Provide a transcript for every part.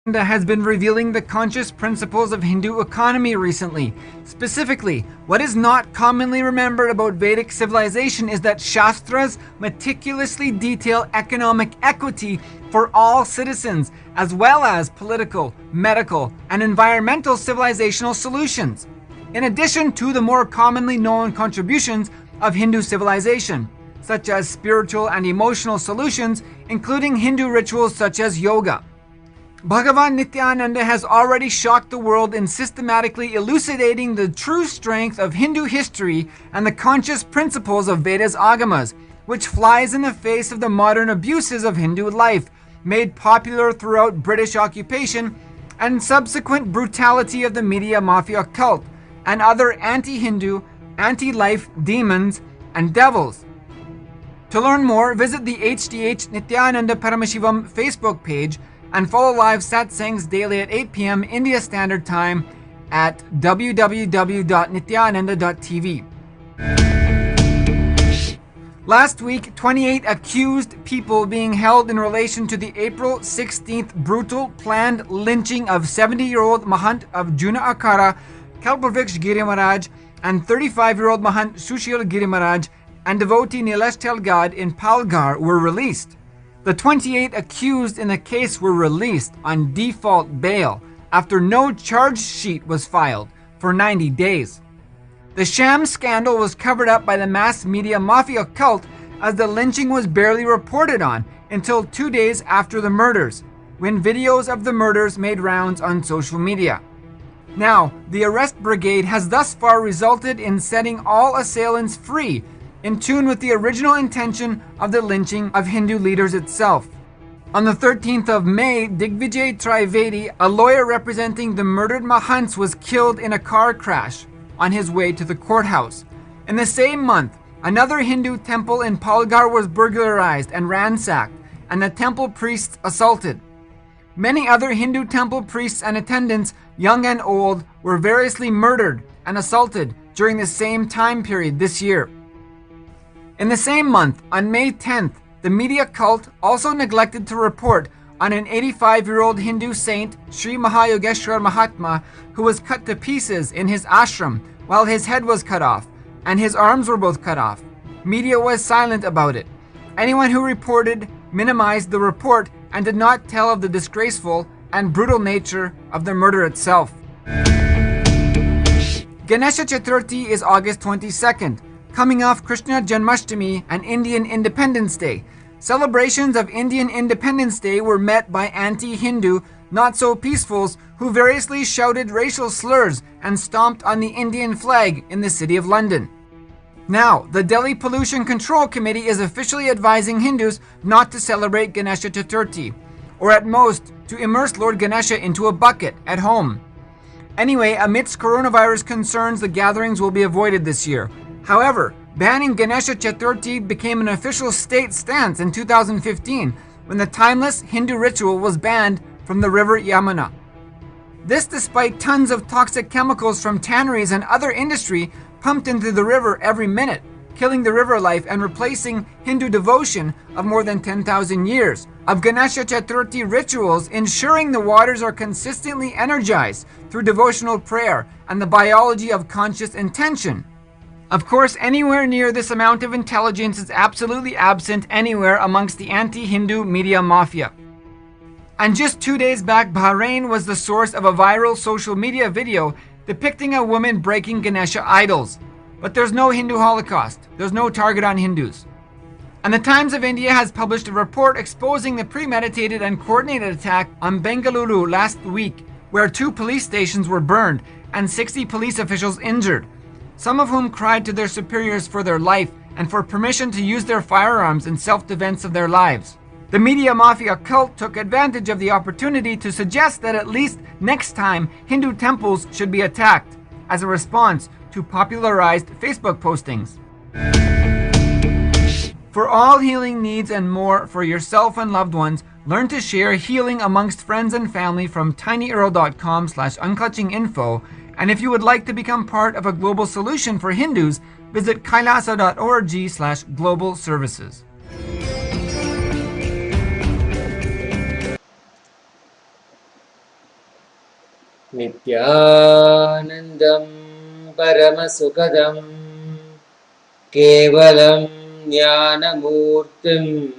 has been revealing the conscious principles of Hindu economy recently. Specifically, what is not commonly remembered about Vedic civilization is that Shastras meticulously detail economic equity for all citizens, as well as political, medical, and environmental civilizational solutions, in addition to the more commonly known contributions of Hindu civilization, such as spiritual and emotional solutions, including Hindu rituals such as yoga. Bhagavan Nithyananda has already shocked the world in systematically elucidating the true strength of Hindu history and the conscious principles of Veda's agamas, which flies in the face of the modern abuses of Hindu life, made popular throughout British occupation and subsequent brutality of the media mafia cult and other anti-Hindu, anti-life demons and devils. To learn more, visit the HDH Nithyananda Paramashivam Facebook page and follow live satsangs daily at 8 p.m. India Standard Time at www.nithyananda.tv. Last week, 28 accused people being held in relation to the April 16th brutal planned lynching of 70-year-old Mahant of Juna Akhara, Kalpavriksha Giri Maharaj, and 35-year-old Mahant Sushil Giri Maharaj and devotee Nilesh Telgad in Palghar were released. The 28 accused in the case were released on default bail after no charge sheet was filed for 90 days. The sham scandal was covered up by the mass media mafia cult as the lynching was barely reported on until 2 days after the murders, when videos of the murders made rounds on social media. Now, the arrest brigade has thus far resulted in setting all assailants free, in tune with the original intention of the lynching of Hindu leaders itself. On the 13th of May, Digvijay Trivedi, a lawyer representing the murdered Mahants, was killed in a car crash on his way to the courthouse. In the same month, another Hindu temple in Palghar was burglarized and ransacked, and the temple priests assaulted. Many other Hindu temple priests and attendants, young and old, were variously murdered and assaulted during the same time period this year. In the same month, on May 10th, the media cult also neglected to report on an 85-year-old Hindu saint, Sri Mahayogeshwar Mahatma, who was cut to pieces in his ashram while his head was cut off and his arms were both cut off. Media was silent about it. Anyone who reported minimized the report and did not tell of the disgraceful and brutal nature of the murder itself. Ganesha Chaturthi is August 22nd. Coming off Krishna Janmashtami and Indian Independence Day. Celebrations of Indian Independence Day were met by anti-Hindu, not-so-peacefuls who variously shouted racial slurs and stomped on the Indian flag in the City of London. Now, the Delhi Pollution Control Committee is officially advising Hindus not to celebrate Ganesha Chaturthi, or at most, to immerse Lord Ganesha into a bucket at home. Anyway, amidst coronavirus concerns, the gatherings will be avoided this year. However, banning Ganesha Chaturthi became an official state stance in 2015 when the timeless Hindu ritual was banned from the river Yamuna. This despite tons of toxic chemicals from tanneries and other industry pumped into the river every minute, killing the river life and replacing Hindu devotion of more than 10,000 years of Ganesha Chaturthi rituals, ensuring the waters are consistently energized through devotional prayer and the biology of conscious intention. Of course, anywhere near this amount of intelligence is absolutely absent anywhere amongst the anti-Hindu media mafia. And just 2 days back, Bahrain was the source of a viral social media video depicting a woman breaking Ganesha idols. But there's no Hindu Holocaust. There's no target on Hindus. And the Times of India has published a report exposing the premeditated and coordinated attack on Bengaluru last week, where 2 police stations were burned and 60 police officials injured, some of whom cried to their superiors for their life and for permission to use their firearms in self-defense of their lives. The media mafia cult took advantage of the opportunity to suggest that at least next time Hindu temples should be attacked, as a response to popularized Facebook postings. For all healing needs and more for yourself and loved ones, learn to share healing amongst friends and family from tinyurl.com/unclutchinginfo. And if you would like to become part of a global solution for Hindus, visit kailasa.org/global services. Nithyanandam Paramasukadam Kevalam Jnanamurtim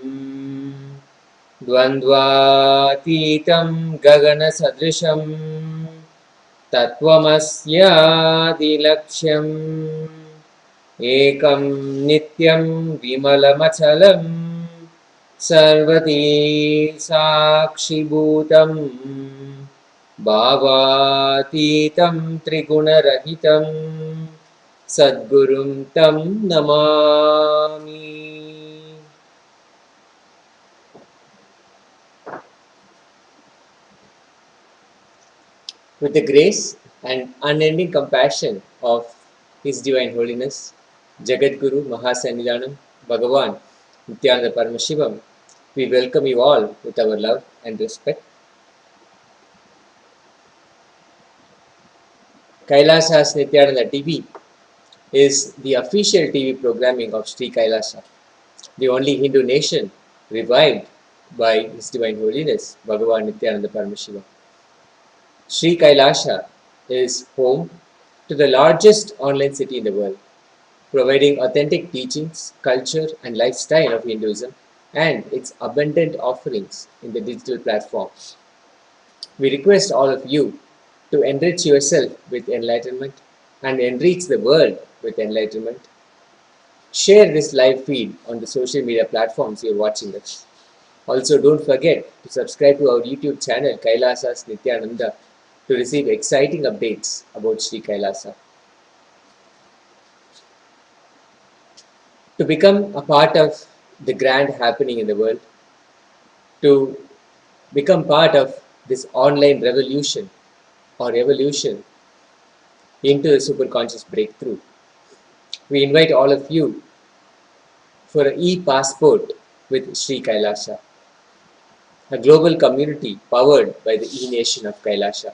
Dvandvatitam Gaganasadrisham Tattvamasyadilaksham Ekam Nityam Vimalachalam Sarvati Sakshibhutam Bhavatitam Trigunarahitam Sadgurum Tam Namami. With the grace and unending compassion of His Divine Holiness, Jagadguru Mahasannidhanam Bhagavan Nithyananda Paramashivam, we welcome you all with our love and respect. Kailasas Nithyananda TV is the official TV programming of Sri Kailasa, the only Hindu nation revived by His Divine Holiness Bhagavan Nithyananda Paramashivam. Sri Kailasa is home to the largest online city in the world, providing authentic teachings, culture, and lifestyle of Hinduism and its abundant offerings in the digital platforms. We request all of you to enrich yourself with enlightenment and enrich the world with enlightenment. Share this live feed on the social media platforms you're watching us. Also, don't forget to subscribe to our YouTube channel Kailasas Nithyananda to receive exciting updates about Sri Kailasa. To become a part of the grand happening in the world, to become part of this online revolution or evolution into the superconscious breakthrough, we invite all of you for an e-passport with Sri Kailasa, a global community powered by the e-nation of Kailasa.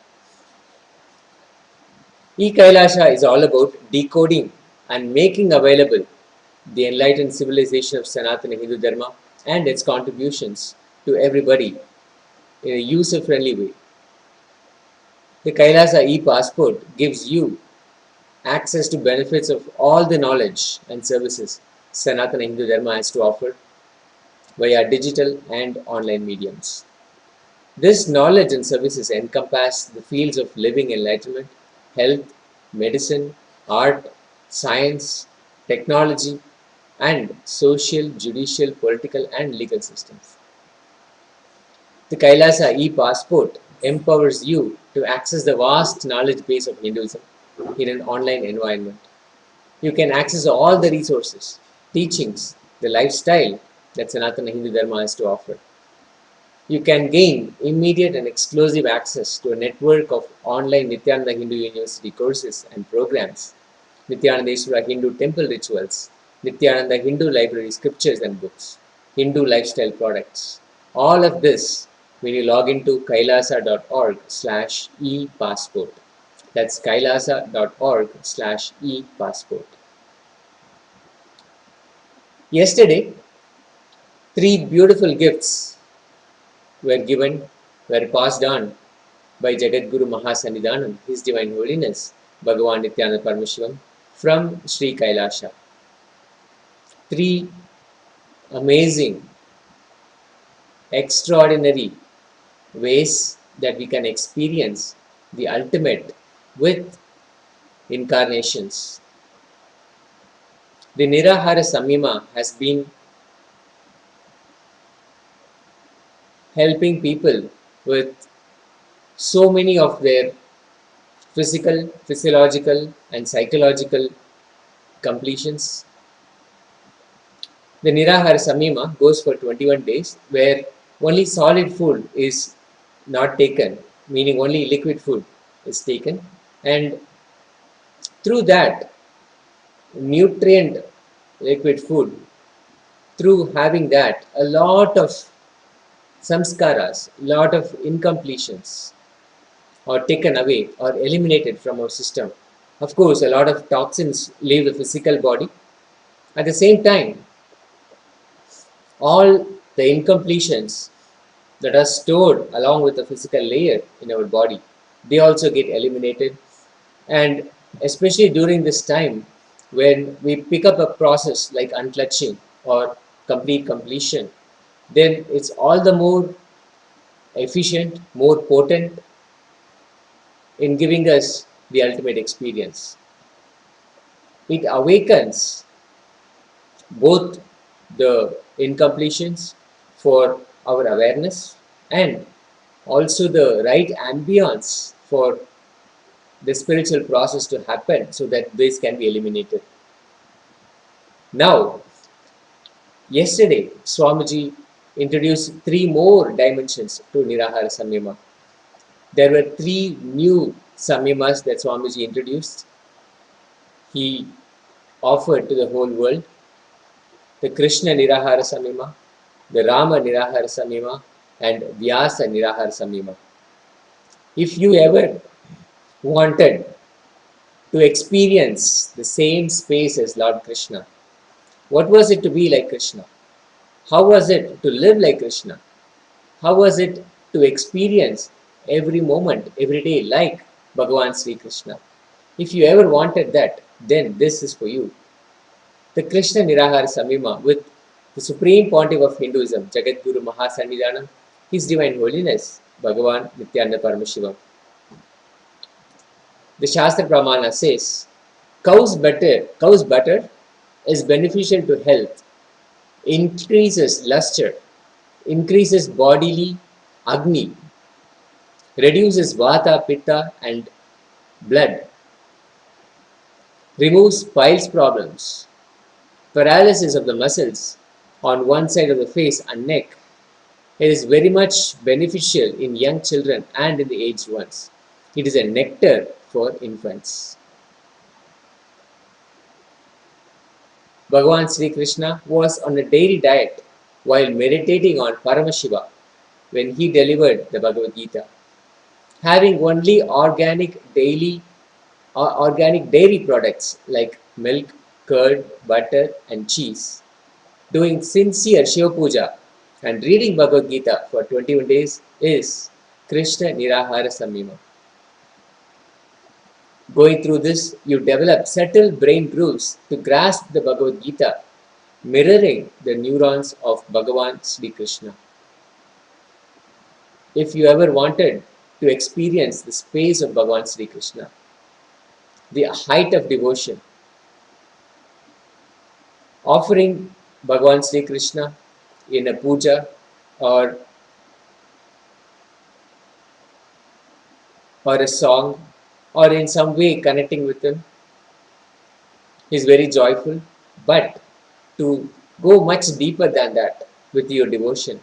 E-Kailasa is all about decoding and making available the enlightened civilization of Sanatana Hindu Dharma and its contributions to everybody in a user-friendly way. The Kailasa e-passport gives you access to benefits of all the knowledge and services Sanatana Hindu Dharma has to offer via digital and online mediums. This knowledge and services encompass the fields of living enlightenment, health, medicine, art, science, technology, and social, judicial, political, and legal systems. The Kailasa e-passport empowers you to access the vast knowledge base of Hinduism in an online environment. You can access all the resources, teachings, the lifestyle that Sanatana Hindu Dharma has to offer. You can gain immediate and exclusive access to a network of online Nithyananda Hindu University courses and programs, Nithyanandeswara Hindu temple rituals, Nithyananda Hindu library scriptures and books, Hindu lifestyle products. All of this when you log into kailasa.org/e-passport. That's kailasa.org/e-passport. Yesterday, 3 beautiful gifts were passed on by Jagadguru Mahasannidhanam, His Divine Holiness, Bhagavan Nithyananda Paramashivam, from Sri Kailasa. 3 amazing, extraordinary ways that we can experience the ultimate with incarnations. The Nirahara Samyama has been helping people with so many of their physical, physiological, and psychological completions. The Nirahara Samyama goes for 21 days, where only solid food is not taken, meaning only liquid food is taken, and through that nutrient liquid food, through having that, a lot of samskaras, a lot of incompletions are taken away or eliminated from our system. Of course, a lot of toxins leave the physical body. At the same time, all the incompletions that are stored along with the physical layer in our body, they also get eliminated. And especially during this time when we pick up a process like unclutching or complete completion, then it's all the more efficient, more potent in giving us the ultimate experience. It awakens both the incompletions for our awareness and also the right ambience for the spiritual process to happen so that this can be eliminated. Now, yesterday, Swamiji introduced three more dimensions to Nirahara Samyama. There were three new Samyamas that Swamiji introduced. He offered to the whole world the Krishna Nirahara Samyama, the Rama Nirahara Samyama, and Vyasa Nirahara Samyama. If you ever wanted to experience the same space as Lord Krishna, what was it to be like Krishna? How was it to live like Krishna? How was it to experience every moment, every day like Bhagavan Sri Krishna? If you ever wanted that, then this is for you. The Krishna Nirahara Samyama with the Supreme Pontiff of Hinduism, Jagat Guru Mahasannidhanam, His Divine Holiness, Bhagavan Nithyananda Paramashivam. The Shastra Pramana says, cow's butter is beneficial to health, increases luster, increases bodily agni, reduces vata, pitta and blood, removes piles problems, paralysis of the muscles on one side of the face and neck. It is very much beneficial in young children and in the aged ones. It is a nectar for infants. Bhagavan Sri Krishna was on a daily diet while meditating on Paramashiva when he delivered the Bhagavad Gita. Having only organic dairy products like milk, curd, butter and cheese, doing sincere Shiva Puja and reading Bhagavad Gita for 21 days is Krishna Nirahara Samyama. Going through this, you develop subtle brain grooves to grasp the Bhagavad Gita, mirroring the neurons of Bhagavan Sri Krishna. If you ever wanted to experience the space of Bhagavan Sri Krishna, the height of devotion, offering Bhagavan Sri Krishna in a puja or a song or in some way connecting with him is very joyful. But to go much deeper than that with your devotion,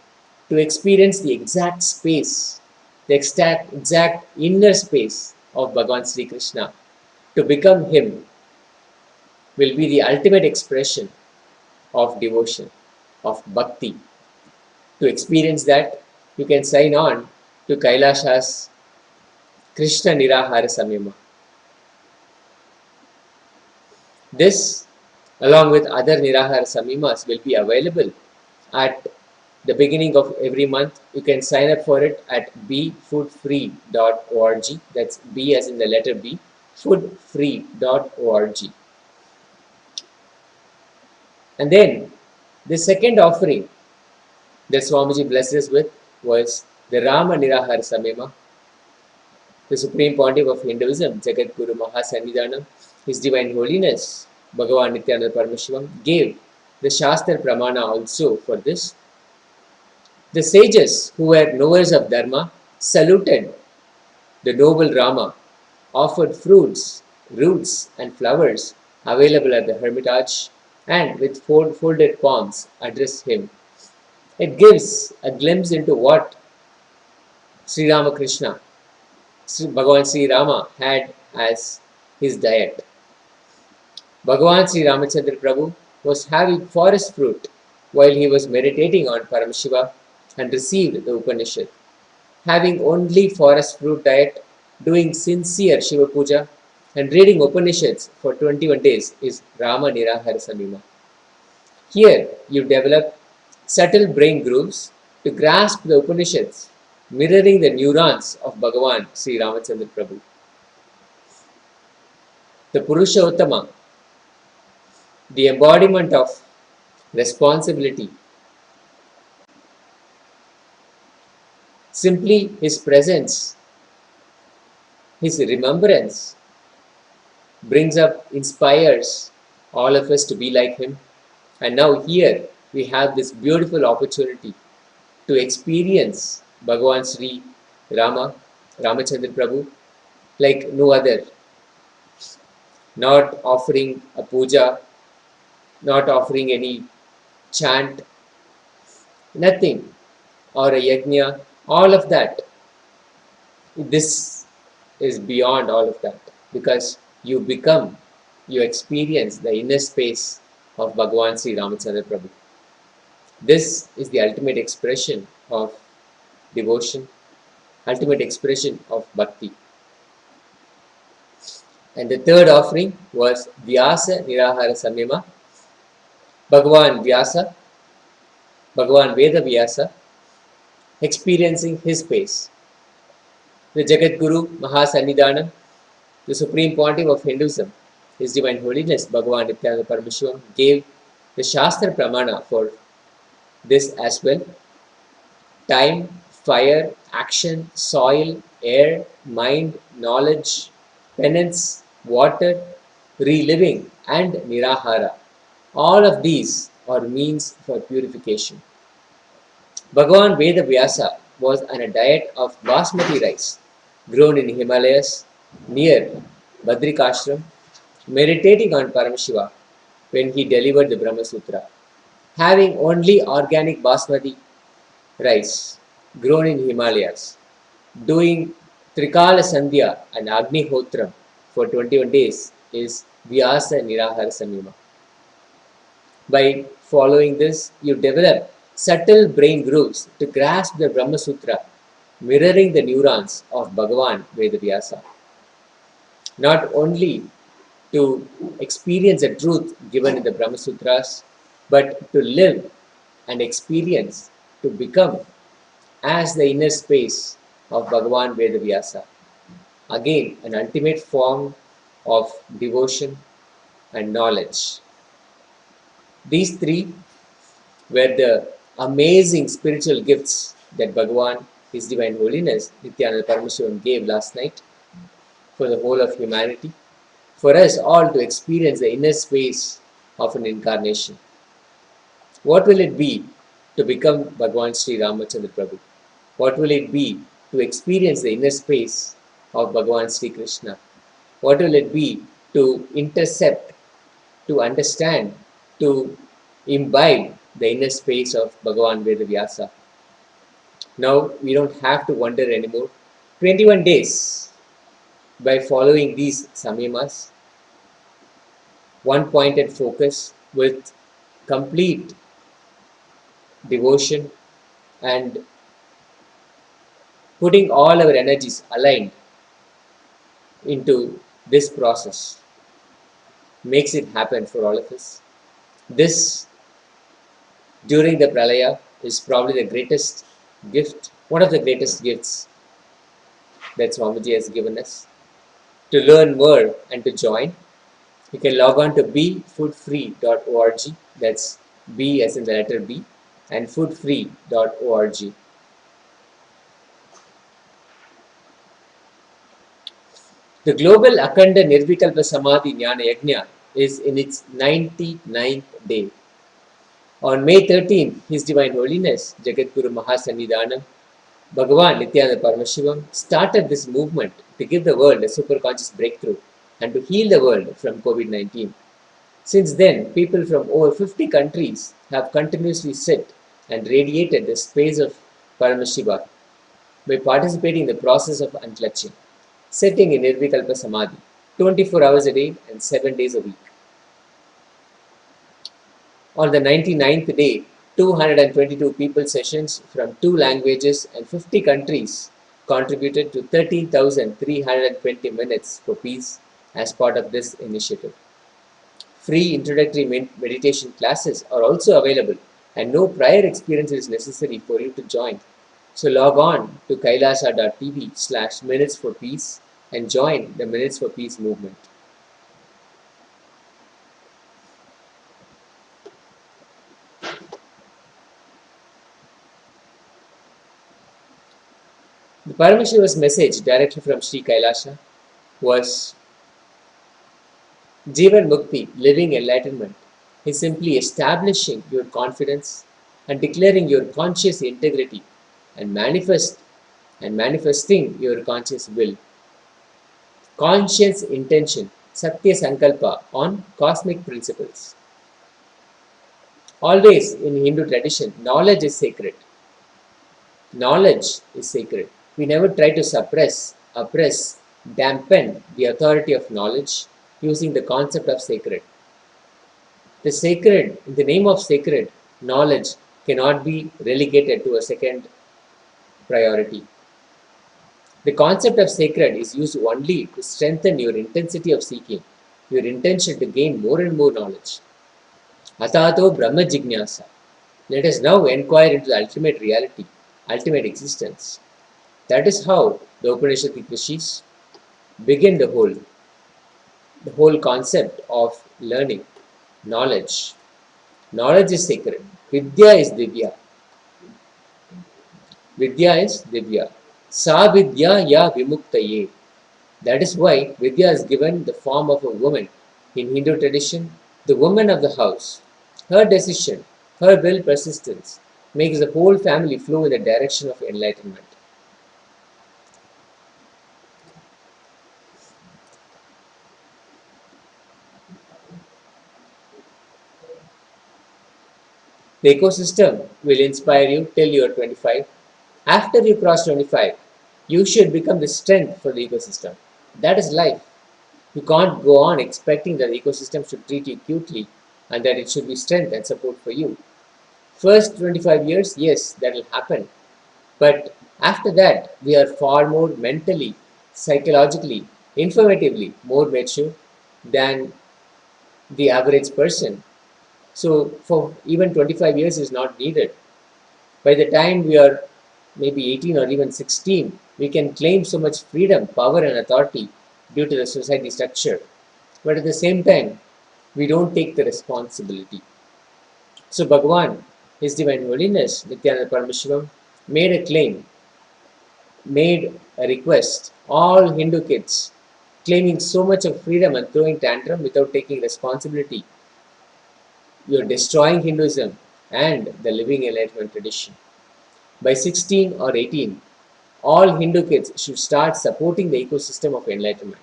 to experience the exact space, the exact inner space of Bhagavan Sri Krishna, to become him will be the ultimate expression of devotion, of bhakti. To experience that, you can sign on to Kailasha's Krishna Nirahara Samyama. This, along with other Nirahara Samyamas, will be available at the beginning of every month. You can sign up for it at befoodfree.org. That's B as in the letter B, foodfree.org. And then the second offering that Swamiji blessed us with was the Rama Nirahara Samyama. The Supreme Pontiff of Hinduism, Jagat Guru Mahasannidhanam, His Divine Holiness, Bhagavan Nithyananda Paramashivam, gave the Shastra Pramana also for this. The sages who were knowers of Dharma saluted the noble Rama, offered fruits, roots and flowers available at the hermitage, and with folded palms addressed him. It gives a glimpse into what Sri Ramakrishna, Bhagavan Sri Rama had as his diet. Bhagavan Sri Ramachandra Prabhu was having forest fruit while he was meditating on Paramashiva and received the Upanishad. Having only forest fruit diet, doing sincere Shiva Puja and reading Upanishads for 21 days is Rama Nirahara Samyama. Here you develop subtle brain grooves to grasp the Upanishads mirroring the neurons of Bhagavan Sri Ramachandra Prabhu. The Purushottama, the embodiment of responsibility, simply his presence, his remembrance brings up, inspires all of us to be like him. And now here we have this beautiful opportunity to experience Bhagavan Sri Ramachandra Prabhu like no other. Not offering a puja, not offering any chant, nothing, or a yajna, all of that. This is beyond all of that because you experience the inner space of Bhagavan Sri Ramachandra Prabhu. This is the ultimate expression of devotion, ultimate expression of bhakti. And the third offering was Vyasa Nirahara Samyama, Bhagavan Vyasa, Bhagavan Veda Vyasa, experiencing his space. The Jagat Guru Mahasannidhanam, the Supreme Pontiff of Hinduism, His Divine Holiness Bhagavan Nithyananda Paramashivam gave the Shastra Pramana for this as well. Time, fire, action, soil, air, mind, knowledge, penance, water, reliving, and nirahara. All of these are means for purification. Bhagavan Veda Vyasa was on a diet of basmati rice grown in Himalayas near Badrikashram, meditating on Paramashiva when he delivered the Brahma Sutra. Having only organic basmati rice grown in Himalayas, doing Trikala Sandhya and Agnihotram for 21 days is Vyasa Nirahara Samyama. By following this, you develop subtle brain grooves to grasp the Brahma Sutra, mirroring the neurons of Bhagavan Vedavyasa. Not only to experience the truth given in the Brahma Sutras, but to live and experience, to become as the inner space of Bhagavan Vedavyasa. Again, an ultimate form of devotion and knowledge. These three were the amazing spiritual gifts that Bhagavan, His Divine Holiness, Nithyananda Paramashivam gave last night for the whole of humanity, for us all to experience the inner space of an incarnation. What will it be to become Bhagavan Sri Ramachandra Prabhu? What will it be to experience the inner space of Bhagavan Sri Krishna? What will it be to intercept, to understand, to imbibe the inner space of Bhagavan Vedavyasa? Now we don't have to wonder anymore. 21 days by following these samyamas, one pointed focus with complete devotion and putting all our energies aligned into this process makes it happen for all of us. This during the Pralaya is probably the greatest gift, one of the greatest gifts that Swamiji has given us. To learn more and to join, you can log on to befoodfree.org. That's B as in the letter B and foodfree.org. The global Akhanda Nirvikalpa Samadhi Jnana Yajna is in its 99th day. On May 13th, His Divine Holiness, Jagadguru Mahasannidhanam, Bhagavan Nithyananda Paramashivam started this movement to give the world a superconscious breakthrough and to heal the world from COVID-19. Since then, people from over 50 countries have continuously sit and radiated the space of Paramashiva by participating in the process of unclutching, sitting in Nirvikalpa Samadhi 24 hours a day and 7 days a week. On the 99th day, 222 people sessions from 2 languages and 50 countries contributed to 13,320 minutes for peace as part of this initiative. Free introductory meditation classes are also available and no prior experience is necessary for you to join. So log on to kailasa.tv/minutes for peace and join the Minutes for Peace movement. The Paramashivoham's message directly from Sri Kailasa was Jivan Mukti, living enlightenment, is simply establishing your confidence and declaring your conscious integrity and manifesting your conscious will. Conscious intention, Satya Sankalpa on cosmic principles. Always in Hindu tradition, knowledge is sacred. Knowledge is sacred. We never try to suppress, oppress, dampen the authority of knowledge using the concept of sacred. The sacred, in the name of sacred, knowledge cannot be relegated to a second priority. The concept of sacred is used only to strengthen your intensity of seeking, your intention to gain more and more knowledge. Atato Brahma Jignasa. Let us now inquire into the ultimate reality, ultimate existence. That is how the Upanishadic rishis begin the whole concept of learning, knowledge. Knowledge is sacred. Vidya is Divya. Vidya is Divya. Sa Vidya ya Vimuktaye. That is why Vidya is given the form of a woman. In Hindu tradition, the woman of the house. Her decision, her will persistence makes the whole family flow in the direction of enlightenment. The ecosystem will inspire you till you are 25. After you cross 25, you should become the strength for the ecosystem. That is life. You can't go on expecting that the ecosystem should treat you cutely and that it should be strength and support for you. First 25 years, yes, that will happen. But after that, we are far more mentally, psychologically, informatively more mature than the average person. So for even 25 years is not needed. By the time we are maybe 18 or even 16, we can claim so much freedom, power, and authority due to the society structure. But at the same time, we don't take the responsibility. So Bhagavan, His Divine Holiness, Nithyananda Paramashivam, made a claim, made a request. All Hindu kids claiming so much of freedom and throwing tantrum without taking responsibility. You're destroying Hinduism and the living enlightenment tradition. By 16 or 18, all Hindu kids should start supporting the ecosystem of enlightenment.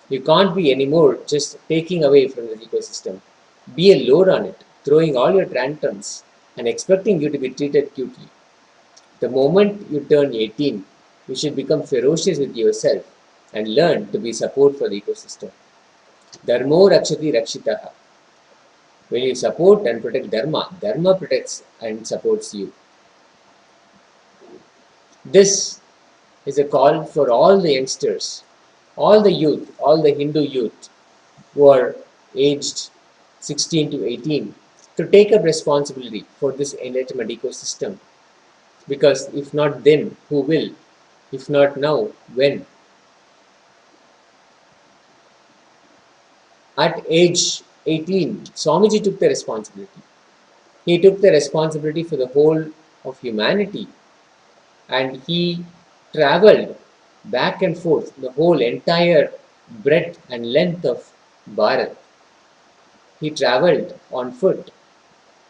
You can't be anymore just taking away from the ecosystem. Be a load on it, throwing all your tantrums and expecting you to be treated cutely. The moment you turn 18, you should become ferocious with yourself and learn to be support for the ecosystem. Dharmo rakshati rakshitaha. When you support and protect Dharma, Dharma protects and supports you. This is a call for all the youngsters, all the youth, all the Hindu youth who are aged 16 to 18 to take up responsibility for this enlightenment ecosystem. Because if not then, who will? If not now, when? At age 18, Swamiji took the responsibility. He took the responsibility for the whole of humanity and he traveled back and forth the whole entire breadth and length of Bharat. He traveled on foot,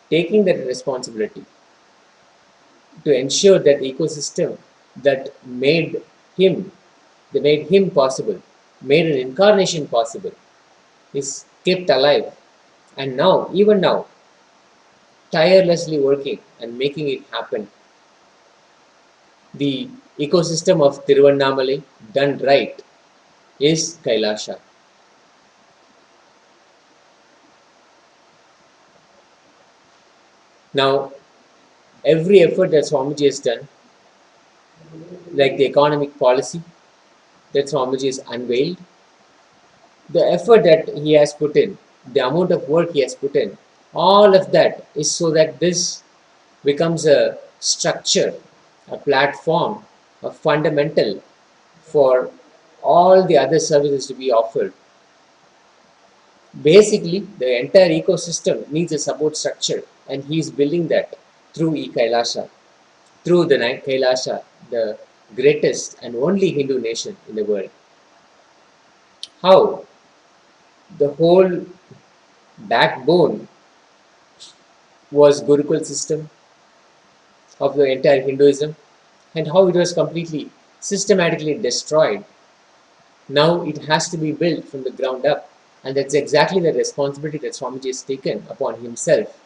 taking that responsibility to ensure that the ecosystem that him, made him possible, made an incarnation possible, is kept alive. And now, even now, tirelessly working and making it happen. The ecosystem of Tiruvannamalai, done right, is Kailasha. Now, every effort that Swamiji has done, like the economic policy that Swamiji has unveiled, the effort that he has put in, the amount of work he has put in, all of that is so that this becomes a structure a platform, a fundamental for all the other services to be offered. Basically, the entire ecosystem needs a support structure, and he is building that through Kailasha, through the Kailasha, the greatest and only Hindu nation in the world. How the whole backbone was Gurukul system of the entire Hinduism, and how it was completely systematically destroyed. Now it has to be built from the ground up, and that's exactly the responsibility that Swamiji has taken upon himself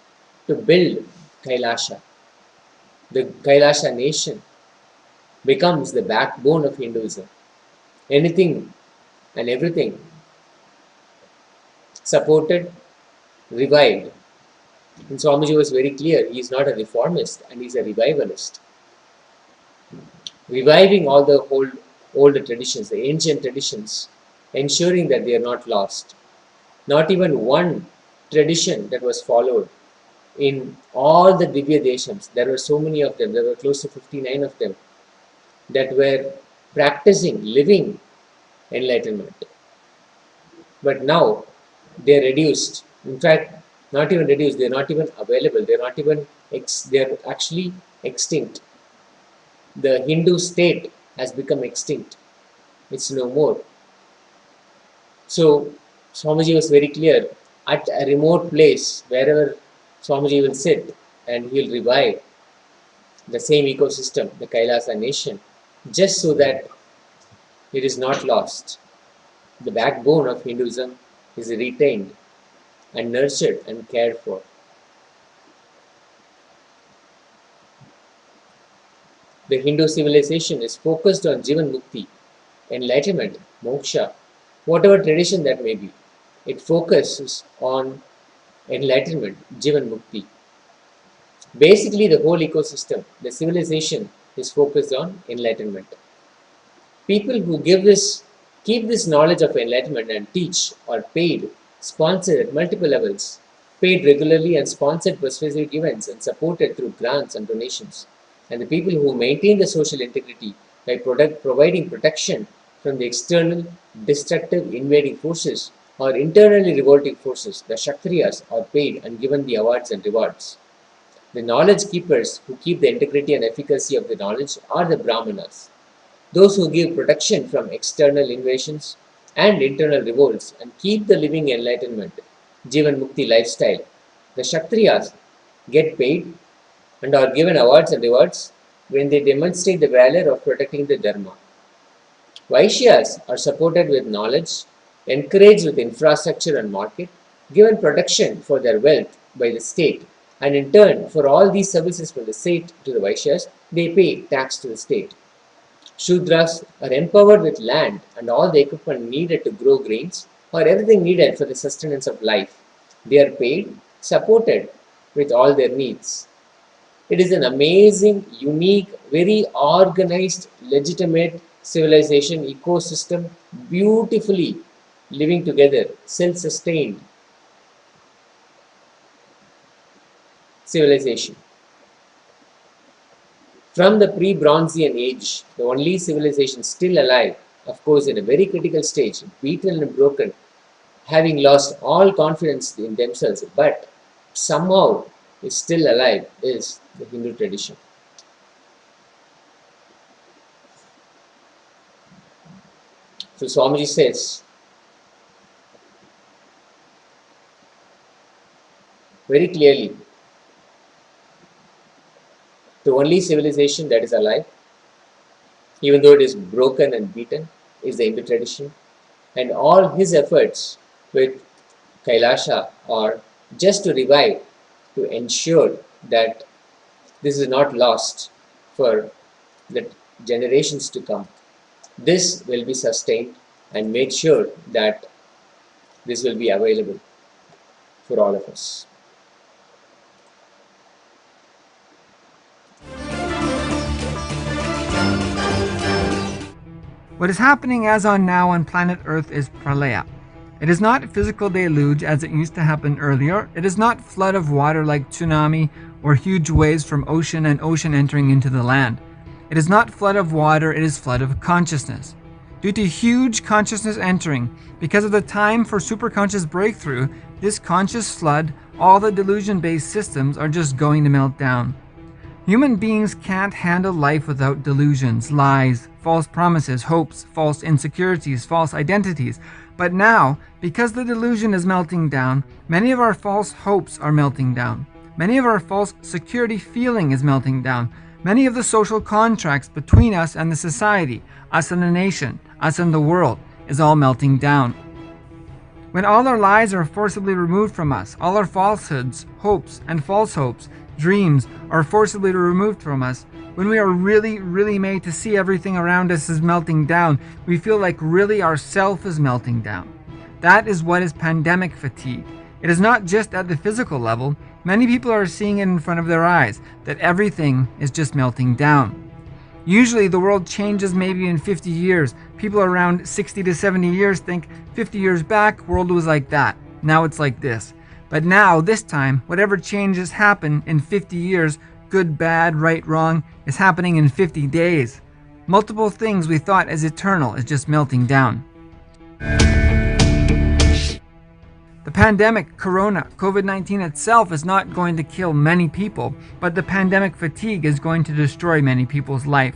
to build Kailasha. The Kailasha nation becomes the backbone of Hinduism. Anything and everything supported, revived. And Swamiji was very clear, he is not a reformist and he is a revivalist. Reviving all the older traditions, the ancient traditions, ensuring that they are not lost. Not even one tradition that was followed in all the Divya Deshams. There were so many of them, there were close to 59 of them that were practicing, living enlightenment. But now they are reduced. In fact, not even reduced, they are not even available, they are not even, they are actually extinct. The Hindu state has become extinct. It's no more. So Swamiji was very clear, at a remote place, wherever Swamiji will sit and he will revive the same ecosystem, the Kailasa nation, just so that it is not lost. The backbone of Hinduism is retained and nurtured and cared for. The Hindu civilization is focused on Jivan Mukti, enlightenment, moksha, whatever tradition that may be. It focuses on enlightenment, Jivan Mukti. Basically, the whole ecosystem, the civilization is focused on enlightenment. People who keep this knowledge of enlightenment and teach are paid, sponsored at multiple levels, paid regularly and sponsored persuasive events and supported through grants and donations. And the people who maintain the social integrity by providing protection from the external, destructive, invading forces or internally revolting forces, the Kshatriyas, are paid and given the awards and rewards. The knowledge keepers who keep the integrity and efficacy of the knowledge are the Brahmanas. Those who give protection from external invasions and internal revolts and keep the living enlightenment, Jivan Mukti lifestyle. The Kshatriyas get paid and are given awards and rewards when they demonstrate the valor of protecting the Dharma. Vaishyas are supported with knowledge, encouraged with infrastructure and market, given protection for their wealth by the state, and in turn, for all these services from the state to the Vaishyas, they pay tax to the state. Shudras are empowered with land and all the equipment needed to grow grains or everything needed for the sustenance of life. They are paid, supported with all their needs. It is an amazing, unique, very organized, legitimate civilization ecosystem, beautifully living together, self-sustained civilization. From the pre-Bronzean age, the only civilization still alive, of course in a very critical stage, beaten and broken, having lost all confidence in themselves, but somehow is still alive, is the Hindu tradition. So Swamiji says very clearly, the only civilization that is alive, even though it is broken and beaten, is the Hindu tradition. And all his efforts with Kailasha are just to revive, to ensure that this is not lost for the generations to come. This will be sustained and make sure that this will be available for all of us. What is happening as on now on planet Earth is pralaya. It is not physical deluge as it used to happen earlier. It is not flood of water like tsunami or huge waves from ocean and ocean entering into the land. It is not flood of water, it is flood of consciousness. Due to huge consciousness entering, because of the time for superconscious breakthrough, this conscious flood, all the delusion-based systems are just going to melt down. Human beings can't handle life without delusions, lies, false promises, hopes, false insecurities, false identities. But now, because the delusion is melting down, many of our false hopes are melting down. Many of our false security feeling is melting down. Many of the social contracts between us and the society, us and the nation, us and the world, is all melting down. When all our lies are forcibly removed from us, all our falsehoods, hopes, and false hopes, dreams are forcibly removed from us, when we are really made to see everything around us is melting down, we feel like really our self is melting down. That is what is pandemic fatigue. It is not just at the physical level. Many people are seeing it in front of their eyes, that everything is just melting down. Usually the world changes maybe in 50 years. People around 60 to 70 years think 50 years back, world was like that. Now it's like this. But now, this time, whatever changes happen in 50 years, good, bad, right, wrong, is happening in 50 days. Multiple things we thought as eternal is just melting down. The pandemic, Corona, COVID-19 itself is not going to kill many people, but the pandemic fatigue is going to destroy many people's life.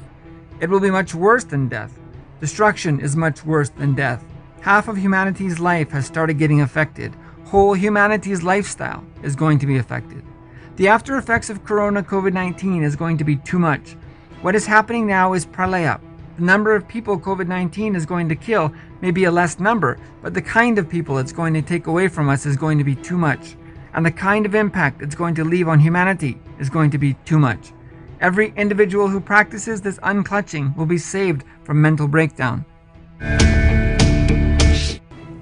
It will be much worse than death. Destruction is much worse than death. Half of humanity's life has started getting affected. Whole humanity's lifestyle is going to be affected. The after effects of Corona COVID-19 is going to be too much. What is happening now is pralaya. The number of people COVID-19 is going to kill may be a less number, but the kind of people it's going to take away from us is going to be too much. And the kind of impact it's going to leave on humanity is going to be too much. Every individual who practices this unclutching will be saved from mental breakdown.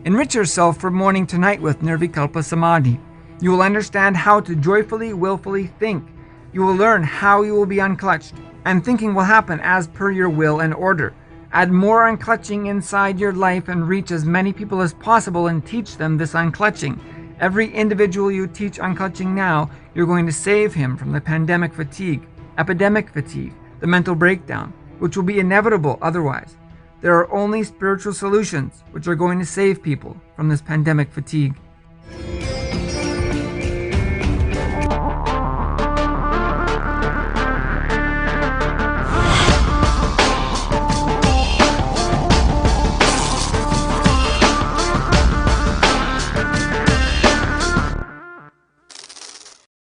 Enrich yourself from morning to night with Nirvikalpa Samadhi. You will understand how to joyfully, willfully think. You will learn how you will be unclutched, and thinking will happen as per your will and order. Add more unclutching inside your life and reach as many people as possible and teach them this unclutching. Every individual you teach unclutching now, you're going to save him from the pandemic fatigue, epidemic fatigue, the mental breakdown, which will be inevitable otherwise. There are only spiritual solutions which are going to save people from this pandemic fatigue.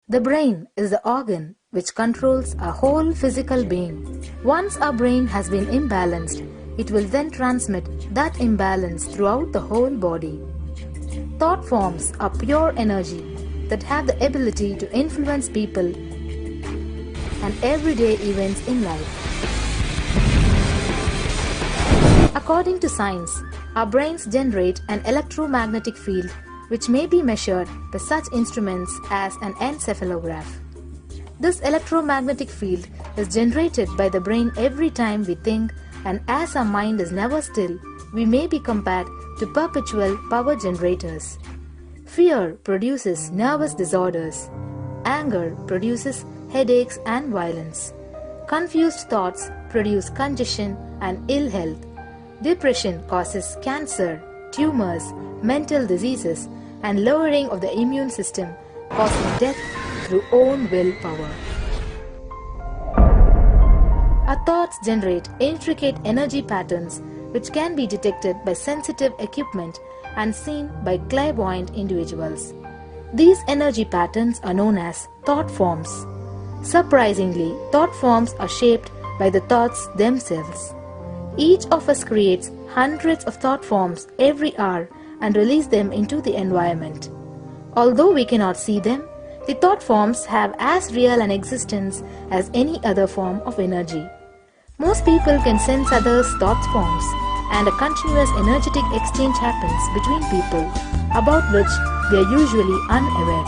The brain is the organ which controls our whole physical being. Once our brain has been imbalanced, it will then transmit that imbalance throughout the whole body. Thought forms are pure energy that have the ability to influence people and everyday events in life. According to science, our brains generate an electromagnetic field which may be measured by such instruments as an encephalograph. This electromagnetic field is generated by the brain every time we think, and as our mind is never still, we may be compared to perpetual power generators. Fear produces nervous disorders. Anger produces headaches and violence. Confused thoughts produce congestion and ill health. Depression causes cancer, tumors, mental diseases, and lowering of the immune system, causing death through own willpower. Our thoughts generate intricate energy patterns which can be detected by sensitive equipment and seen by clairvoyant individuals. These energy patterns are known as thought forms. Surprisingly, thought forms are shaped by the thoughts themselves. Each of us creates hundreds of thought forms every hour and release them into the environment. Although we cannot see them, the thought forms have as real an existence as any other form of energy. Most people can sense others' thought forms, and a continuous energetic exchange happens between people, about which we are usually unaware.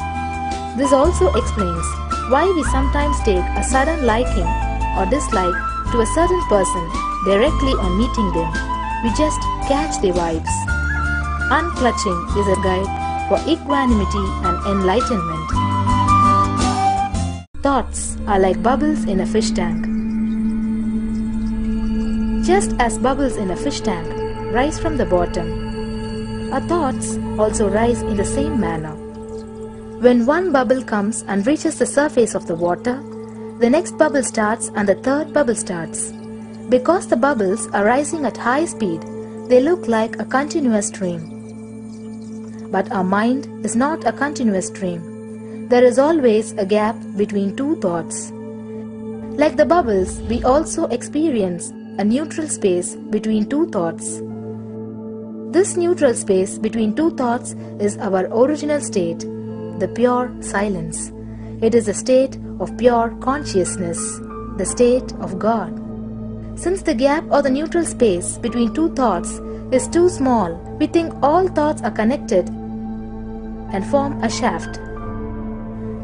This also explains why we sometimes take a sudden liking or dislike to a certain person directly on meeting them. We just catch their vibes. Unclutching is a guide for equanimity and enlightenment. Thoughts are like bubbles in a fish tank. Just as bubbles in a fish tank rise from the bottom, our thoughts also rise in the same manner. When one bubble comes and reaches the surface of the water, the next bubble starts and the third bubble starts. Because the bubbles are rising at high speed, they look like a continuous stream. But our mind is not a continuous stream. There is always a gap between two thoughts. Like the bubbles, we also experience a neutral space between two thoughts. This neutral space between two thoughts is our original state, the pure silence. It is a state of pure consciousness, the state of God. Since the gap or the neutral space between two thoughts is too small, we think all thoughts are connected and form a shaft.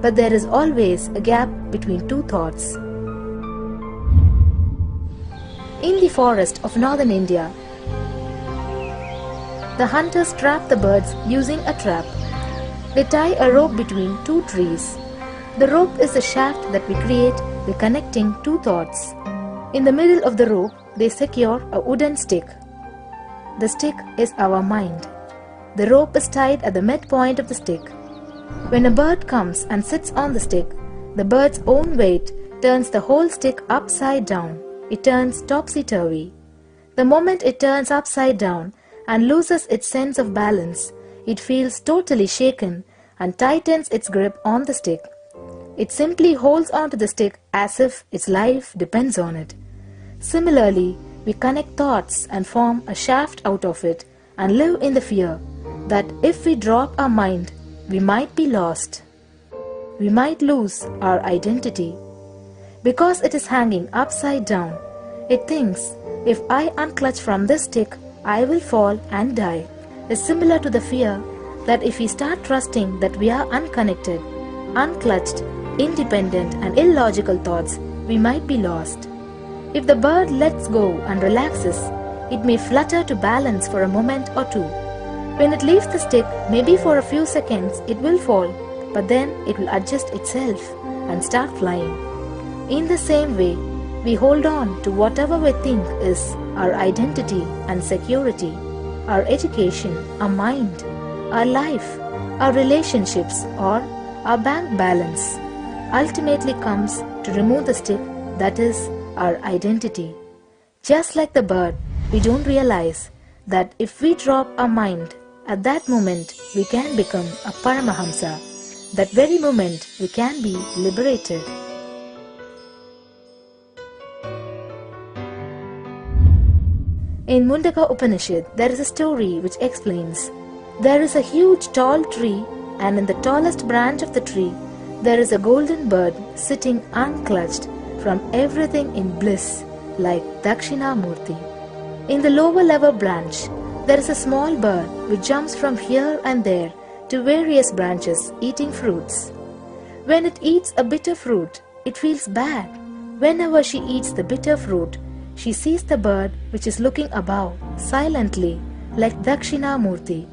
But there is always a gap between two thoughts. In the forest of northern India, the hunters trap the birds using a trap. They tie a rope between two trees. The rope is the shaft that we create by connecting two thoughts. In the middle of the rope, they secure a wooden stick. The stick is our mind. The rope is tied at the midpoint of the stick. When a bird comes and sits on the stick, the bird's own weight turns the whole stick upside down. It turns topsy-turvy. The moment it turns upside down and loses its sense of balance, it feels totally shaken and tightens its grip on the stick. It simply holds onto the stick as if its life depends on it. Similarly, we connect thoughts and form a shaft out of it and live in the fear that if we drop our mind, we might be lost. We might lose our identity. Because it is hanging upside down, it thinks, if I unclutch from this stick, I will fall and die. Is similar to the fear that if we start trusting that we are unconnected, unclutched, independent and illogical thoughts, we might be lost. If the bird lets go and relaxes, it may flutter to balance for a moment or two. When it leaves the stick, maybe for a few seconds it will fall, but then it will adjust itself and start flying. In the same way, we hold on to whatever we think is our identity and security, our education, our mind, our life, our relationships or our bank balance. Ultimately comes to remove the stick that is our identity. Just like the bird, we don't realize that if we drop our mind, at that moment we can become a Paramahamsa. That very moment we can be liberated. In Mundaka Upanishad, there is a story which explains, there is a huge tall tree and in the tallest branch of the tree, there is a golden bird sitting unclutched from everything in bliss like Dakshinamurti. In the lower level branch, there is a small bird which jumps from here and there to various branches eating fruits. When it eats a bitter fruit, it feels bad. Whenever she eats the bitter fruit, she sees the bird which is looking above silently like Dakshinamurti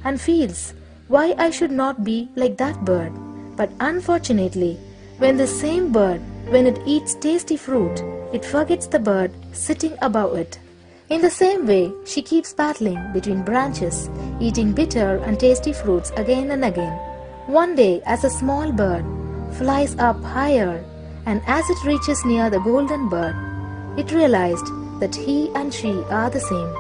and feels why I should not be like that bird. But unfortunately, when the same bird, when it eats tasty fruit, it forgets the bird sitting above it. In the same way, she keeps battling between branches, eating bitter and tasty fruits again and again. One day, as a small bird flies up higher, and as it reaches near the golden bird, it realized that he and she are the same.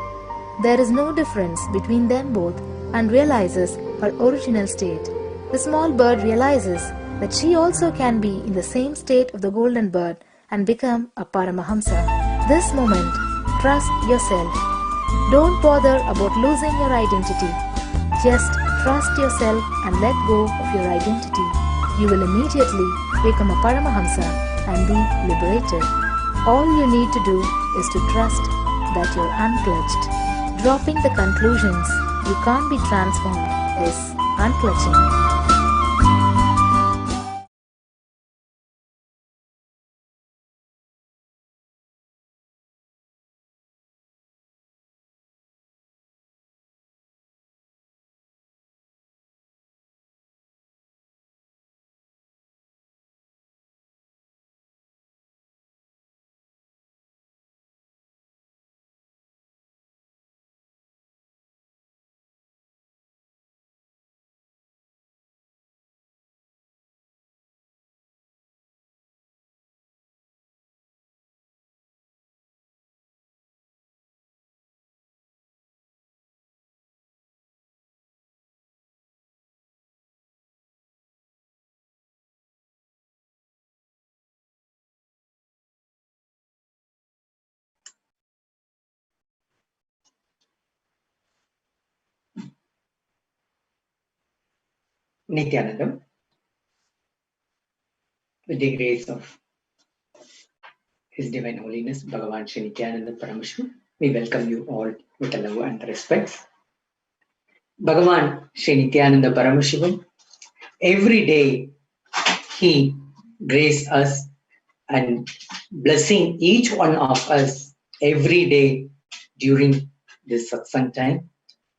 There is no difference between them both and realizes her original state. The small bird realizes that she also can be in the same state of the golden bird and become a Paramahamsa. This moment, trust yourself. Don't bother about losing your identity. Just trust yourself and let go of your identity. You will immediately become a Paramahamsa and be liberated. All you need to do is to trust that you're unclutched. Dropping the conclusions you can't be transformed is unclutching. Nithyanandam, with the grace of His Divine Holiness, Bhagavan Shri Nithyananda Paramashivam, we welcome you all with love and respect. Bhagavan Shri Nithyananda Paramashivam, every day he graces us and blessing each one of us every day during this satsang time.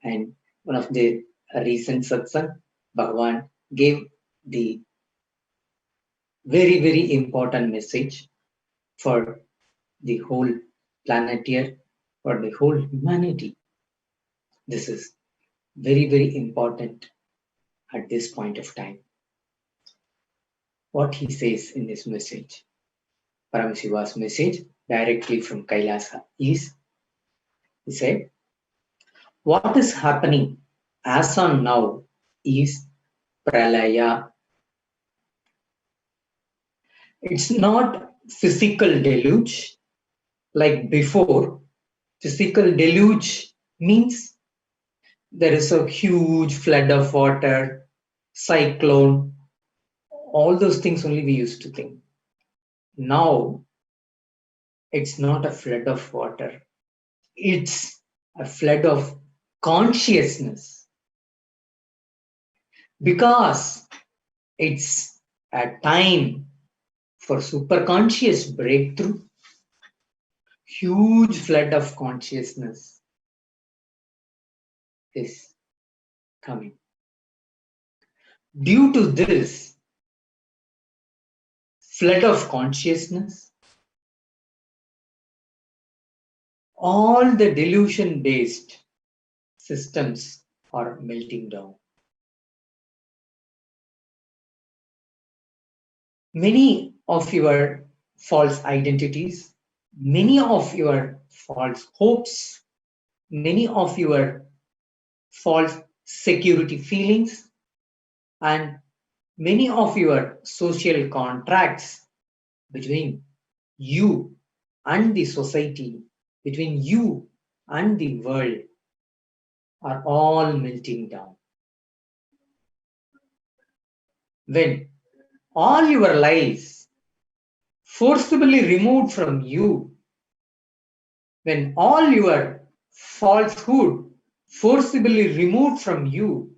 And one of the recent satsang, Bhagavan gave the very, very important message for the whole planet here, for the whole humanity. This is very, very important at this point of time. What he says in this message, Paramashiva's message directly from Kailasa is, he said, what is happening as on now is pralaya. It's not physical deluge like before. Physical deluge means there is a huge flood of water, cyclone, all those things only we used to think. Now, it's not a flood of water. It's a flood of consciousness. Because it's a time for superconscious breakthrough, huge flood of consciousness is coming. Due to this flood of consciousness, all the delusion-based systems are melting down. Many of your false identities, many of your false hopes, many of your false security feelings, and many of your social contracts between you and the society, between you and the world, are all melting down. When all your lies forcibly removed from you, when all your falsehood forcibly removed from you,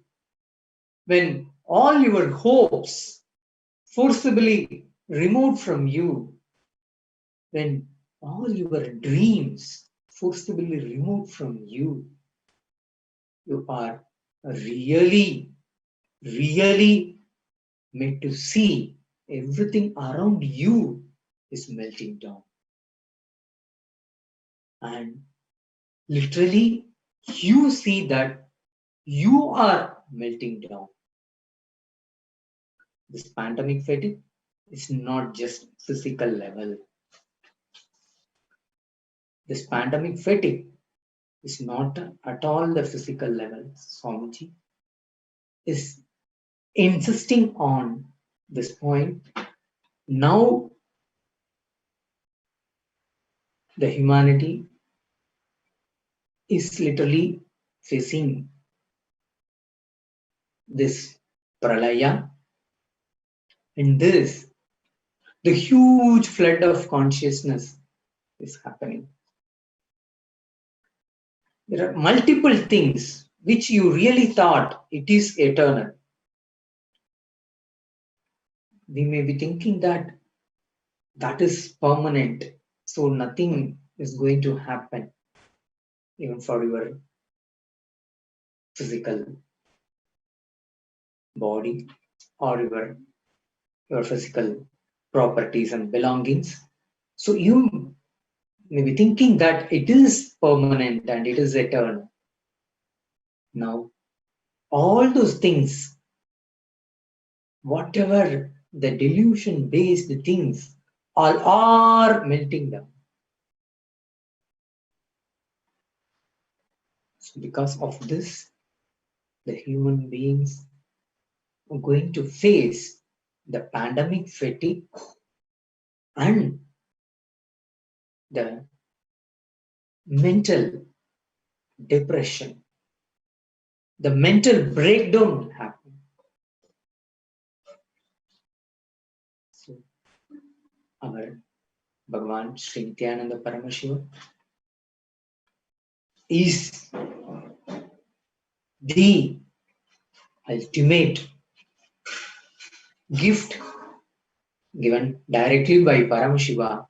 when all your hopes forcibly removed from you, when all your dreams forcibly removed from you, you are really, really made to see everything around you is melting down. And literally, you see that you are melting down. This pandemic fatigue is not just physical level. This pandemic fatigue is not at all the physical level. Swamiji is insisting on this point. Now, the humanity is literally facing this pralaya, and this, the huge flood of consciousness is happening. There are multiple things which you really thought it is eternal. We may be thinking that that is permanent, so nothing is going to happen even for your physical body or your physical properties and belongings. So you may be thinking that it is permanent and it is eternal. Now, all those things, whatever the delusion-based things, all are melting down. So because of this, the human beings are going to face the pandemic fatigue and the mental depression. The mental breakdown will happen. our Bhagavan Sri Nithyananda Paramashivam is the ultimate gift given directly by Paramashiva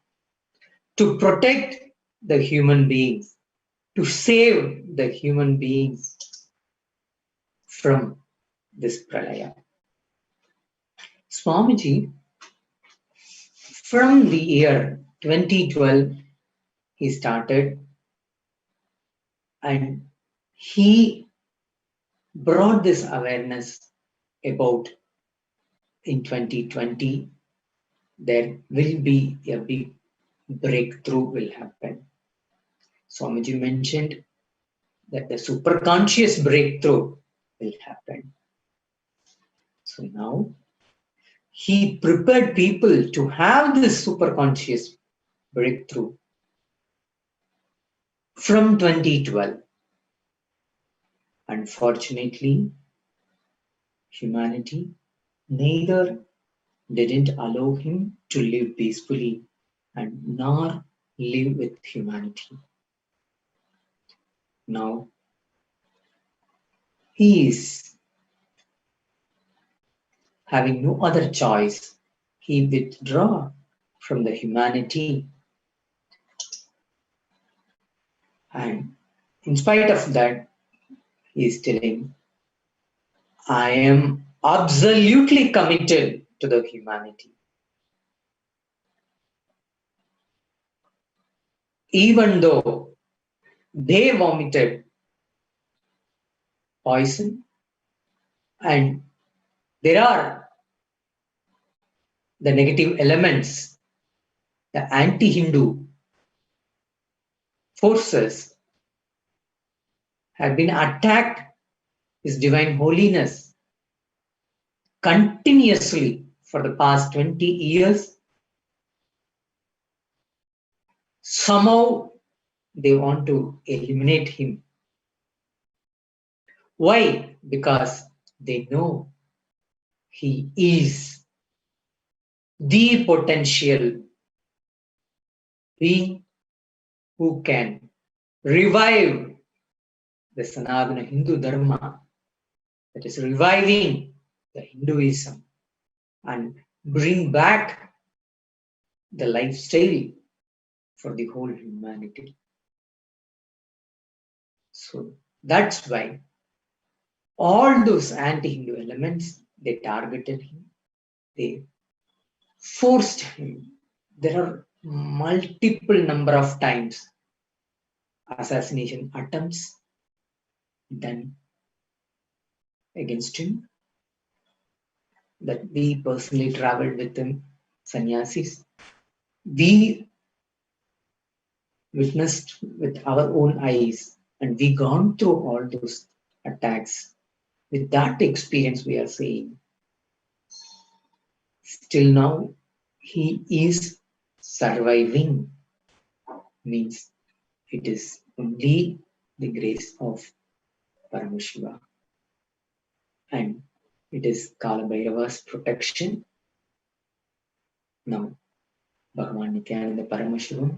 to protect the human beings, to save the human beings from this pralaya. Swamiji, from the year 2012, he started and he brought this awareness about in 2020 there will be a big breakthrough will happen. Swamiji mentioned that the superconscious breakthrough will happen. So now he prepared people to have this superconscious breakthrough from 2012. Unfortunately, humanity neither didn't allow him to live peacefully and nor live with humanity. Now he is having no other choice. He withdraw from the humanity, and in spite of that, he is telling, I am absolutely committed to the humanity. Even though they vomited poison and there are the negative elements, the anti-Hindu forces have been attacked His Divine Holiness continuously for the past 20 years. Somehow they want to eliminate him. Why? Because they know he is the potential being who can revive the Sanatana Hindu Dharma, that is reviving the Hinduism and bring back the lifestyle for the whole humanity. So that's why all those anti-Hindu elements, they targeted him, they forced him. There are multiple number of times assassination attempts done against him, that we personally traveled with him, sannyasis. We witnessed with our own eyes and we gone through all those attacks. With that experience we are saying, still now he is surviving, means it is only the grace of Paramashiva and it is Kala Bhairava's protection. Now Bhagavan Nithyananda Paramashivam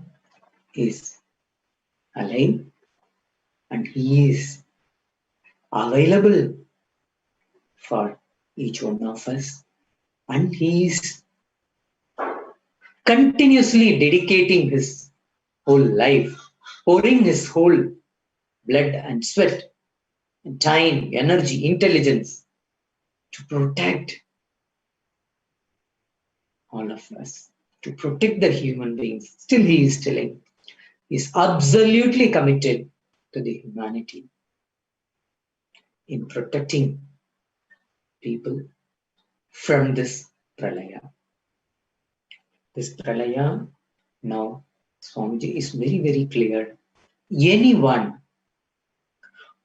is alive and he is available for each one of us, and he is continuously dedicating his whole life, pouring his whole blood and sweat, and time, energy, intelligence to protect all of us, to protect the human beings. Still he is telling, he is absolutely committed to the humanity in protecting people from this pralaya. This pralaya, now Swamiji is very, very clear. Anyone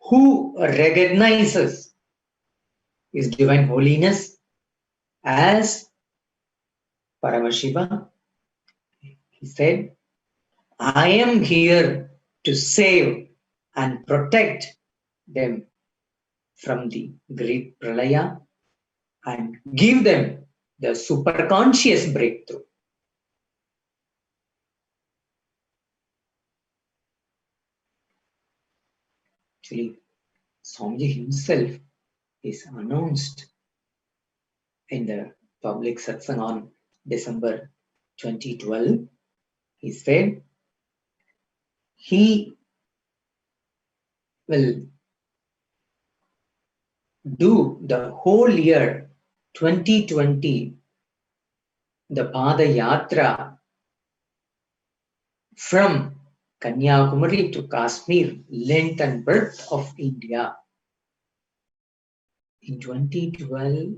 who recognizes His Divine Holiness as Paramashiva, he said, I am here to save and protect them from the great pralaya and give them the superconscious breakthrough. Actually, Swamiji himself is announced in the public satsang on December 2012. He said he will do the whole year 2020, the Pada Yatra from Kanyakumari to Kashmir, length and breadth of India. In 2012,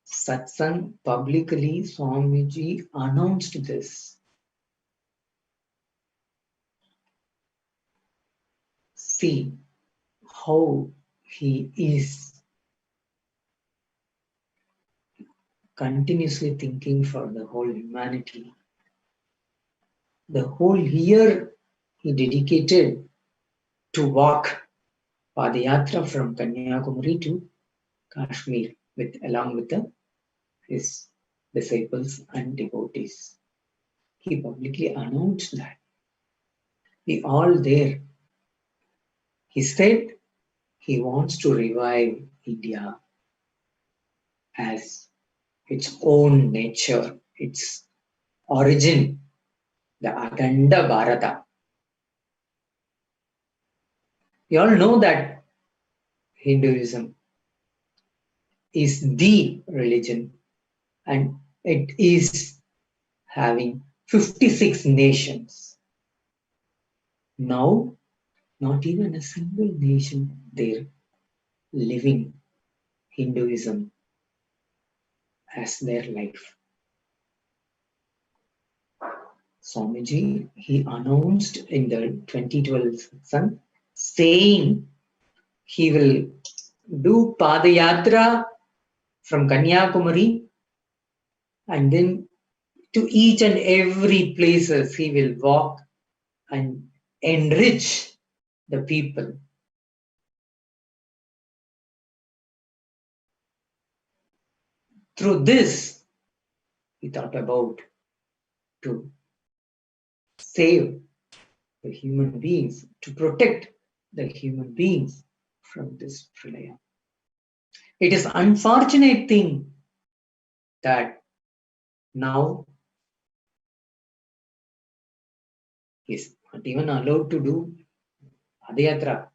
Satsang publicly Swamiji announced this. See how he is continuously thinking for the whole humanity. The whole year he dedicated to walk Padayatra from Kanyakumari to Kashmir along with his disciples and devotees. He publicly announced that. We all there. He said he wants to revive India as its own nature, its origin, the Aganda Bharata. We all know that Hinduism is the religion and it is having 56 nations. Now, not even a single nation there living Hinduism as their life. Swamiji, he announced in the 2012 satsang saying he will do Padayatra from Kanyakumari and then to each and every places he will walk and enrich the people. Through this, he thought about to save the human beings, to protect the human beings from this pralaya. It is unfortunate thing that now he is not even allowed to do Padayatra.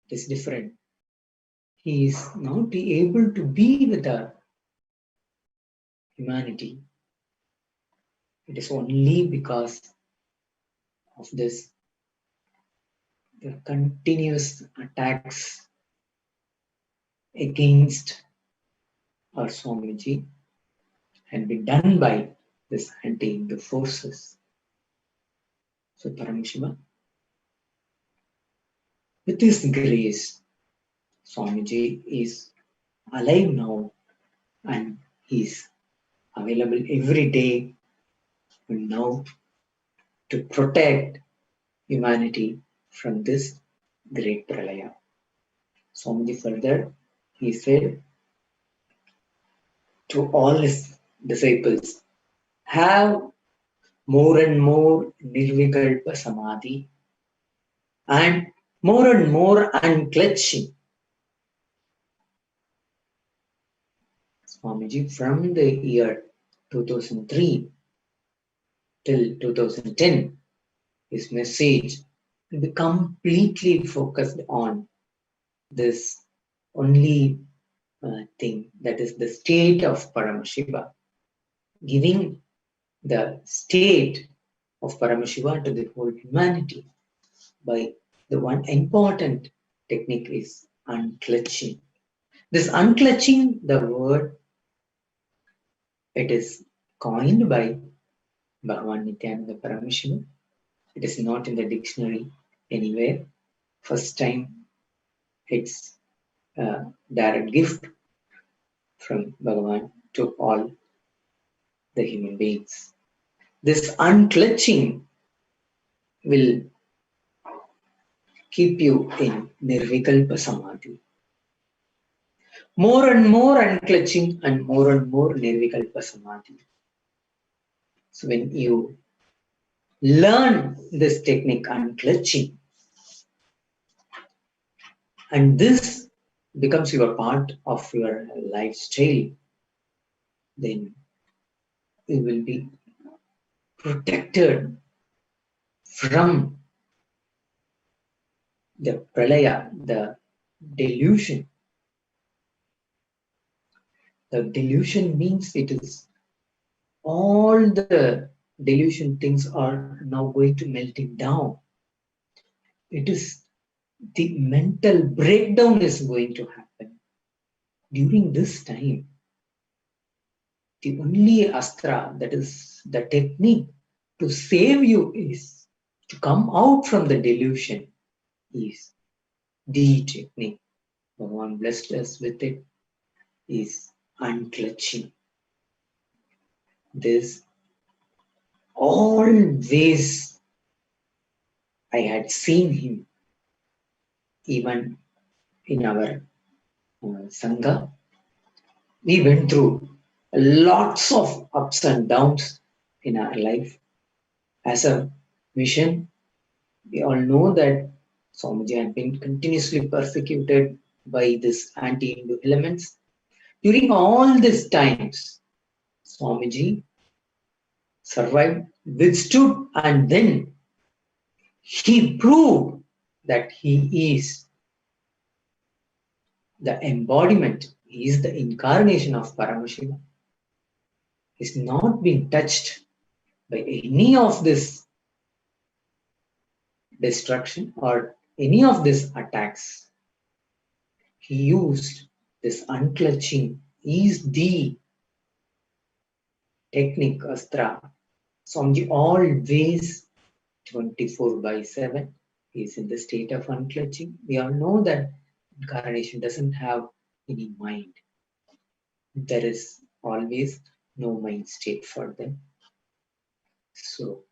It is different. He is not able to be with the humanity. It is only because of this, the continuous attacks against our Swamiji had been done by this anti-Hindu forces. So Paramashiva, with his grace, Swamiji is alive now and he is available every day and now to protect humanity from this great pralaya. Swamiji further, he said to all his disciples, have more and more nirvikalpa samadhi and more unclutching. Swamiji from the year 2003 till 2010, his message will be completely focused on this only thing, that is the state of Paramashiva, giving the state of Paramashiva to the whole humanity by the one important technique is unclutching. This unclutching, the word, it is coined by Bhagavan Nithyananda Paramashivam. It is not in the dictionary anywhere. First time it's a direct gift from Bhagavan to all the human beings. This unclutching will keep you in nirvikalpa samadhi. More and more unclutching and more nirvikalpa samadhi. So when you learn this technique unclutching, and this becomes your part of your lifestyle, then you will be protected from the pralaya, the delusion. The delusion means it is all the delusion things are now going to melting down. It is the mental breakdown is going to happen during this time. The only astra, that is the technique to save you, is to come out from the delusion, is the technique. Bhagavan blessed us with it, is unclutching. This always I had seen him, even in our Sangha. We went through lots of ups and downs in our life. As a mission, we all know that Swamiji had been continuously persecuted by this anti-Hindu elements. During all these times, Swamiji survived, withstood, and then he proved that he is the embodiment, he is the incarnation of Paramashivoham. He's not been touched by any of this destruction or any of these attacks. He used this unclutching, is the technique, astra. Swamiji always 24/7 is in the state of unclutching. We all know that incarnation doesn't have any mind. There is always no mind state for them. So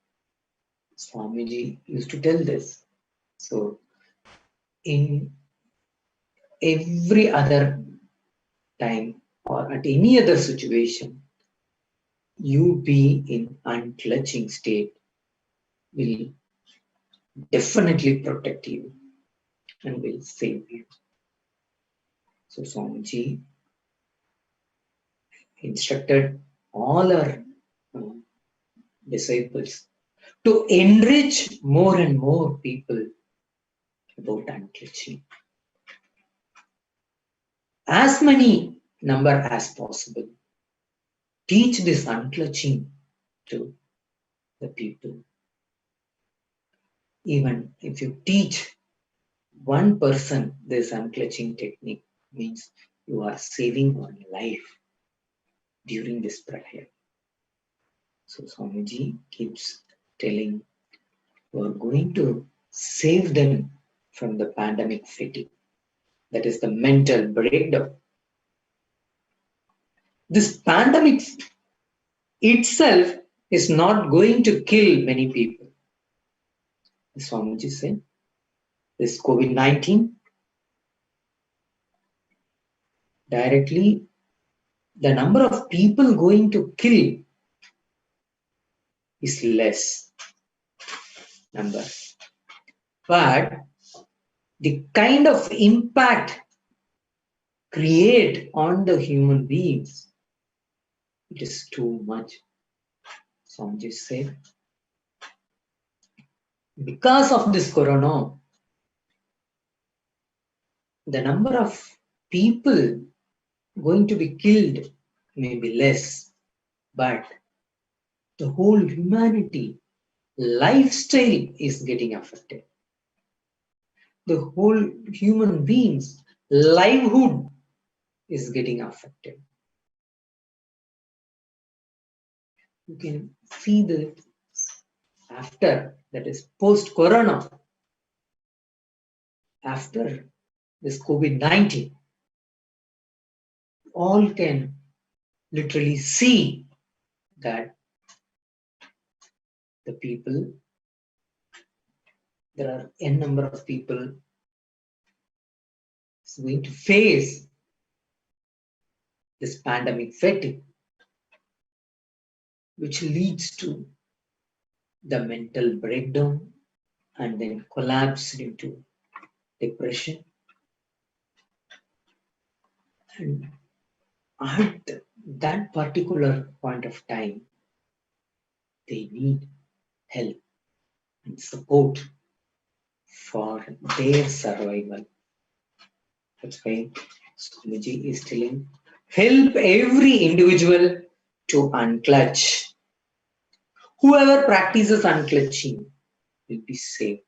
Swamiji used to tell this. So in every other time or at any other situation, you be in unclutching state will definitely protect you and will save you. So Swamiji instructed all our disciples to enrich more and more people about unclutching. As many number as possible. Teach this unclutching to the people. Even if you teach one person this unclutching technique, means you are saving one life during this prayer. So Swamiji keeps telling, you are going to save them from the pandemic fatigue. That is the mental breakdown. This pandemic itself is not going to kill many people. As Swamiji said, this COVID-19, directly the number of people going to kill is less number. But the kind of impact create on the human beings, it is too much. Swamiji said, because of this corona, the number of people going to be killed may be less, but the whole humanity lifestyle is getting affected. The whole human beings livelihood is getting affected. You can see the after, that is post corona, after this COVID-19, all can literally see that the people, there are n number of people going to face this pandemic fatigue, which leads to the mental breakdown and then collapse into depression And at that particular point of time, they need help and support for their survival. That's why Swamiji is telling, help every individual to unclutch. Whoever practices unclutching will be saved.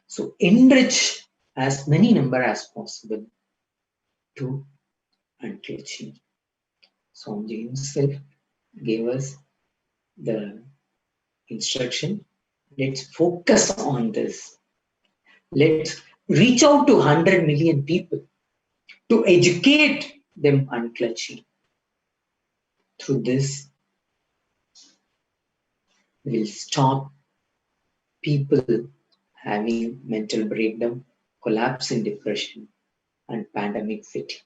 So enrich as many number as possible to unclutching. Swamiji himself gave us the instruction. Let's focus on this. Let's reach out to 100 million people to educate them unclutching. Through this, we'll stop people having mental breakdown, collapse in depression, and pandemic fatigue.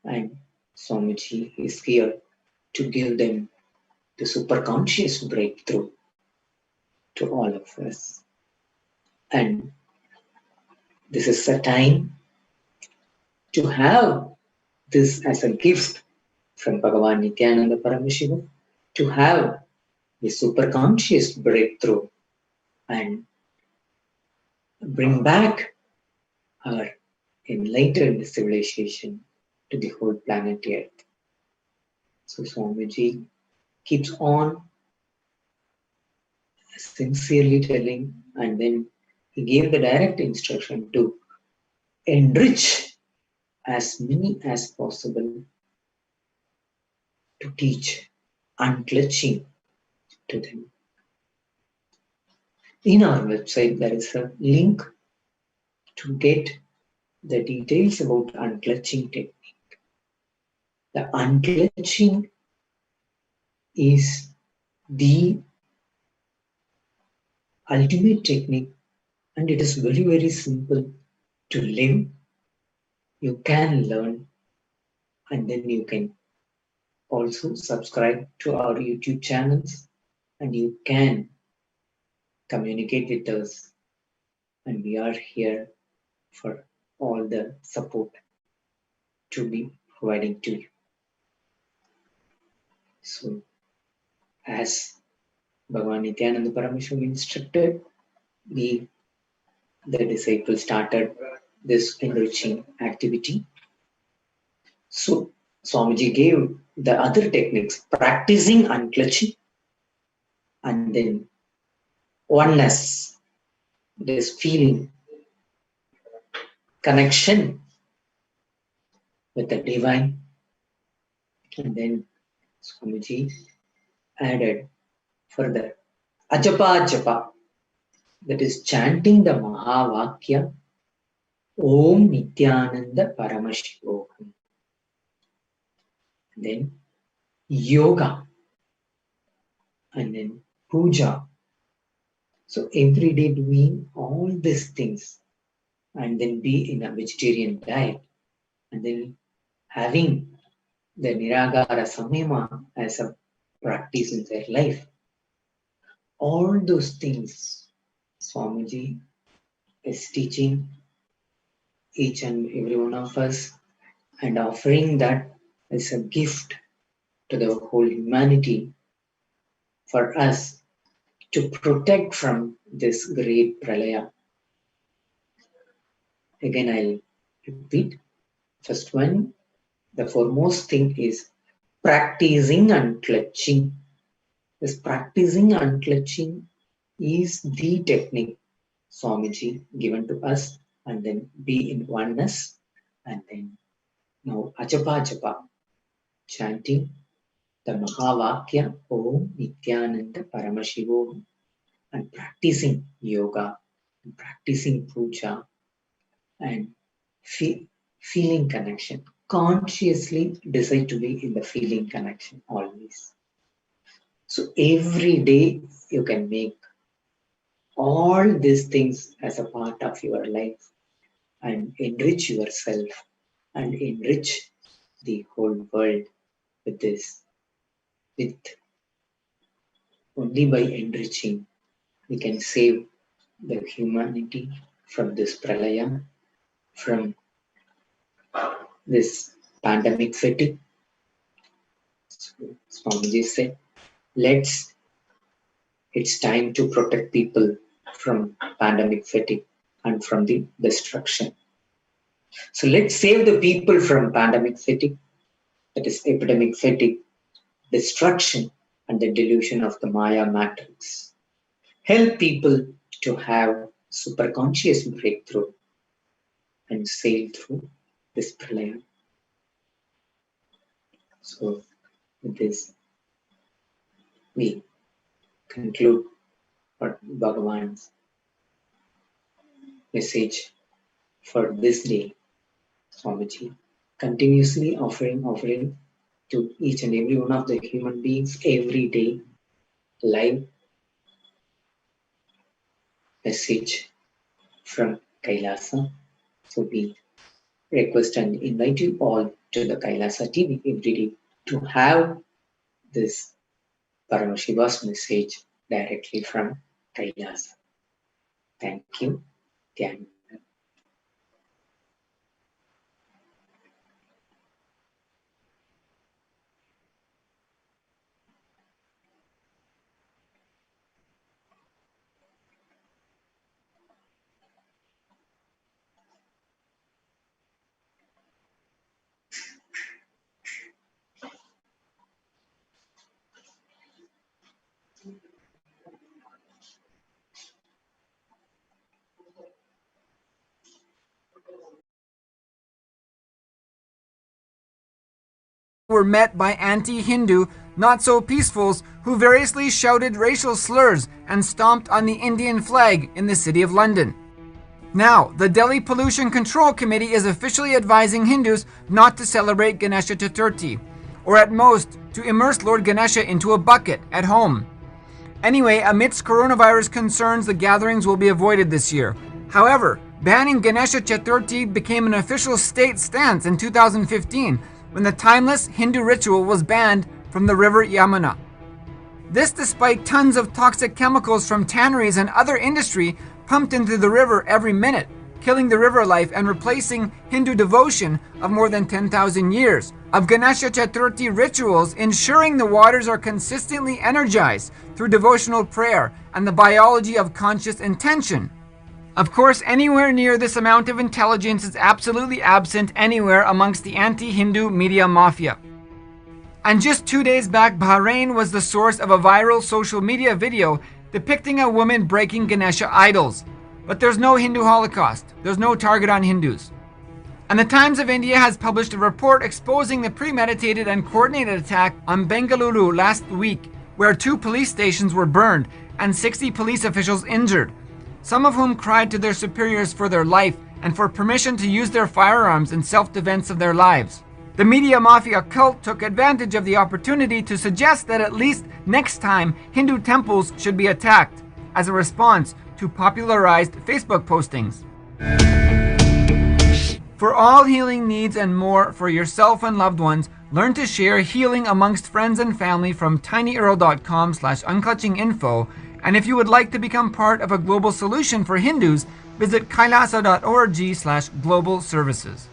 And Swamiji is here to give them the superconscious breakthrough to all of us. And this is a time to have this as a gift from Bhagavan Nithyananda Paramashivam, to have the superconscious breakthrough and bring back our enlightened civilization to the whole planet Earth. So Swamiji keeps on sincerely telling, and then he gave the direct instruction to enrich as many as possible to teach unclutching to them. In our website, there is a link to get the details about unclutching technique. The unclutching is the ultimate technique, and it is very, very simple to live. You can learn, and then you can also subscribe to our YouTube channels, and you can communicate with us, and we are here for all the support to be providing to you. So, as Bhagavan Nithyananda Paramashivam instructed, the disciples started this enriching activity. So Swamiji gave the other techniques, practicing unclutching, and then oneness, this feeling, connection with the divine. And then Swamiji added further ajapa japa, that is chanting the Mahavakya Om Nithyananda Paramashivoham. Then yoga, and then puja. So every day doing all these things, and then be in a vegetarian diet, and then having the Niragara Samyama as a practice in their life. All those things Swamiji is teaching each and every one of us, and offering that as a gift to the whole humanity for us to protect from this great pralaya. Again, I'll repeat. First one, the foremost thing is practicing unclutching. This practicing unclutching is the technique Swamiji given to us, and then be in oneness, and then now ajapa japa, chanting the Mahavakya Om Nithyananda Paramashivoham, and practicing yoga, and practicing puja, and feeling connection. Consciously decide to be in the feeling connection always. So every day you can make all these things as a part of your life and enrich yourself and enrich the whole world with this. With only by enriching, we can save the humanity from this pralaya, from this pandemic fatigue. So Swamiji said, it's time to protect people from pandemic fatigue and from the destruction. So let's save the people from pandemic fatigue, that is epidemic fatigue, destruction, and the delusion of the Maya matrix. Help people to have superconscious breakthrough and sail through this pralayam. So with this, we conclude what Bhagavan's message for this day. Swamiji continuously offering to each and every one of the human beings every day live message from Kailasa. So we request and invite you all to the Kailasa TV every day to have this Paramashiva's message directly from Kailasa. Thank you. Dhyan. Were met by anti-Hindu, not-so-peacefuls who variously shouted racial slurs and stomped on the Indian flag in the City of London. Now, the Delhi Pollution Control Committee is officially advising Hindus not to celebrate Ganesha Chaturthi, or at most, to immerse Lord Ganesha into a bucket at home. Anyway, amidst coronavirus concerns, the gatherings will be avoided this year. However, banning Ganesha Chaturthi became an official state stance in 2015, when the timeless Hindu ritual was banned from the river Yamuna. This despite tons of toxic chemicals from tanneries and other industry pumped into the river every minute, killing the river life and replacing Hindu devotion of more than 10,000 years, of Ganesha Chaturthi rituals ensuring the waters are consistently energized through devotional prayer and the biology of conscious intention. Of course, anywhere near this amount of intelligence is absolutely absent anywhere amongst the anti-Hindu media mafia. And just 2 days back, Bahrain was the source of a viral social media video depicting a woman breaking Ganesha idols. But there's no Hindu Holocaust. There's no target on Hindus. And the Times of India has published a report exposing the premeditated and coordinated attack on Bengaluru last week, where 2 police stations were burned and 60 police officials injured, some of whom cried to their superiors for their life and for permission to use their firearms in self-defense of their lives. The media mafia cult took advantage of the opportunity to suggest that at least next time Hindu temples should be attacked, as a response to popularized Facebook postings. For all healing needs and more for yourself and loved ones, learn to share healing amongst friends and family from tinyurl.com/unclutchinginfo. And if you would like to become part of a global solution for Hindus, visit kailasa.org/global services.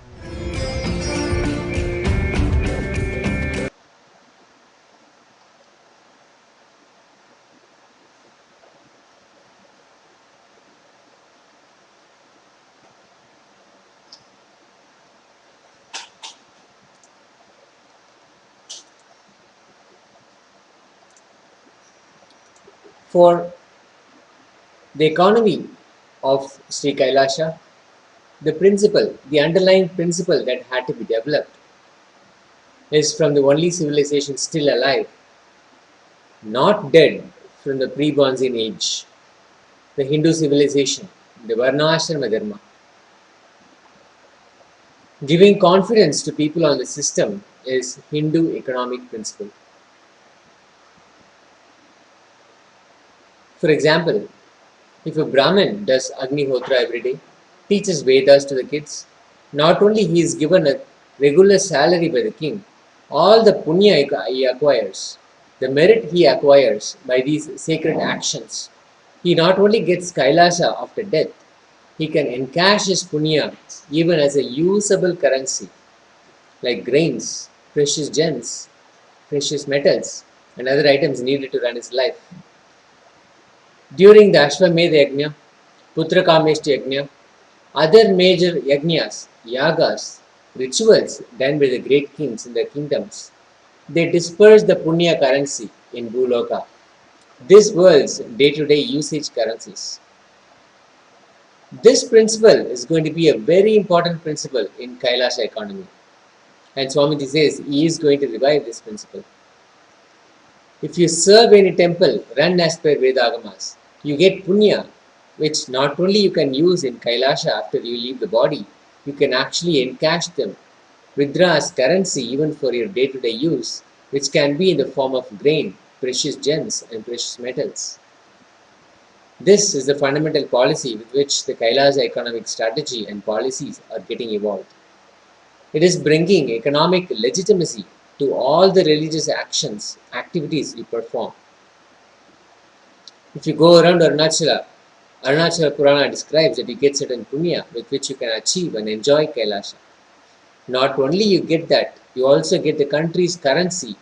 For the economy of Sri Kailasha, the underlying principle that had to be developed is from the only civilization still alive, not dead from the pre-Bronze age, the Hindu civilization, the Varnashrama Dharma. Giving confidence to people on the system is Hindu economic principle. For example, if a Brahmin does Agnihotra every day, teaches Vedas to the kids, not only he is given a regular salary by the king, all the punya he acquires, the merit he acquires by these sacred actions, he not only gets Kailasa after death, he can encash his punya even as a usable currency like grains, precious gems, precious metals, and other items needed to run his life. During the Ashwamedha Yajna, Putrakameshti Yajna, other major yajnas, yagas, rituals done by the great kings in their kingdoms, they disperse the punya currency in Bhuloka, this world's day-to-day usage currencies. This principle is going to be a very important principle in Kailasha economy. And Swamiji says he is going to revive this principle. If you serve any temple run as per Vedagamas, you get punya, which not only you can use in Kailasha after you leave the body, you can actually encash them, withdraw as currency even for your day-to-day use, which can be in the form of grain, precious gems and precious metals. This is the fundamental policy with which the Kailasa economic strategy and policies are getting evolved. It is bringing economic legitimacy to all the religious activities you perform. If you go around Arunachala, Arunachala Purana describes that you get certain punya with which you can achieve and enjoy Kailasha. Not only you get that, you also get the country's currency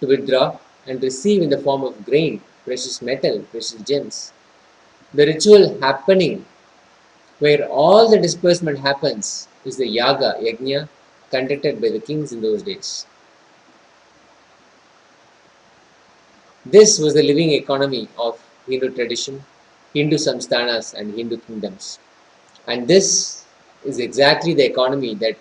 to withdraw and receive in the form of grain, precious metal, precious gems. The ritual happening where all the disbursement happens is the yaga, yajna, conducted by the kings in those days. This was the living economy of Hindu tradition, Hindu samsthanas and Hindu kingdoms. And this is exactly the economy that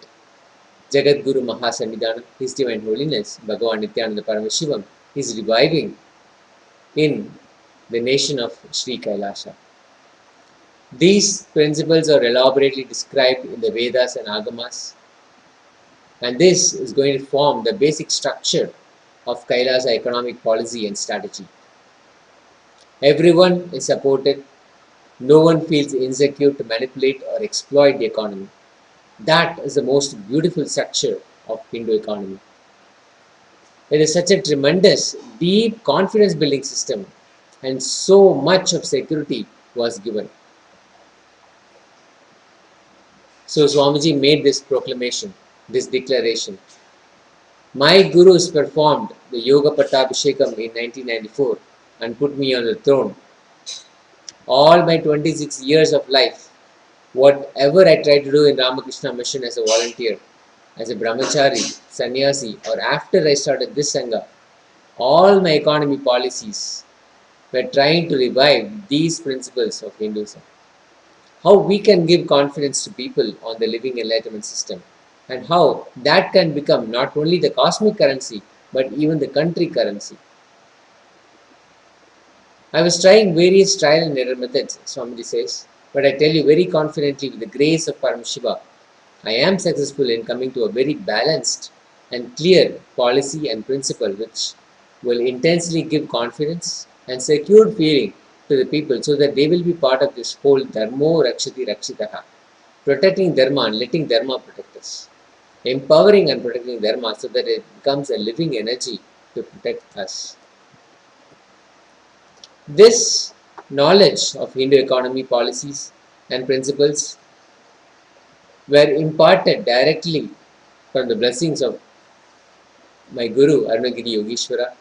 Jagat Guru Mahasannidhanam, His Divine Holiness, Bhagavan Nithyananda Paramashivam, is reviving in the nation of Sri Kailasha. These principles are elaborately described in the Vedas and Agamas, and this is going to form the basic structure of Kailasa economic policy and strategy. Everyone is supported, no one feels insecure to manipulate or exploit the economy. That is the most beautiful structure of Hindu economy. It is such a tremendous, deep confidence building system, and so much of security was given. So Swamiji made this proclamation, this declaration. My gurus performed the Yoga Pattabhishekam in 1994 and put me on the throne. All my 26 years of life, whatever I tried to do in Ramakrishna Mission as a volunteer, as a brahmachari, sannyasi, or after I started this Sangha, all my economy policies were trying to revive these principles of Hinduism. How we can give confidence to people on the living enlightenment system, and how that can become not only the cosmic currency but even the country currency. I was trying various trial and error methods, Swamiji says, but I tell you very confidently with the grace of Paramashiva, I am successful in coming to a very balanced and clear policy and principle which will intensely give confidence and secured feeling to the people so that they will be part of this whole Dharmo Rakshati Rakshitaha, protecting Dharma and letting Dharma protect us, empowering and protecting Dharma so that it becomes a living energy to protect us. This knowledge of Hindu economy policies and principles were imparted directly from the blessings of my Guru Arunagiri Yogeshwara.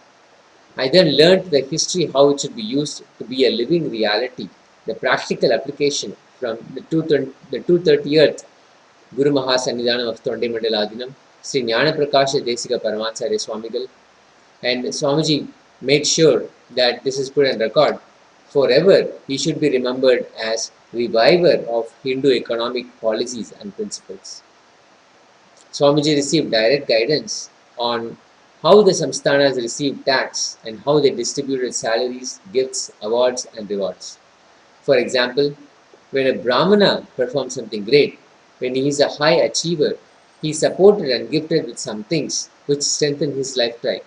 I then learnt the history how it should be used to be a living reality, the practical application from the 230th Guru Mahasannidhanam of Tonde Mandaladinam, Sri Jnana Prakasha Desika Paramacharya Swamigal, and Swamiji made sure that this is put on record. Forever, he should be remembered as reviver of Hindu economic policies and principles. Swamiji received direct guidance on how the samsthanas received tax and how they distributed salaries, gifts, awards and rewards. For example, when a Brahmana performs something great, when he is a high achiever, he is supported and gifted with some things which strengthen his lifetime.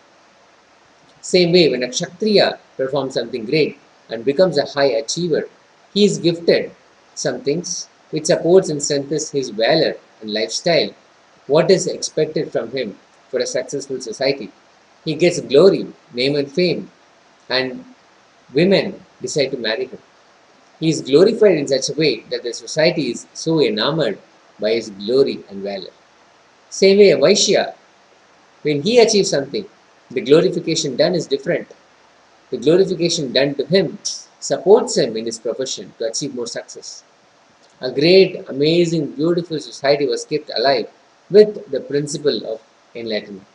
Same way, when a Kshatriya performs something great and becomes a high achiever, he is gifted some things which supports and strengthens his valor and lifestyle, what is expected from him for a successful society. He gets glory, name and fame, and women decide to marry him. He is glorified in such a way that the society is so enamored by his glory and valor. Same way a Vaishya, when he achieves something, the glorification done is different. The glorification done to him supports him in his profession to achieve more success. A great, amazing, beautiful society was kept alive with the principle of enlightenment.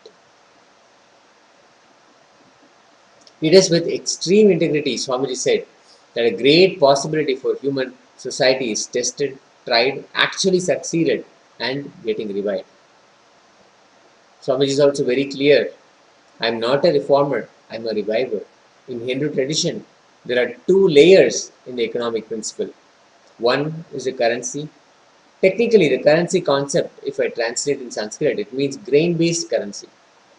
It is with extreme integrity, Swamiji said, that a great possibility for human society is tested, tried, actually succeeded, and getting revived. Swamiji is also very clear. I am not a reformer, I am a reviver. In Hindu tradition, there are two layers in the economic principle. One is the currency. Technically, the currency concept, if I translate in Sanskrit, it means grain-based currency,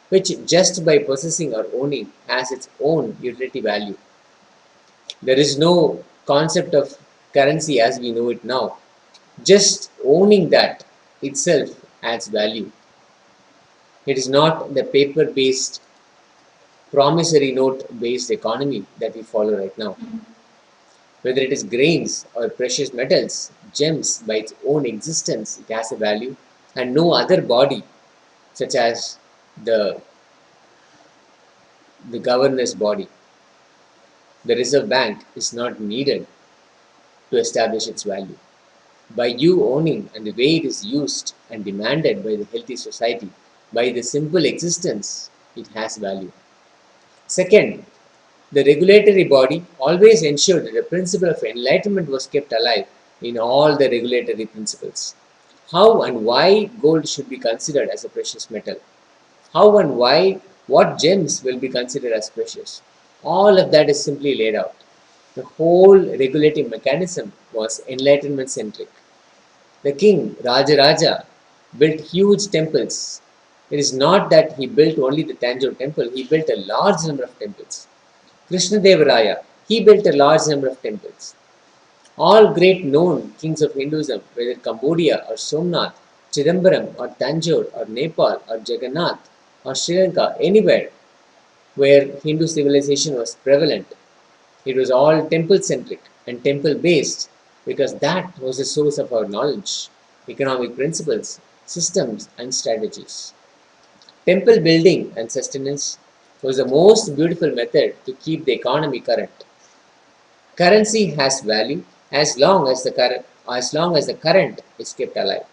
which just by possessing or owning has its own utility value. There is no concept of currency as we know it now. Just owning that itself adds value. It is not the paper-based, promissory note-based economy that we follow right now. Whether it is grains or precious metals, gems by its own existence, it has a value, and no other body, such as the, the governor's body, the Reserve Bank, is not needed to establish its value. By you owning and the way it is used and demanded by the healthy society, by the simple existence, it has value. Second, the regulatory body always ensured that the principle of enlightenment was kept alive in all the regulatory principles. How and why gold should be considered as a precious metal. How and why, what gems will be considered as precious. All of that is simply laid out. The whole regulating mechanism was enlightenment centric. The king, Rajaraja, built huge temples. It is not that he built only the Tanjore temple, he built a large number of temples. Krishnadevaraya, he built a large number of temples. All great known kings of Hinduism, whether Cambodia or Somnath, Chidambaram or Tanjore or Nepal or Jagannath or Sri Lanka, anywhere where Hindu civilization was prevalent, it was all temple centric and temple based because that was the source of our knowledge, economic principles, systems, and strategies. Temple building and sustenance was the most beautiful method to keep the economy current. Currency has value as long as the current is kept alive.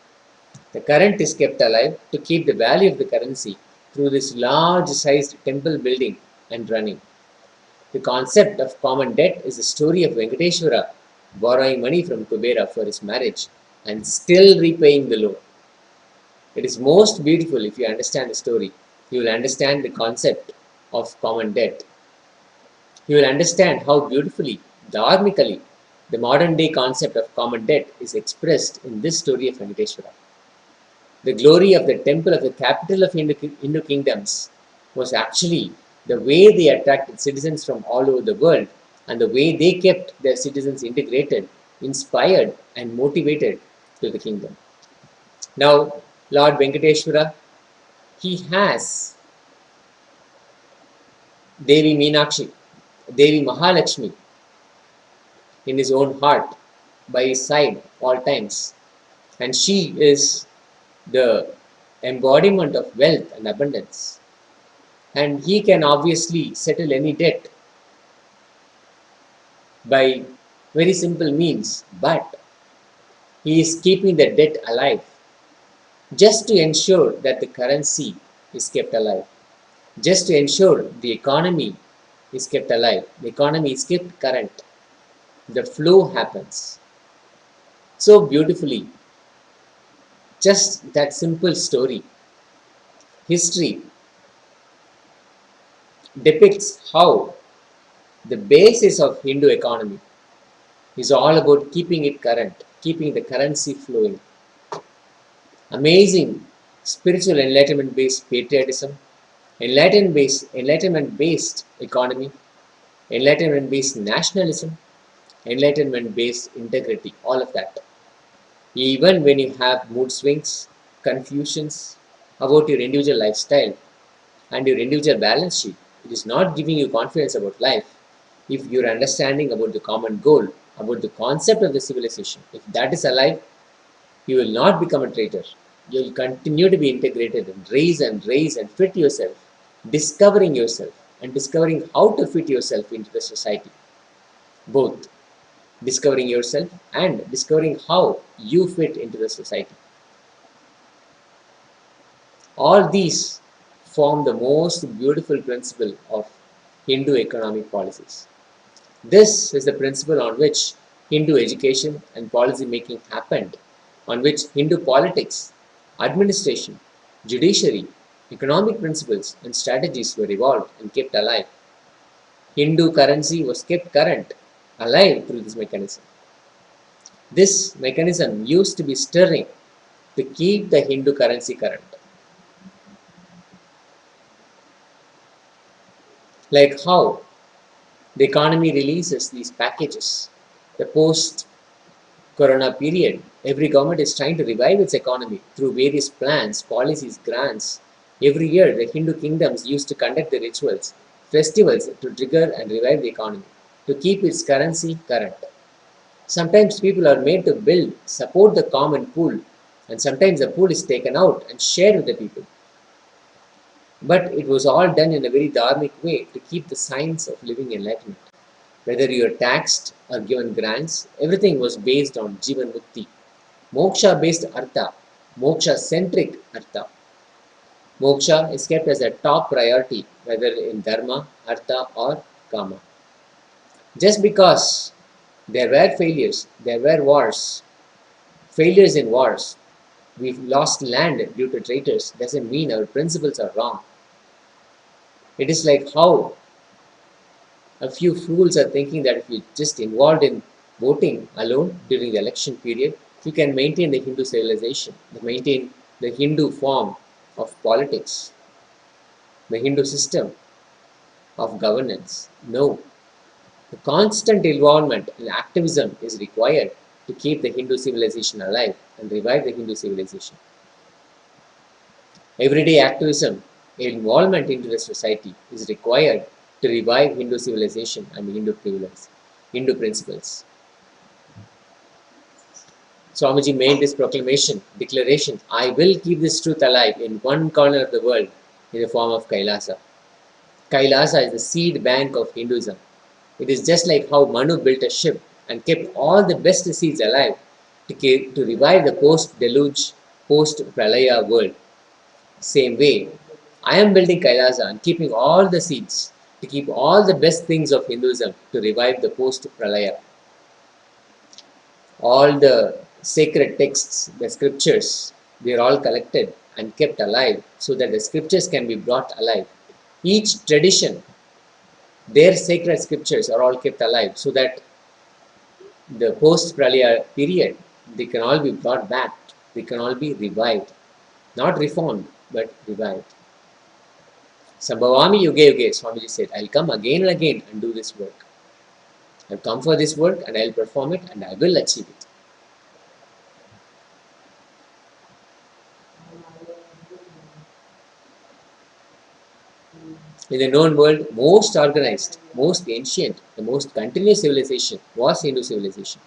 The current is kept alive to keep the value of the currency through this large sized temple building and running. The concept of common debt is the story of Venkateshwara borrowing money from Kubera for his marriage and still repaying the loan. It is most beautiful if you understand the story. You will understand the concept of common debt. You will understand how beautifully, dharmically, the modern day concept of common debt is expressed in this story of Venkateshwara. The glory of the temple of the capital of Hindu kingdoms was actually the way they attracted citizens from all over the world and the way they kept their citizens integrated, inspired, and motivated to the kingdom. Now, Lord Venkateshwara, he has Devi Meenakshi, Devi Mahalakshmi in his own heart, by his side all times. And she is the embodiment of wealth and abundance. And he can obviously settle any debt by very simple means, but he is keeping the debt alive just to ensure that the currency is kept alive, just to ensure the economy is kept alive, the economy is kept current, the flow happens so beautifully. Just that simple story, history, depicts how the basis of Hindu economy is all about keeping it current, keeping the currency flowing. Amazing spiritual enlightenment based patriotism, enlightenment based economy, enlightenment based nationalism, enlightenment based integrity, all of that. Even when you have mood swings, confusions about your individual lifestyle and your individual balance sheet, it is not giving you confidence about life if your understanding about the common goal about the concept of the civilization. If that is alive, you will not become a traitor. You will continue to be integrated and raise and fit yourself, discovering yourself and discovering how to fit yourself into the society. Both discovering yourself and discovering how you fit into the society. All these form the most beautiful principle of Hindu economic policies. This is the principle on which Hindu education and policy making happened, on which Hindu politics, administration, judiciary, economic principles and strategies were evolved and kept alive. Hindu currency was kept current, alive through this mechanism. This mechanism used to be stirring to keep the Hindu currency current. Like how the economy releases these packages. The post-corona period, every government is trying to revive its economy through various plans, policies, grants. Every year, the Hindu kingdoms used to conduct the rituals, festivals to trigger and revive the economy, to keep its currency current. Sometimes people are made to support the common pool, and sometimes the pool is taken out and shared with the people. But it was all done in a very dharmic way to keep the signs of living enlightenment. Whether you are taxed or given grants, everything was based on Jivan Mukti. Moksha based Artha, Moksha centric Artha. Moksha is kept as a top priority, whether in Dharma, Artha, or Kama. Just because there were failures, there were wars, failures in wars, we've lost land due to traitors, doesn't mean our principles are wrong. It is like how a few fools are thinking that if you just involved in voting alone during the election period, you can maintain the Hindu civilization, maintain the Hindu form of politics, the Hindu system of governance. No. The constant involvement and activism is required to keep the Hindu civilization alive and revive the Hindu civilization. Everyday activism, involvement into the society is required to revive Hindu civilization and Hindu privileges, Hindu principles. Swamiji made this declaration, I will keep this truth alive in one corner of the world in the form of Kailasa. Kailasa is the seed bank of Hinduism. It is just like how Manu built a ship and kept all the best seeds alive to revive the post-deluge, post-pralaya world. Same way, I am building Kailasa and keeping all the seeds to keep all the best things of Hinduism to revive the post-pralaya. All the sacred texts, the scriptures, they are all collected and kept alive so that the scriptures can be brought alive. Each tradition, their sacred scriptures are all kept alive so that the post-pralaya period, they can all be brought back, they can all be revived. Not reformed, but revived. Sambhavami yuge yuge, Swamiji said, I'll come again and again and do this work. I've come for this work and I'll perform it and I will achieve it. In the known world, most organized, most ancient, the most continuous civilization was Hindu civilization.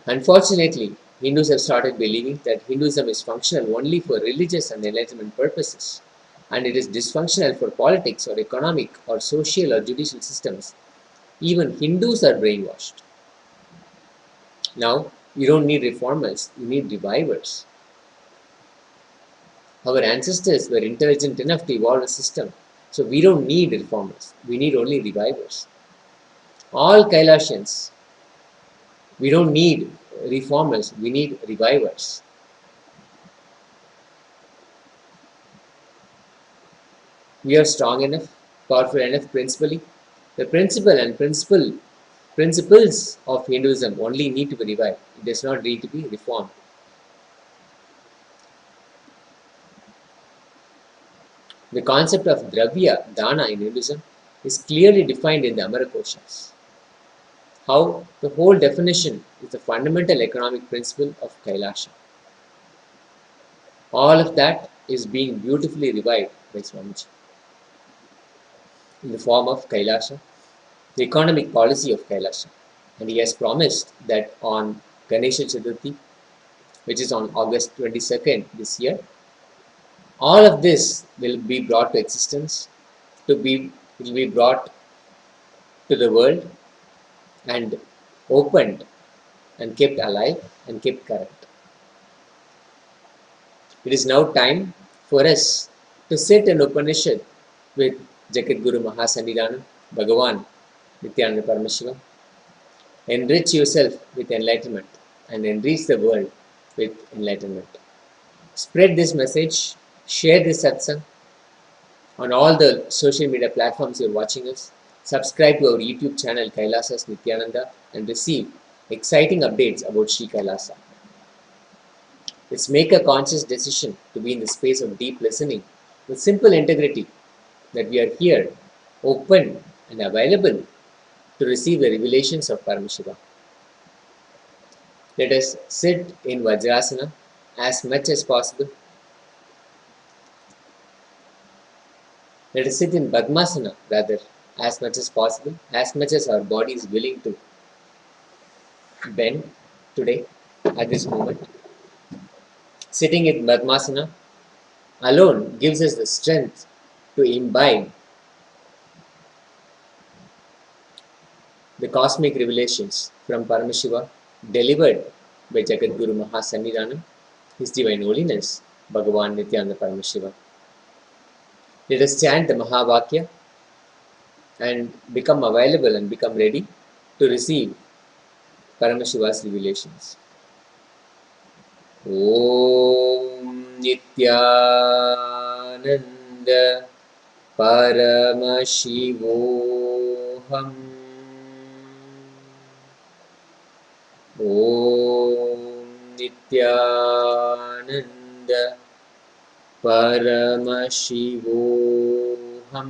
Unfortunately, Hindus have started believing that Hinduism is functional only for religious and enlightenment purposes, and it is dysfunctional for politics or economic or social or judicial systems. Even Hindus are brainwashed. Now, you don't need reformers, you need revivers. Our ancestors were intelligent enough to evolve a system, so we don't need reformers, we need only revivers. All Kailashans, we don't need reformers, we need revivers. We are strong enough, powerful enough principally. The principles of Hinduism only need to be revived. It does not need to be reformed. The concept of Dravya, Dana in Hinduism is clearly defined in the Amarakoshas. How the whole definition is the fundamental economic principle of Kailasha. All of that is being beautifully revived by Swamiji in the form of Kailasha, the economic policy of Kailasa. And he has promised that on Ganesha Chaturthi, which is on August 22nd this year, all of this will be brought to existence, will be brought to the world and opened and kept alive and kept current. It is now time for us to sit in Upanishad with Jagat Guru Mahasannidhanam, Bhagavan Nithyananda Paramashivam. Enrich yourself with enlightenment and enrich the world with enlightenment. Spread this message, share this satsang on all the social media platforms you're watching us. Subscribe to our YouTube channel Kailasas Nithyananda and receive exciting updates about Sri Kailasa. Let's make a conscious decision to be in the space of deep listening with simple integrity that we are here, open and available to receive the revelations of Paramashiva. Let us sit in Vajrasana as much as possible. Let us sit in Padmasana rather as much as possible, as much as our body is willing to bend today at this moment. Sitting in Padmasana alone gives us the strength to imbibe the cosmic revelations from Paramashiva delivered by Jagat Guru Mahasannidhanam, His Divine Holiness, Bhagavan Nithyananda Paramashivam. Let us chant the Mahavakya and become available and become ready to receive Paramashiva's revelations. Om Nithyananda Paramashivoham. Om Nithyananda Paramashivoham.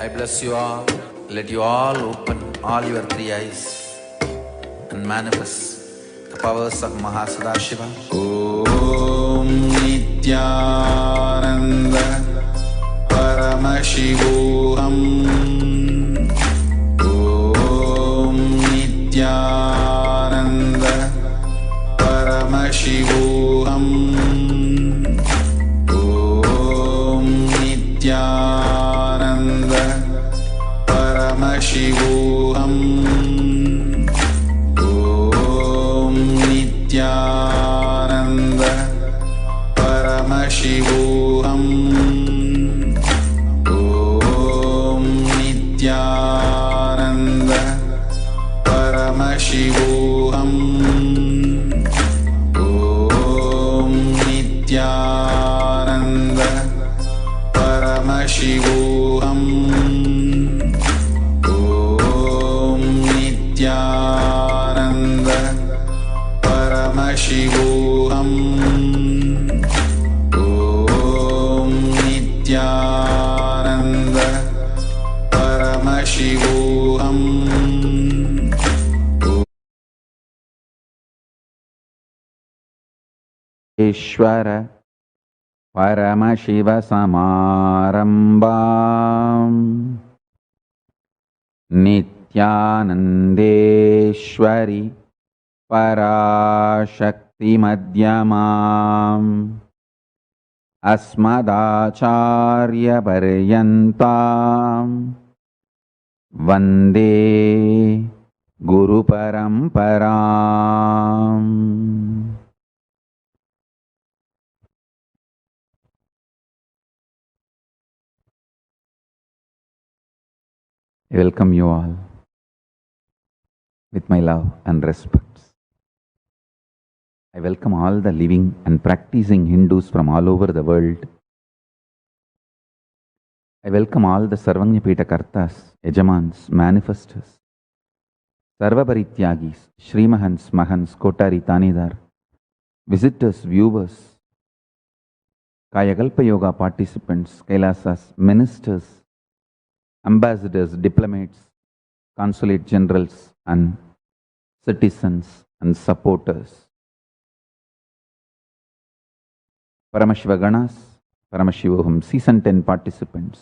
I bless you all. Let you all open all your three eyes and manifest the powers of Mahasadashiva. Om Nithyananda Paramashivoham. Om Nithyananda Paramashivoham. Om Nithyananda Paramashivoham. Om Nithyananda Paramashivoham. Om Nithyananda Paramashivoham. Om Nithyananda Paramashivoham. Om Nithyananda Paramashivoham. Om Nithyananda Paramashivoham. Ishvara Paramashiva Samarambam Nithyanandeshwari Parashakti Madhyamam Asmadacharya Paryantam Vande Guru Paramparam. I welcome you all with my love and respect. I welcome all the living and practicing Hindus from all over the world. I welcome all the Sarvanyapita Kartas, Yajamans, Manifestors, Sarvaparityagis, Shrimahans, Mahans, Kotari, Tanidar, visitors, viewers, Kayakalpa Yoga participants, Kailasas, ministers, ambassadors, diplomats, consulate generals and citizens and supporters. Paramashiva Ganas, Paramashivoham Season 10 participants.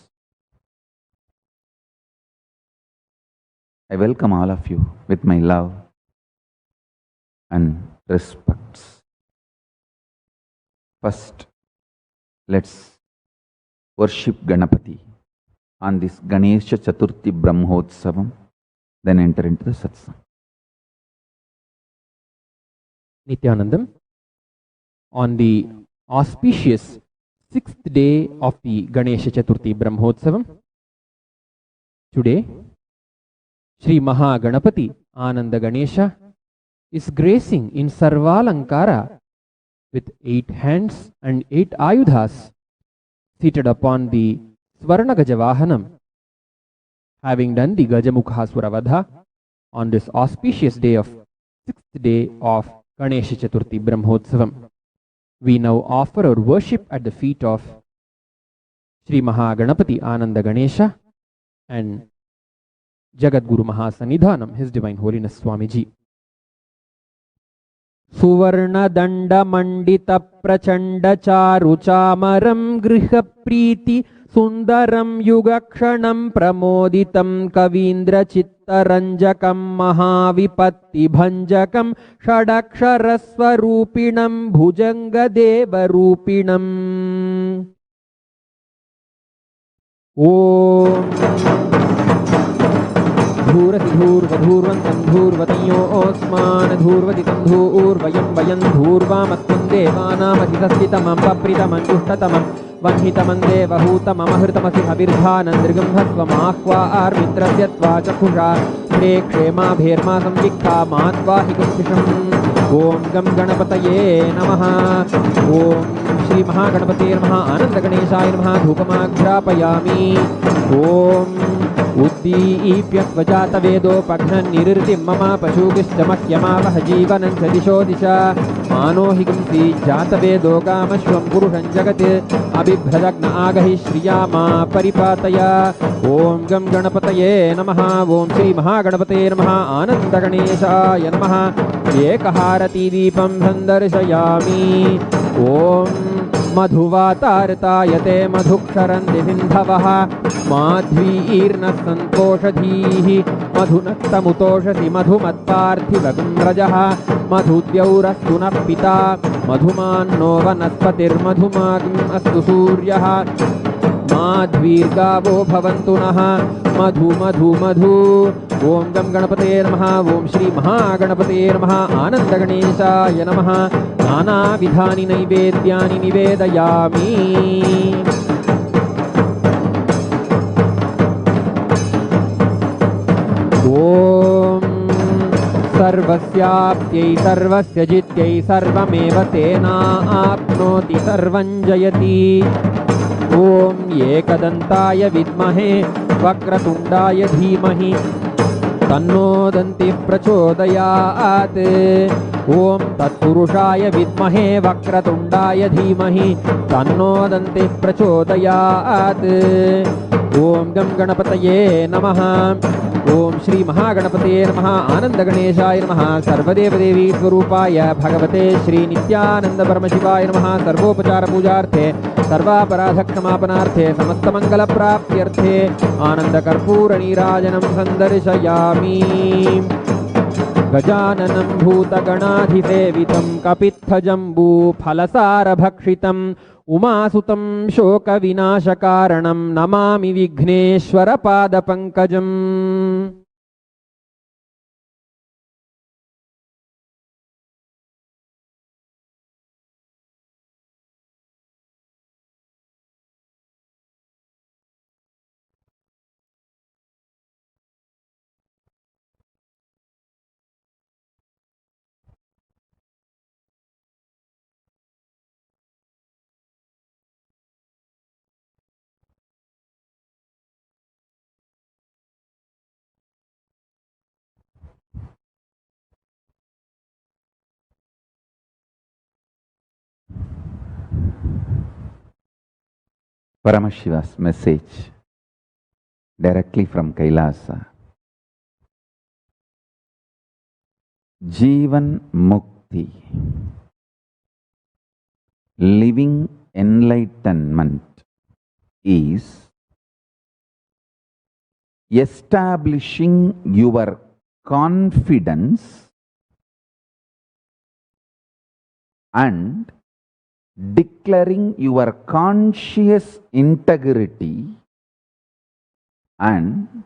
I welcome all of you with my love and respects. First, let's worship Ganapati on this Ganesha Chaturthi Brahmotsavam, then enter into the Satsang. Nithyanandam, on the auspicious 6th day of the Ganesha Chaturthi Brahmotsavam, today, Sri Maha Ganapati Ananda Ganesha is gracing in Sarvalankara with 8 hands and 8 ayudhas, seated upon the Swarna Gajavahanam, having done the Gajamukha Vadha on this auspicious day of 6th day of Ganesha Chaturthi Brahmotsavam. We now offer our worship at the feet of Sri Maha Ganapati Ananda Ganesha and Jagat Guru Mahasanidhanam, His Divine Holiness Swamiji. Suvarna Danda Mandita Prachanda Charu Chamaram Griha Preeti Sundaram Yugakshanam Pramoditam Kavindra Chittaranjakam Mahavipatti Bhanjakam Shadaksharaswarupinam Bhujanga Deva Rupinam. Om धूरति धूर्वधूर्वन्तं धूर्वतयो ओस्मान् धूर्वदितं धूर्वयं वयं धूर्वामस्त्वं देवानामधिसस्थितमं पप्रितमं जुष्टतमं वह्नितमं देवहूतममहृतमसि हविर्धानन्दृगम्भस्वमाह्वा आर्मित्रस्य त्वा चक्षुषा क्षेमाभेर्मा संविक्ता मात्वाहि कुक्षिषम् ॐ गं गणपतये नमः। ॐ श्री महागणपते नमः। आनन्दगणेशाय नमः। धूपमाघ्रापयामि। ॐ उद्दीप्यस्वजातवेदोपघ्नन्निरृतिं मम पशुकिश्च मह्यमावह जीवनं च दिशो दिशा मानोहिगंसि जातवेदो कामश्वं पुरुषं जगत् अबिभ्रदग्न आगहि श्रिया मा परिपातय। ॐ गं गणपतये नमः। ॐ श्री महागणपते नमः। आनन्दगणेशाय नमः। एकहारतीदीपं सन्दर्शयामि। ॐ मधुवातारतायते मधुक्षरन्ति सिन्धवः माध्वीर्नः सन्तोषधीः मधुनक्तमुतोषसि मधुमत्पार्थिवगुम्रजः मधुद्यौरस्तु नः पिता मधुमान्नो वनस्पतिर्मधुमाग्म् अस्तु सूर्यः माध्वीर्गावो भवन्तु नः मधु मधु मधु। ॐ गं गणपते नमः। ॐ श्री महागणपते नमः। आनन्दगणेशाय नमः। नानाविधानि नैवेद्यानि निवेदयामि। ॐ सर्वस्याप्त्यै सर्वस्य जित्यै सर्वमेव तेनाप्नोति सर्वं जयति। ॐ एकदन्ताय विद्महे वक्रतुण्डाय धीमहि तन्नो दन्तिः प्रचोदयात्। ॐ तत्पुरुषाय विद्महे वक्रतुण्डाय धीमहि तन्नो दन्तिः प्रचोदयात्। ॐ गं गणपतये नमः। ॐ श्री महागणपते नमः। आनन्दगणेशाय नमः। सर्वदेवदेवी स्वरूपाय भगवते श्री नित्यानंद परमशिवाय नमः। सर्वोपचार पूजार्थे सर्वापराधक्षमापनार्थे समस्तमङ्गलप्राप्त्यर्थे आनन्दकर्पूरनीराजनं सन्दर्शयामि। गजाननं भूतगणाधिसेवितं कपित्थजम्बूफलसारभक्षितम् उमासुतं शोकविनाशकारणं Namami विघ्नेश्वरपादपङ्कजम्। Paramashiva's message directly from Kailasa. Jivan Mukti. Living enlightenment is establishing your confidence and declaring your conscious integrity and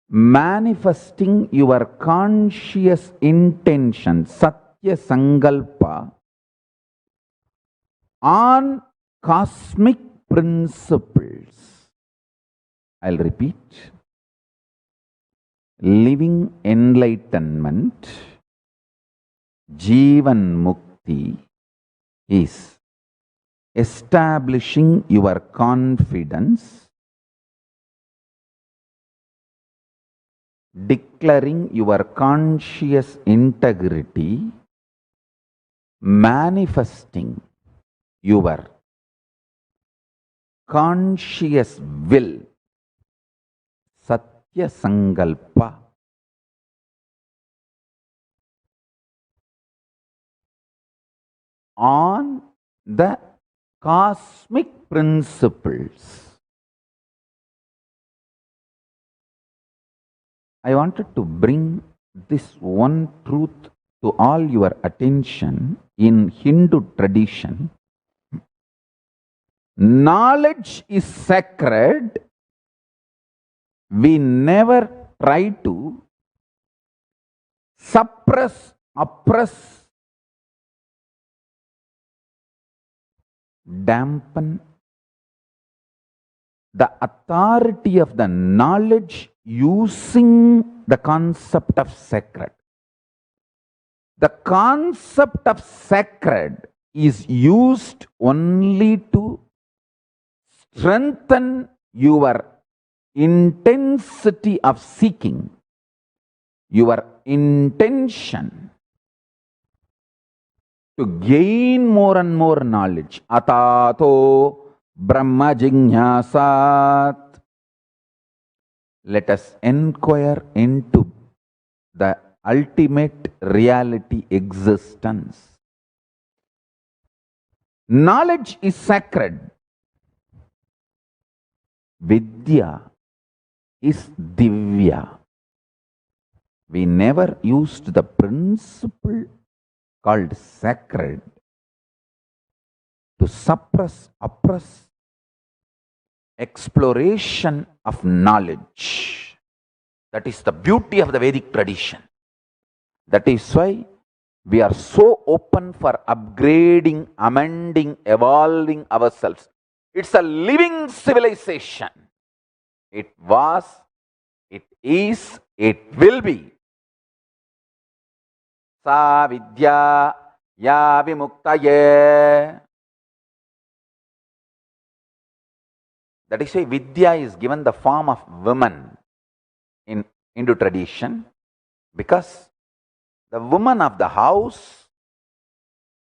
manifesting your conscious intention, Satya Sankalpa, on cosmic principles. I'll repeat. Living enlightenment, Jivan Mukti, is establishing your confidence, declaring your conscious integrity, manifesting your conscious will, Satya Sankalpa, on the cosmic principles. I wanted to bring this one truth to all your attention. In Hindu tradition, knowledge is sacred. We never try to suppress, oppress, dampen the authority of the knowledge using the concept of sacred. The concept of sacred is used only to strengthen your intensity of seeking, your intention to gain more and more knowledge. Atato Brahma Jignasat. Let us inquire into the ultimate reality existence. Knowledge is sacred. Vidya is divya. We never used the principle called sacred to suppress, oppress exploration of knowledge. That is the beauty of the Vedic tradition. That is why we are so open for upgrading, amending, evolving ourselves. It's a living civilization. It was, it is, it will be. Sa vidya ya vimuktaye. That is why Vidya is given the form of woman in Hindu tradition, because the woman of the house,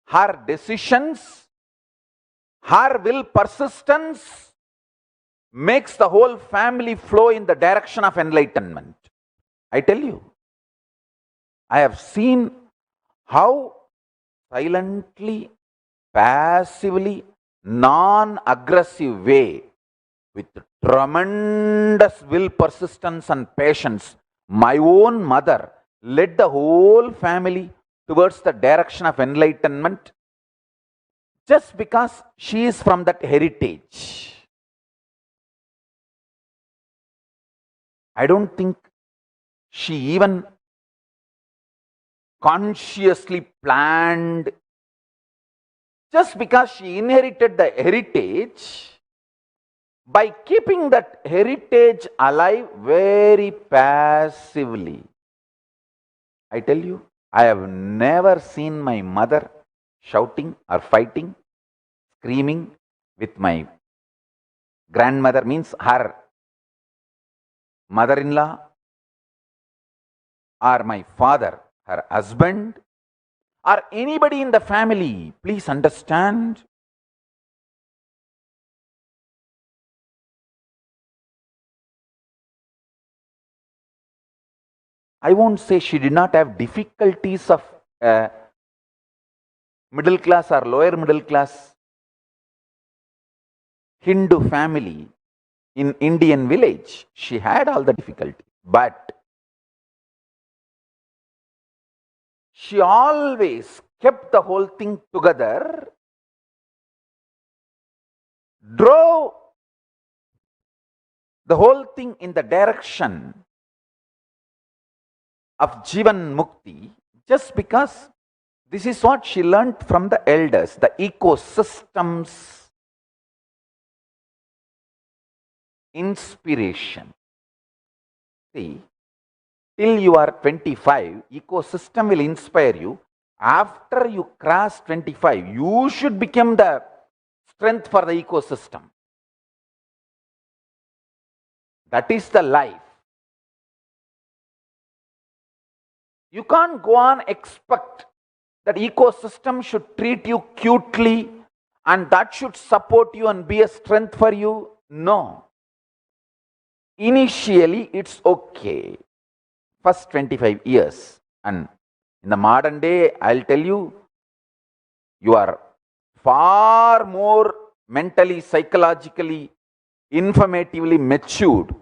her decisions, her will persistence makes the whole family flow in the direction of enlightenment. I tell you, I have seen how silently, passively, non-aggressive way, with tremendous will, persistence and patience, my own mother led the whole family towards the direction of enlightenment, just because she is from that heritage. I don't think she even consciously planned. Just because she inherited the heritage, by keeping that heritage alive very passively. I tell you, I have never seen my mother shouting or fighting, screaming with my grandmother, means her mother-in-law, or my father, her husband, or anybody in the family. Please understand. I won't say she did not have difficulties of middle class or lower middle class Hindu family in Indian village, she had all the difficulty. But she always kept the whole thing together, drove the whole thing in the direction of Jivan Mukti, just because this is what she learnt from the elders, the ecosystems inspiration. See, till you are 25, ecosystem will inspire you. After you cross 25, you should become the strength for the ecosystem. That is the life. You can't go on expect that ecosystem should treat you cutely and that should support you and be a strength for you. No. Initially, it's okay. First 25 years. And in the modern day, I'll tell you, you are far more mentally, psychologically, informatively matured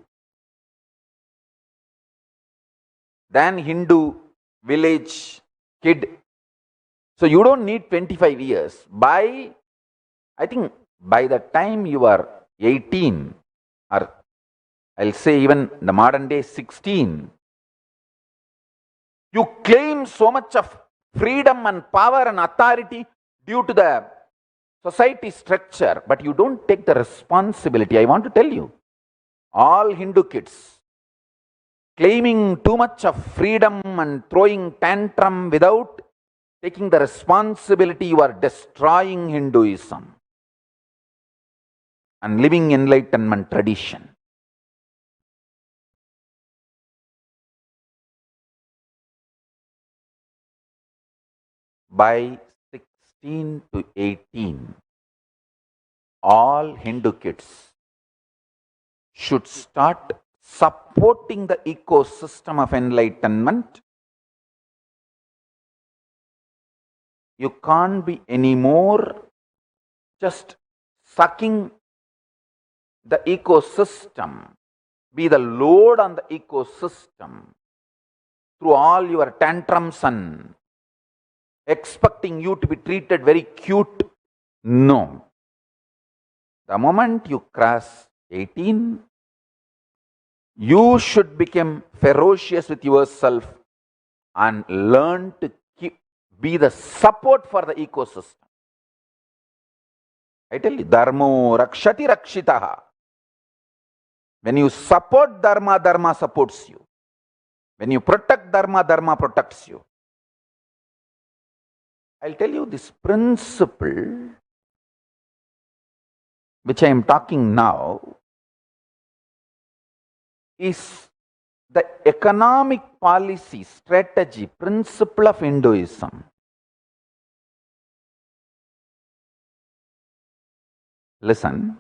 than Hindu village kid. So you don't need 25 years. I think by the time you are 18, or I'll say even the modern day 16, you claim so much of freedom and power and authority due to the society structure, but you don't take the responsibility. I want to tell you, all Hindu kids claiming too much of freedom and throwing tantrum without taking the responsibility, you are destroying Hinduism and living Enlightenment tradition. By 16 to 18, all Hindu kids should start supporting the ecosystem of enlightenment. You can't be anymore just sucking the ecosystem, be the load on the ecosystem through all your tantrums and expecting you to be treated very cute. No. The moment you cross 18, you should become ferocious with yourself and learn to be the support for the ecosystem. I tell you, dharmo rakshati rakshitaha. When you support dharma, dharma supports you. When you protect dharma, dharma protects you. I'll tell you this principle which I am talking now is the economic policy, strategy, principle of Hinduism. Listen.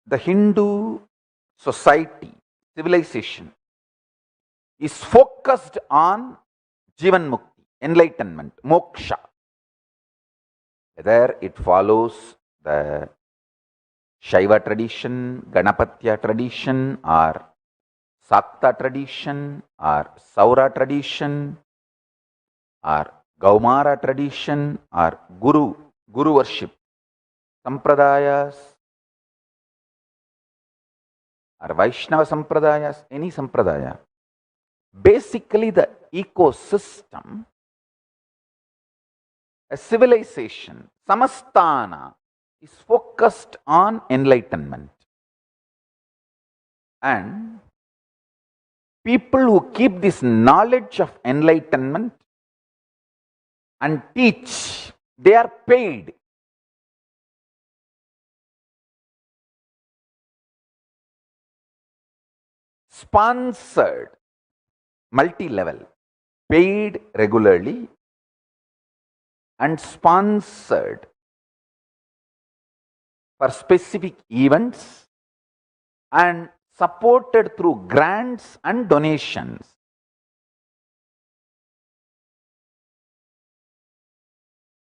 The Hindu society, civilization, is focused on Jivan Mukti, enlightenment, moksha. Whether it follows the Shaiva tradition, Ganapatya tradition, or Sakta tradition, or Saura tradition, or Gaumara tradition, or Guru worship, Sampradayas, or Vaishnava Sampradayas, any Sampradaya. Basically, the ecosystem, a civilization, Samastana, is focused on enlightenment. And people who keep this knowledge of enlightenment and teach, they are paid. Sponsored, multi-level, paid regularly, and sponsored for specific events and supported through grants and donations.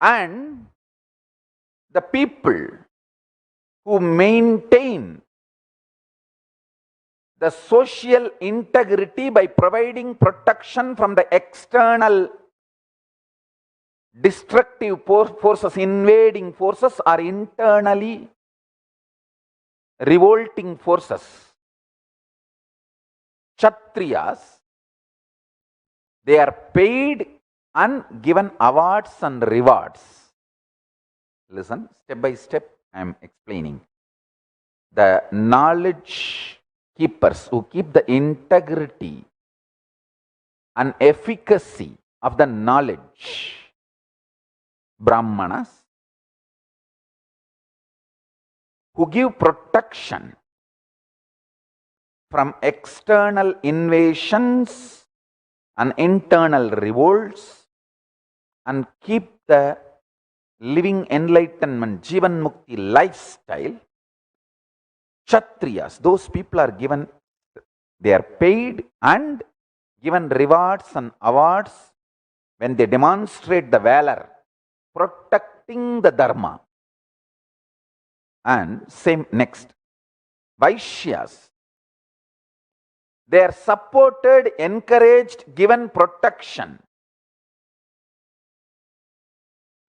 And the people who maintain the social integrity by providing protection from the external destructive forces, invading forces, or internally revolting forces. Kshatriyas, they are paid and given awards and rewards. Listen, step by step, I am explaining. The knowledge keepers who keep the integrity and efficacy of the knowledge, Brahmanas, who give protection from external invasions and internal revolts and keep the living enlightenment, Jivan Mukti lifestyle. Kshatriyas, those people are given, they are paid and given rewards and awards when they demonstrate the valor, protecting the dharma. And same next, Vaishyas, they are supported, encouraged, given protection,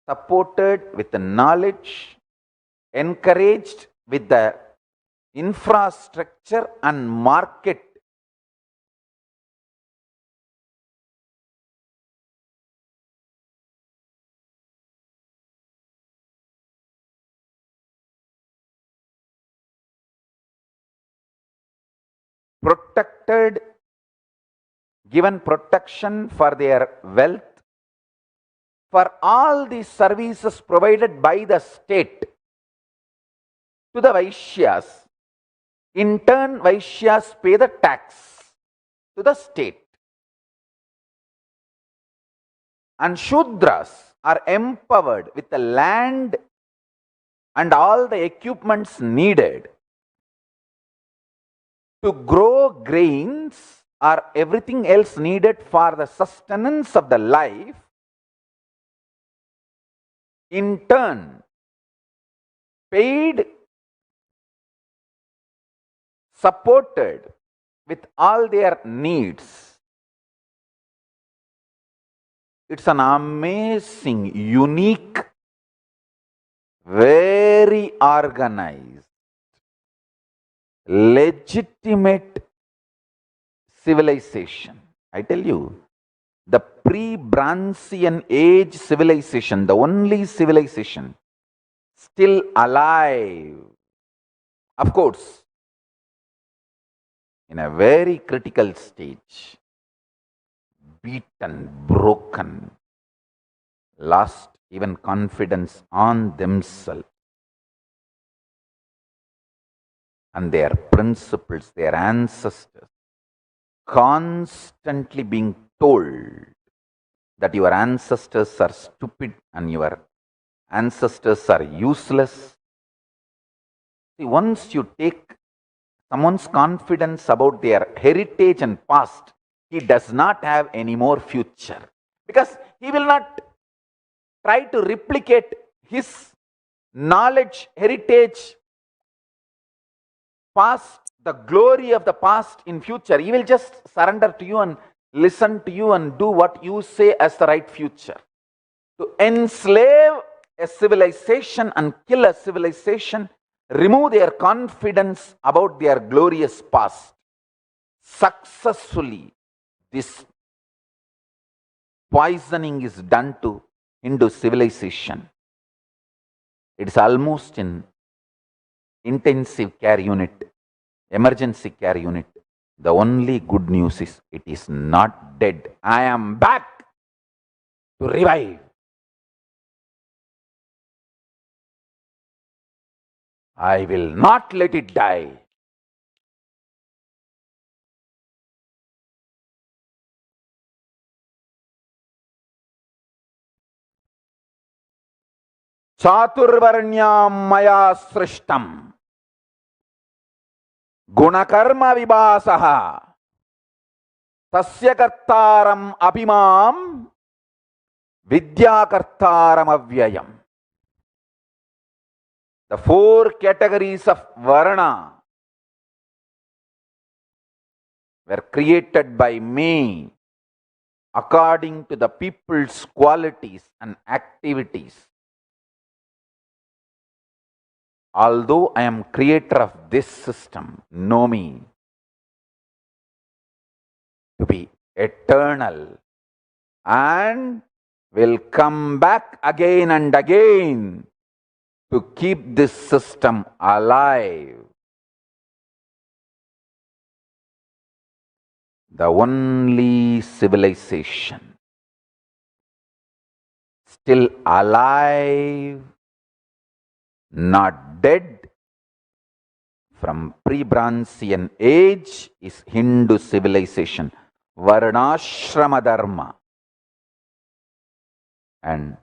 supported with the knowledge, encouraged with the infrastructure and market. Protected, given protection for their wealth, for all these services provided by the state to the Vaishyas. In turn, Vaishyas pay the tax to the state. And Shudras are empowered with the land and all the equipments needed to grow grains or everything else needed for the sustenance of the life. In turn, paid, supported with all their needs. It's an amazing, unique, very organized, legitimate civilization. I tell you, the pre-Brancian age civilization, the only civilization still alive, of course, in a very critical stage, beaten, broken, lost even confidence on themselves and their principles, their ancestors, constantly being told that your ancestors are stupid and your ancestors are useless. See, once you take someone's confidence about their heritage and past, he does not have any more future, because he will not try to replicate his knowledge, heritage, past, the glory of the past in future. He will just surrender to you and listen to you and do what you say as the right future. To enslave a civilization and kill a civilization, remove their confidence about their glorious past. Successfully, this poisoning is done to Hindu civilization. It's almost in intensive care unit, emergency care unit. The only good news is it is not dead. I am back to revive. I will not let it die. Chaturvarnyam maya srishtam gunakarma vibasaha tasya kartaram apimam vidyakartaram avyayam. The four categories of varna were created by me according to the people's qualities and activities. Although I am creator of this system, know me to be eternal and will come back again and again to keep this system alive. The only civilization still alive, not dead, from pre-Bronzean age is Hindu civilization, Varnashrama Dharma. And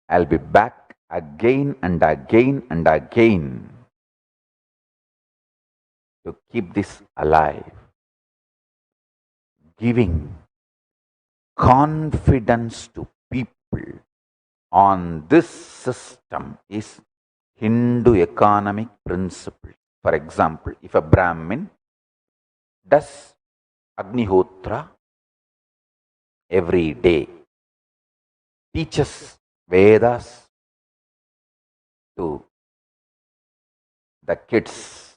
I'll be back again and again and again to keep this alive, giving confidence to people on this system is Hindu economic principle. For example, if a Brahmin does Agnihotra every day, teaches Vedas to the kids,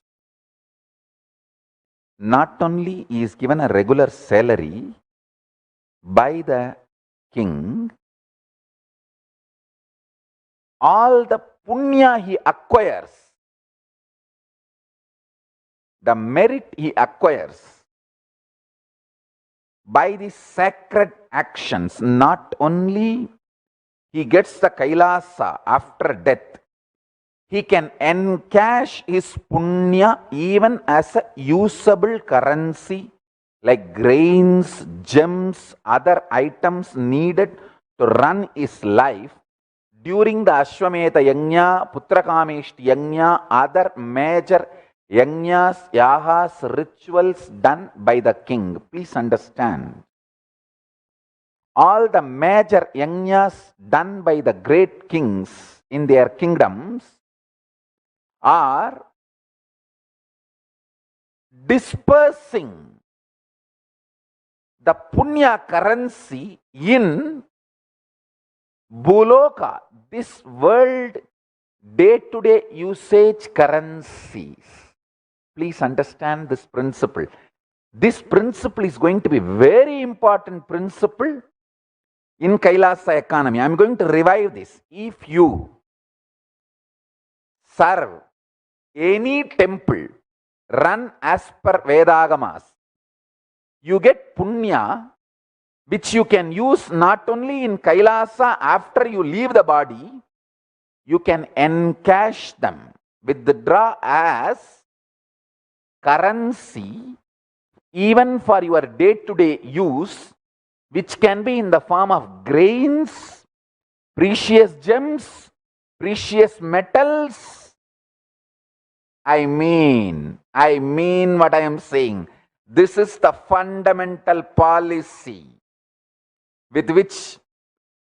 not only he is given a regular salary by the king, all the punya he acquires, the merit he acquires by these sacred actions, not only he gets the Kailasa after death, he can encash his punya even as a usable currency like grains, gems, other items needed to run his life during the Ashwamedha Yajna, Putrakameshti Yajna, other major yajnas, yahas, rituals done by the king. Please understand. All the major yajnas done by the great kings in their kingdoms are dispersing the punya currency in Buloka, this world day-to-day usage currencies. Please understand this principle. This principle is going to be very important principle in Kailasa economy. I am going to revive this. If you serve any temple run as per Vedagamas, you get punya which you can use not only in Kailasa after you leave the body, you can encash them, withdraw as currency even for your day-to-day use, which can be in the form of grains, precious gems, precious metals. I mean what I am saying. This is the fundamental policy with which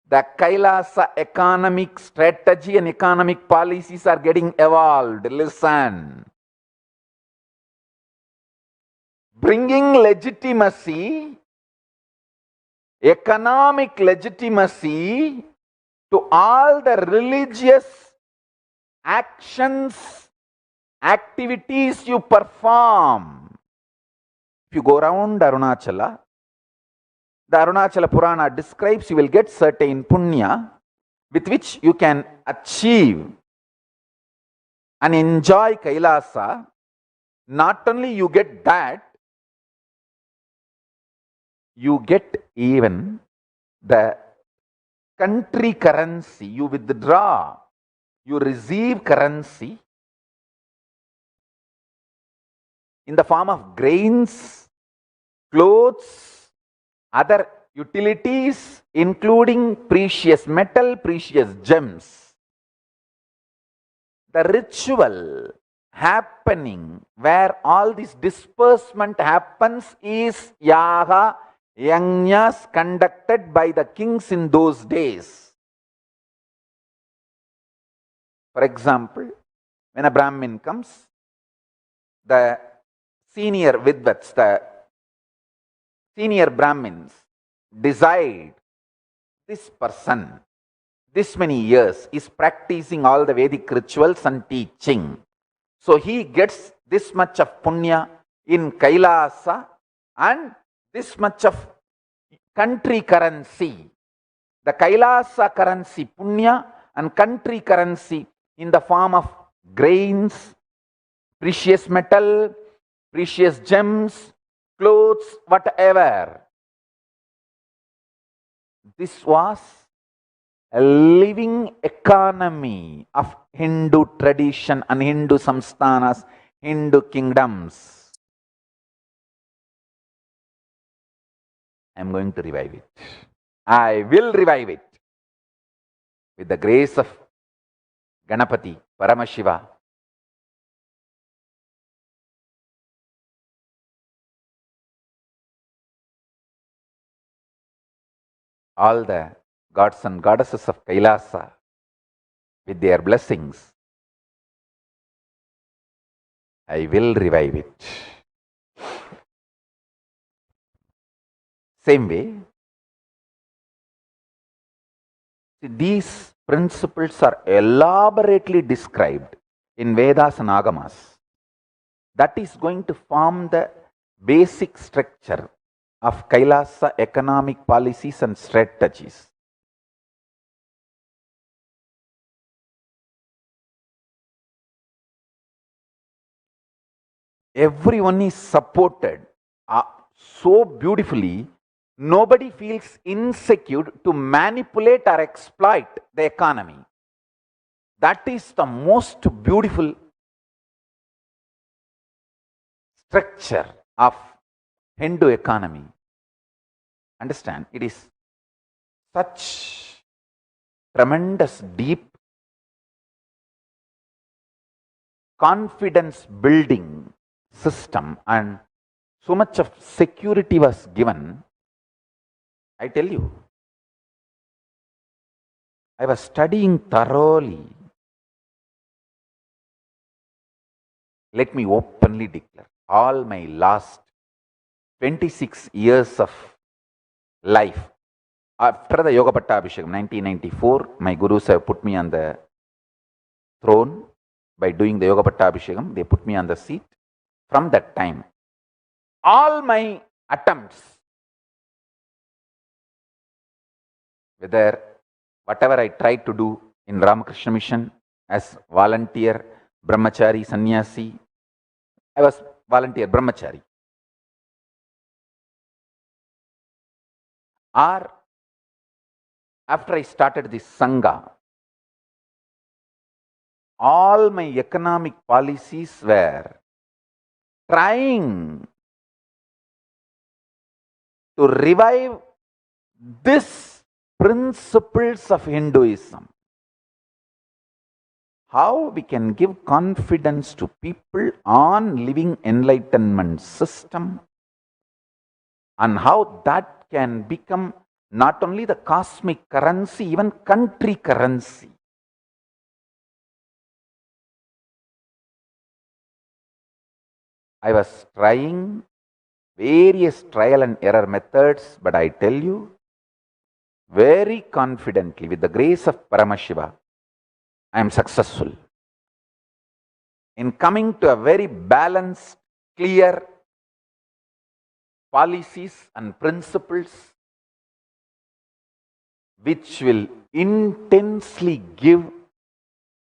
the Kailasa economic strategy and economic policies are getting evolved. Listen. Bringing legitimacy, economic legitimacy to all the religious actions, activities you perform. If you go around Arunachala, the Arunachala Purana describes you will get certain punya with which you can achieve and enjoy Kailasa. Not only you get that, you get even the country currency. You withdraw, you receive currency in the form of grains, clothes, other utilities, including precious metal, precious gems. The ritual happening where all this disbursement happens is yaga, yajnas conducted by the kings in those days. For example, when a Brahmin comes, the senior Vidvats, the senior Brahmins decide this person, this many years, is practicing all the Vedic rituals and teaching. So he gets this much of punya in Kailasa and this much of country currency. The Kailasa currency punya and country currency in the form of grains, precious metal, precious gems, clothes, whatever. This was a living economy of Hindu tradition and Hindu samsthanas, Hindu kingdoms. I am going to revive it. I will revive it with the grace of Ganapati, Paramashiva. All the gods and goddesses of Kailasa with their blessings. I will revive it. Same way, these principles are elaborately described in Vedas and Agamas. That is going to form the basic structure of Kailasa economic policies and strategies. Everyone is supported so beautifully, nobody feels insecure to manipulate or exploit the economy. That is the most beautiful structure of Hindu economy. Understand, it is such tremendous, deep confidence building system, and so much of security was given. I tell you, I was studying thoroughly. Let me openly declare, all my last 26 years of life, after the Yoga Pattabhishekam, 1994, my gurus have put me on the throne by doing the Yoga Pattabhishekam. They put me on the seat. From that time, all my attempts, whatever I tried to do in Ramakrishna Mission as volunteer, brahmachari, sannyasi, I was volunteer brahmachari. Or after I started this Sangha, all my economic policies were trying to revive these principles of Hinduism. How we can give confidence to people on living enlightenment system, and how that can become not only the cosmic currency, even country currency. I was trying various trial and error methods, but I tell you, very confidently, with the grace of Paramashiva, I am successful in coming to a very balanced, clear policies and principles which will intensely give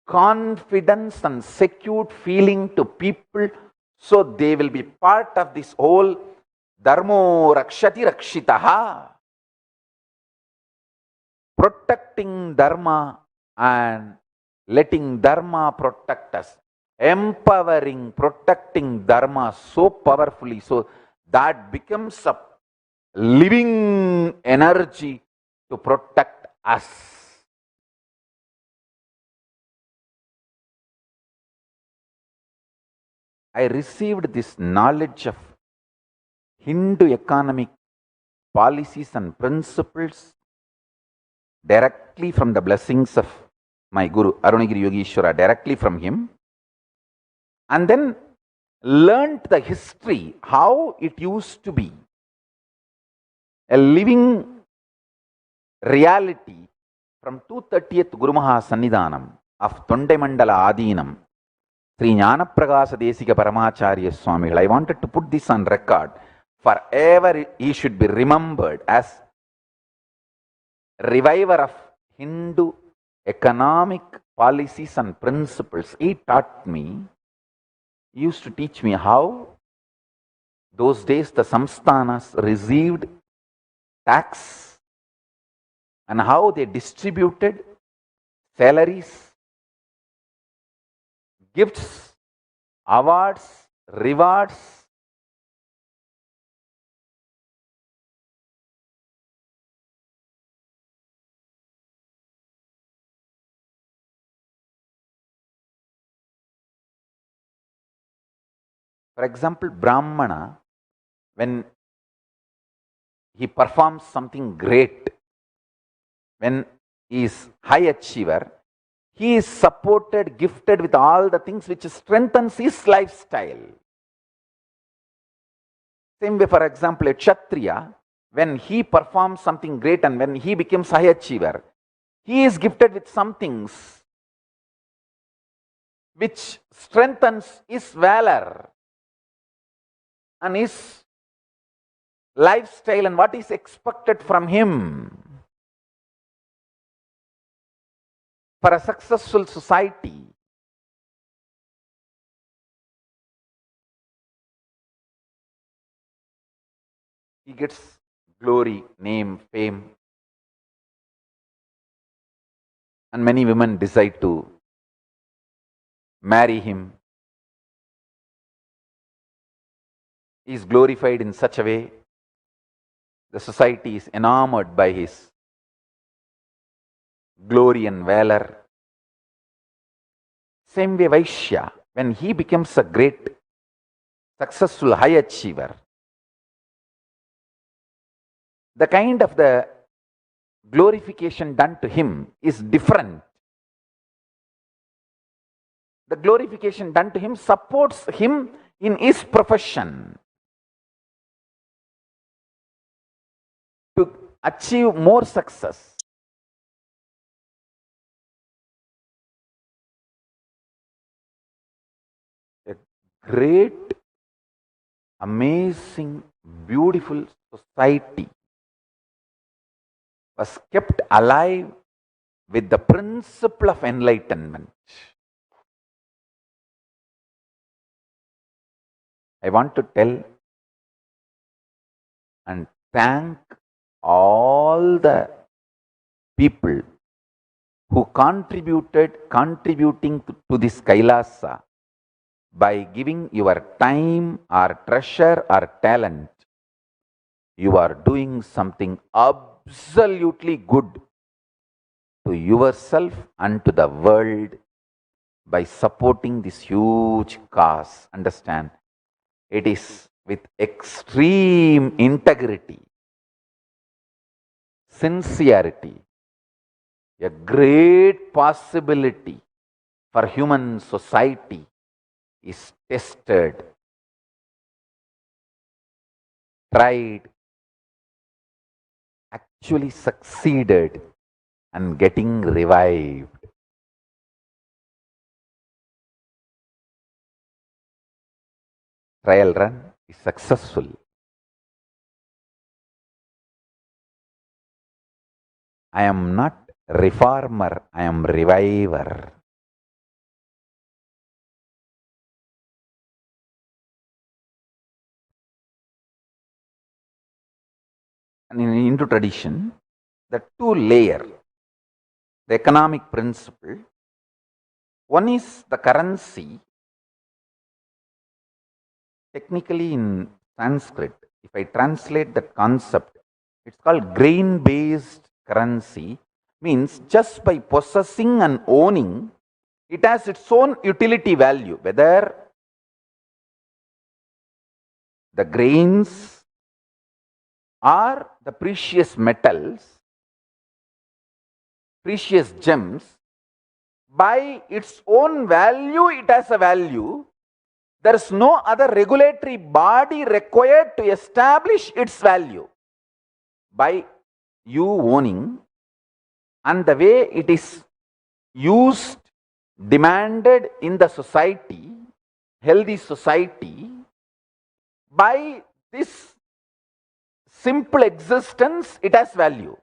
confidence and secured feeling to people, so they will be part of this whole Dharmo Rakshati Rakshitaha, protecting Dharma and letting Dharma protect us, empowering, protecting Dharma so powerfully, so that becomes a living energy to protect us. I received this knowledge of Hindu economic policies and principles directly from the blessings of my Guru Arunagiri Yogeshwara, directly from him, and then learnt the history, how it used to be a living reality from 230th Guru Maha Sannidhanam of Tondemandala Adinam, Sri Jnanapragasa Desika Paramacharya Swamigal. I wanted to put this on record. Forever he should be remembered as reviver of Hindu economic policies and principles. He taught me, he used to teach me how those days the samsthanas received tax and how they distributed salaries, gifts, awards, rewards. For example, Brahmana, when he performs something great, when he is high achiever, he is supported, gifted with all the things which strengthens his lifestyle. Same way, for example, a Kshatriya, when he performs something great and when he becomes high achiever, he is gifted with some things which strengthens his valor and his lifestyle and what is expected from him. For a successful society, he gets glory, name, fame, and many women decide to marry him. He is glorified in such a way, the society is enamored by his glory and valor. Same way, Vaishya, when he becomes a great, successful, high achiever, the kind of the glorification done to him is different. The glorification done to him supports him in his profession to achieve more success. A great, amazing, beautiful society was kept alive with the principle of enlightenment. I want to tell and thank all the people who contributing to this Kailasa by giving your time or treasure or talent. You are doing something absolutely good to yourself and to the world by supporting this huge cause. Understand, it is with extreme integrity, sincerity, a great possibility for human society is tested, tried, actually succeeded, and getting revived. Trial run is successful. I am not reformer, I am reviver. And in Hindu tradition, the two layer, the economic principle, one is the currency. Technically in Sanskrit, if if I translate that concept, it's called grain-based currency, means just by possessing and owning, it has its own utility value, whether the grains or the precious metals, precious gems. By its own value, it has a value. There is no other regulatory body required to establish its value. By you owning and the way it is used, demanded in the society, healthy society, by this simple existence, it has value.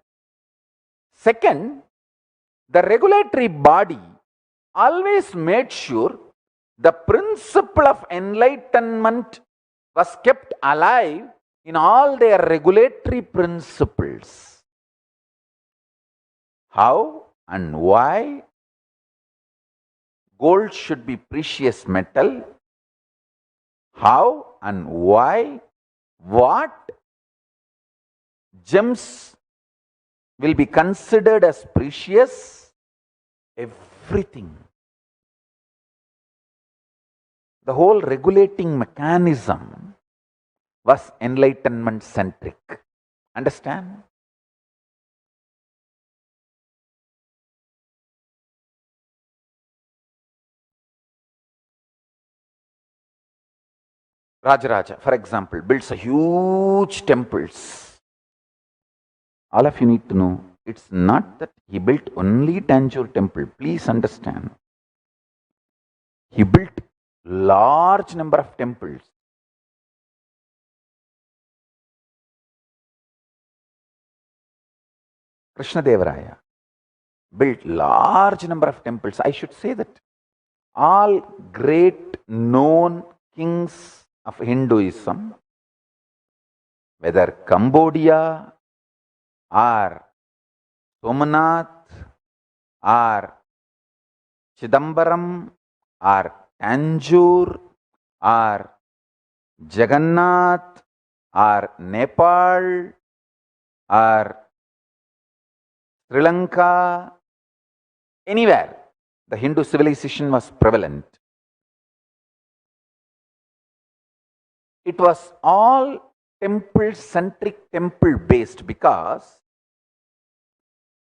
Second, the regulatory body always made sure the principle of enlightenment was kept alive in all their regulatory principles. How and why gold should be precious metal? How and why? What gems will be considered as precious? Everything. The whole regulating mechanism was enlightenment centric. Understand? Rajaraja, for example, builds a huge temples. All of you need to know, it's not that he built only Tanjore temple. Please understand. He built large number of temples. Krishnadevaraya built large number of temples. I should say that all great known kings of Hinduism, whether Cambodia or Somanath or Chidambaram or Tanjore or Jagannath or Nepal or Sri Lanka, anywhere the Hindu civilization was prevalent. It was all temple-centric, temple-based, because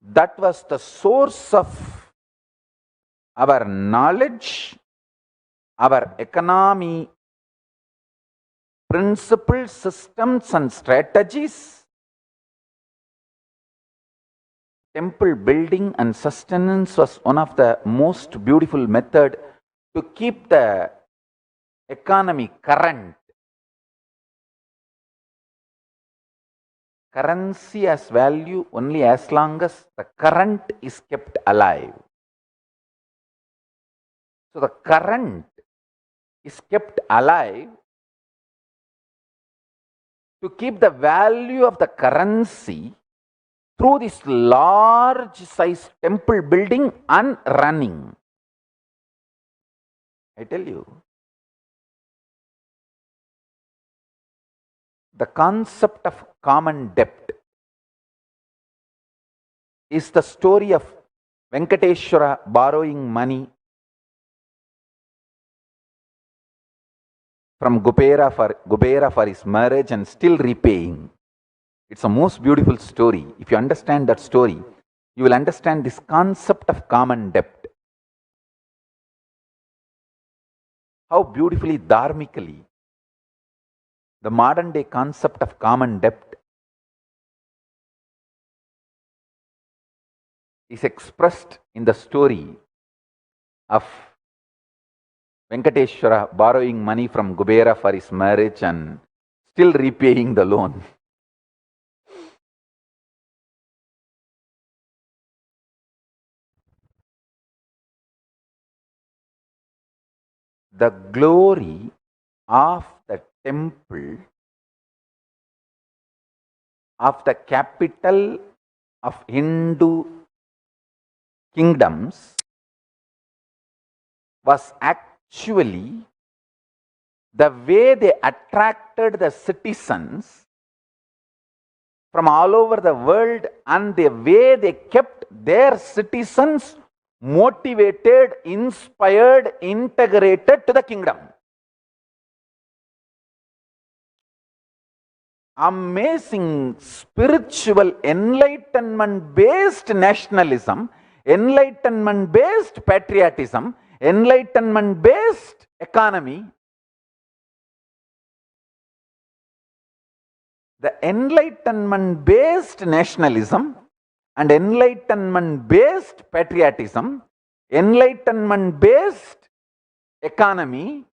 that was the source of our knowledge, our economy, principles, systems and strategies. Temple building and sustenance was one of the most beautiful method to keep the economy current. Currency has value only as long as the current is kept alive. So the current is kept alive to keep the value of the currency through this large size temple building and running. I tell you, the concept of common debt is the story of Venkateshwara borrowing money from Kubera for his marriage and still repaying. It's a most beautiful story. If you understand that story, you will understand this concept of common debt. How beautifully, dharmically, the modern day concept of common debt is expressed in the story of Venkateshwara borrowing money from Kubera for his marriage and still repaying the loan. The glory of the temple, of the capital of Hindu kingdoms, was actually the way they attracted the citizens from all over the world, and the way they kept their citizens motivated, inspired, integrated to the kingdom. Amazing spiritual enlightenment based nationalism, enlightenment based patriotism, enlightenment based economy. The enlightenment based nationalism and enlightenment based patriotism, enlightenment based economy,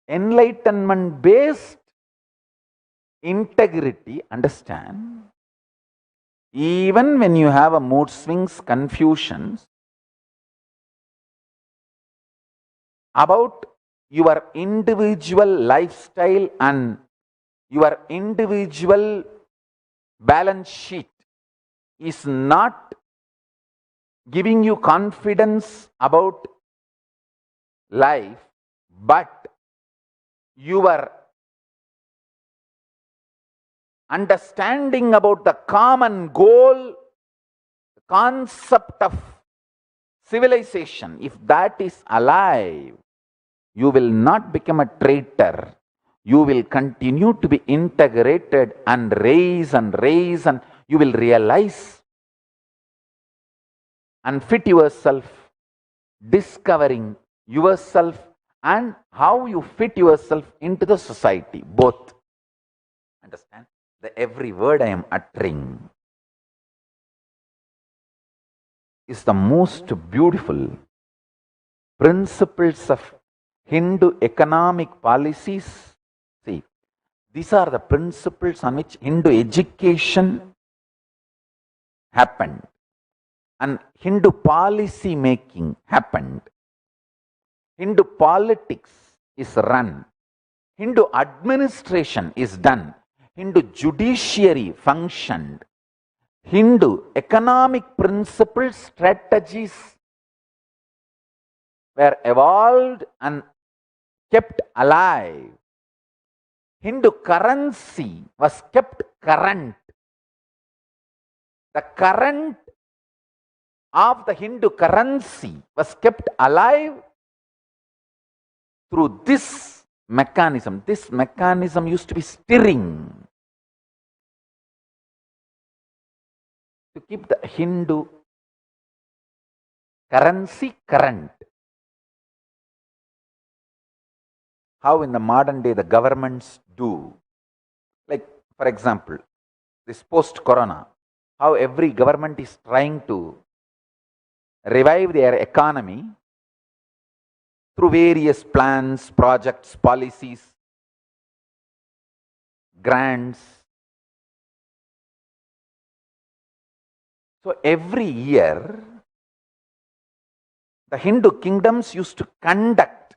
enlightenment based integrity, understand, even when you have a mood swings, confusions about your individual lifestyle and your individual balance sheet is not giving you confidence about life, but your understanding about the common goal, the concept of civilization, if that is alive, you will not become a traitor. You will continue to be integrated and raise, and you will realize and fit yourself, discovering yourself and how you fit yourself into the society, both. Understand? The every word I am uttering is the most beautiful principles of Hindu economic policies. See, these are the principles on which Hindu education happened and Hindu policy making happened. Hindu politics is run. Hindu administration is done. Hindu judiciary functioned. Hindu economic principles, strategies were evolved and kept alive. Hindu currency was kept current. The current of the Hindu currency was kept alive through this mechanism. This mechanism used to be stirring to keep the Hindu currency current. How in the modern day the governments do. Like, for example, this post-corona, how every government is trying to revive their economy through various plans, projects, policies, grants. So every year, the Hindu kingdoms used to conduct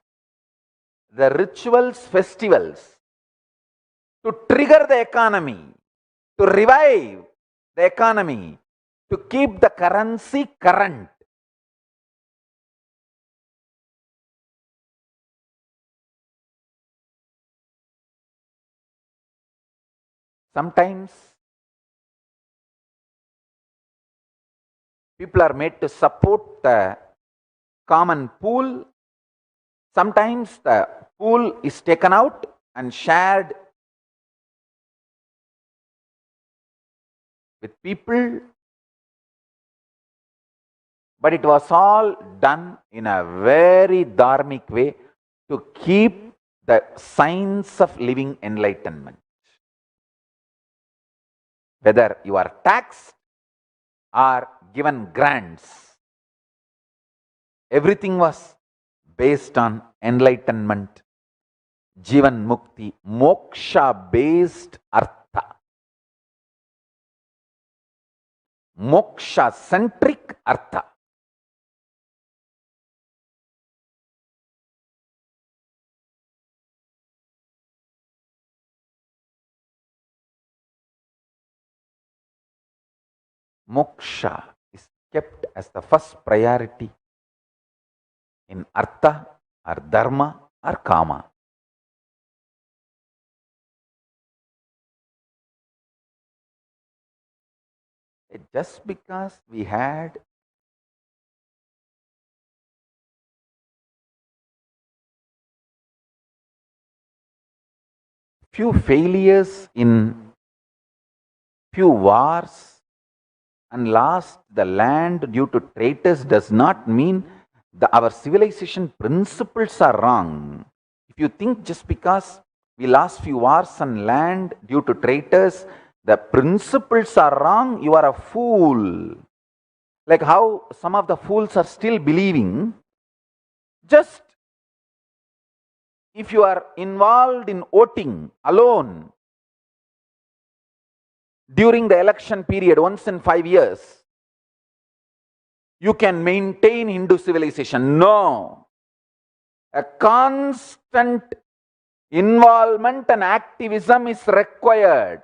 the rituals, festivals to trigger the economy, to revive the economy, to keep the currency current. Sometimes people are made to support the common pool. Sometimes the pool is taken out and shared with people, but it was all done in a very dharmic way to keep the signs of living enlightenment. Whether you are taxed or given grants, everything was based on enlightenment, Jivan Mukti, moksha based artha, moksha centric artha. Moksha is kept as the first priority in artha or dharma or kama. Just because we had few failures in few wars and lost the land due to traitors does not mean our civilization principles are wrong. If you think just because we lost few wars and land due to traitors, the principles are wrong, you are a fool. Like how some of the fools are still believing, just if you are involved in voting alone during the election period once in 5 years, you can maintain Hindu civilization. No. A constant involvement and activism is required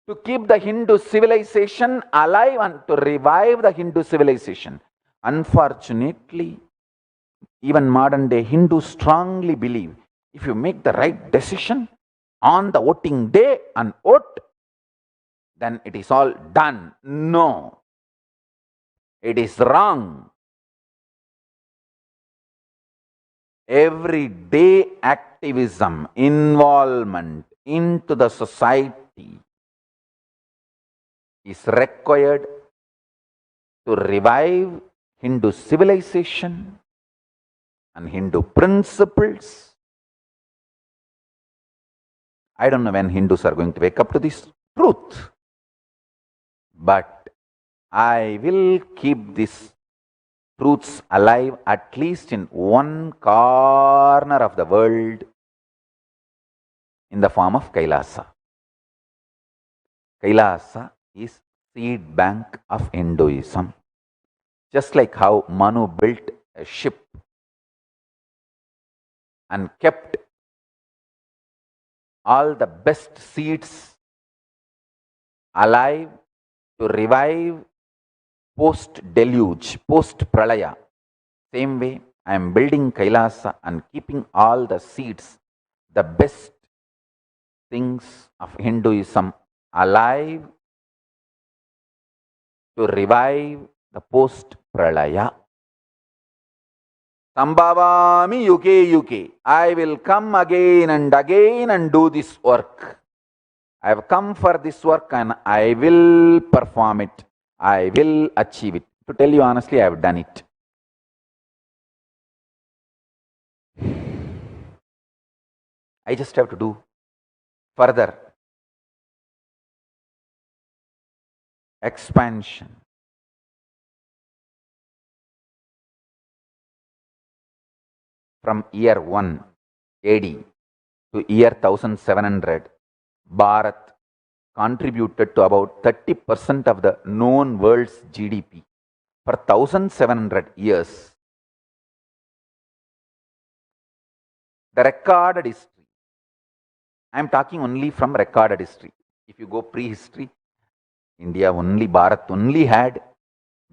to keep the Hindu civilization alive and to revive the Hindu civilization. Unfortunately, even modern day Hindus strongly believe if you make the right decision on the voting day and vote, then it is all done. No, it is wrong. Everyday activism, involvement into the society is required to revive Hindu civilization and Hindu principles. I don't know when Hindus are going to wake up to this truth, but I will keep these truths alive at least in one corner of the world in the form of Kailasa. Kailasa is seed bank of Hinduism. Just like how Manu built a ship and kept all the best seeds alive to revive post-deluge, post-pralaya. Same way, I am building Kailasa and keeping all the seeds, the best things of Hinduism alive to revive the post-pralaya. Sambhavami yuke yuke. I will come again and do this work. I have come for this work and I will perform it. I will achieve it. To tell you honestly, I have done it. I just have to do further expansion. From year 1 AD to year 1700, Bharat contributed to about 30% of the known world's GDP for 1700 years. The recorded history, I am talking only from recorded history. If you go prehistory, India only, Bharat only had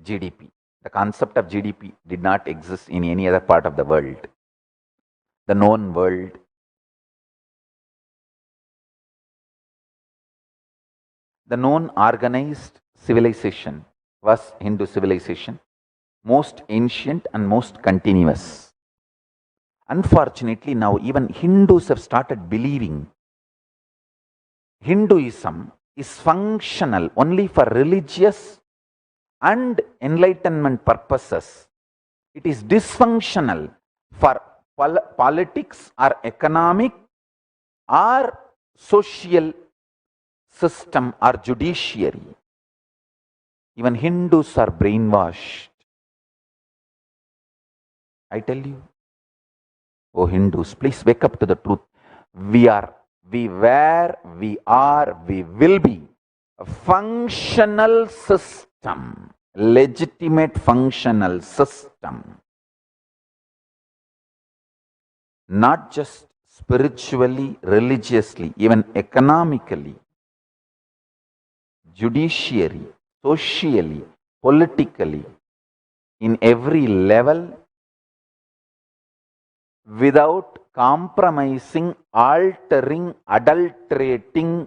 GDP. The concept of GDP did not exist in any other part of the world. The known world. The known organized civilization was Hindu civilization, most ancient and most continuous. Unfortunately, now even Hindus have started believing Hinduism is functional only for religious and enlightenment purposes. It is dysfunctional for politics or economic or social system or judiciary. Even Hindus are brainwashed. I tell you, oh Hindus, please wake up to the truth. We were, we are, we will be a functional system, legitimate functional system. Not just spiritually, religiously, even economically, judiciary, socially, politically, in every level, without compromising, altering, adulterating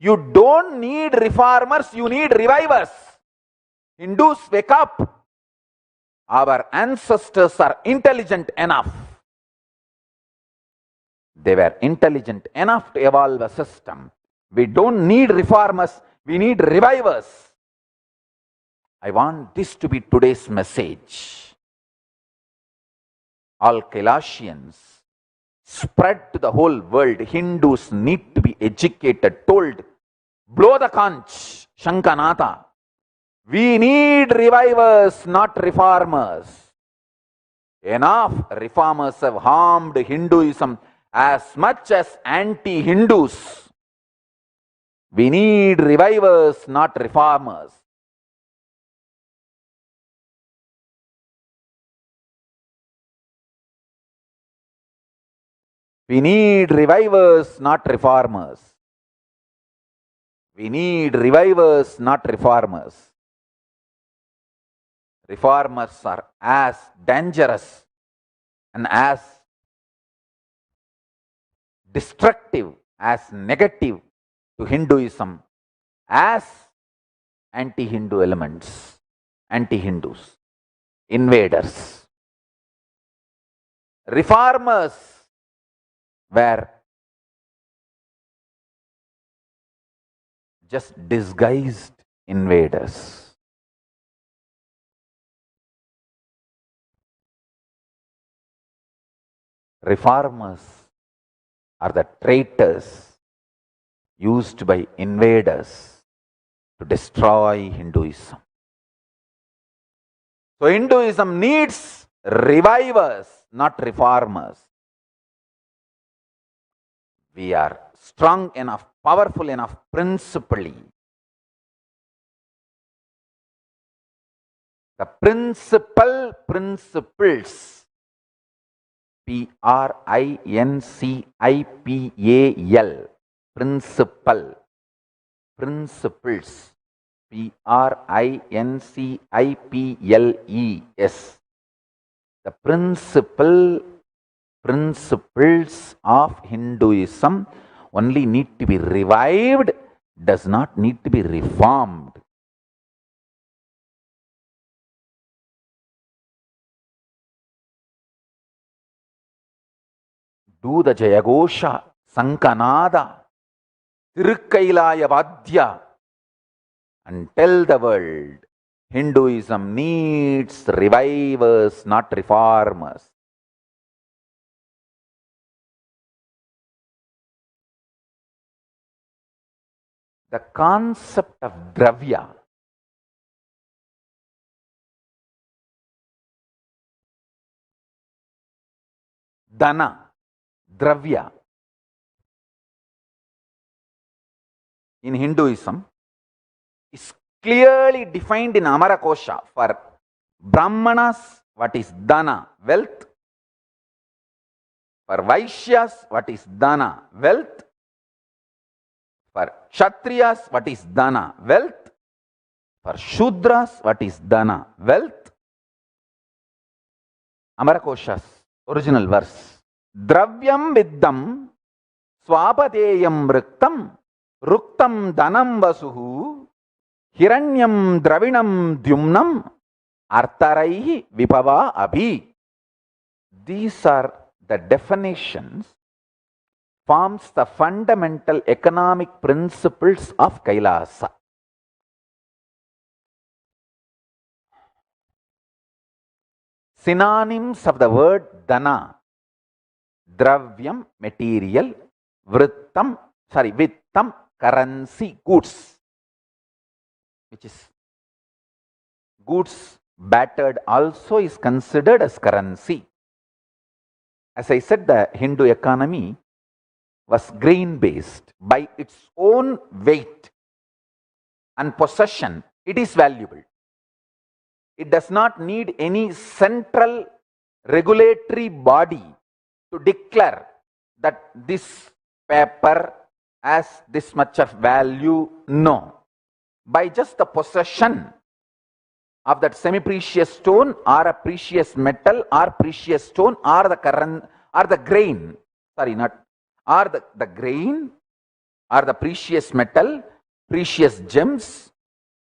You don't need reformers, you need revivers. Hindus, wake up. Our ancestors are intelligent enough. They were intelligent enough to evolve a system. We don't need reformers, we need revivers. I want this to be today's message. All Kailasians, spread to the whole world. Hindus need to be educated, told, blow the conch, Shankanatha. We need revivers, not reformers. Enough reformers have harmed Hinduism as much as anti-Hindus. We need revivers, not reformers. We need revivers, not reformers. We need revivers, not reformers. Reformers are as dangerous and as destructive, as negative to Hinduism as anti-Hindu elements, anti-Hindus, invaders. Reformers were just disguised invaders. Reformers are the traitors used by invaders to destroy Hinduism. So Hinduism needs revivers, not reformers. We are strong enough, powerful enough principally. The principles, Principal, principles, Principles, the principles of Hinduism only need to be revived, does not need to be reformed. Do the Jayagosha, Sankanada, Tirukkailaya Vadya, and tell the world Hinduism needs revivers, not reformers. The concept of dravya, dana, dravya, in Hinduism is clearly defined in Amarakosha. For Brahmanas, what is dana? Wealth. For Vaishyas, what is dana? Wealth. For Kshatriyas, what is dana? Wealth. For Shudras, what is dana? Wealth. Amarakosha's original verse. Dravyam viddam swapadeyam riktam ruktam danam vasuhu hiranyam dravinam dyumnam artaraihi vipava abhi. These are the definitions, forms the fundamental economic principles of Kailasa. Synonyms of the word dana: dravyam, material; vittam, currency, goods, which is goods battered also is considered as currency. As I said, the Hindu economy was grain-based. By its own weight and possession, it is valuable. It does not need any central regulatory body to declare that this paper has this much of value. No. By just the possession of that semi-precious stone or a precious metal or precious stone or the grain, the grain or the precious metal, precious gems,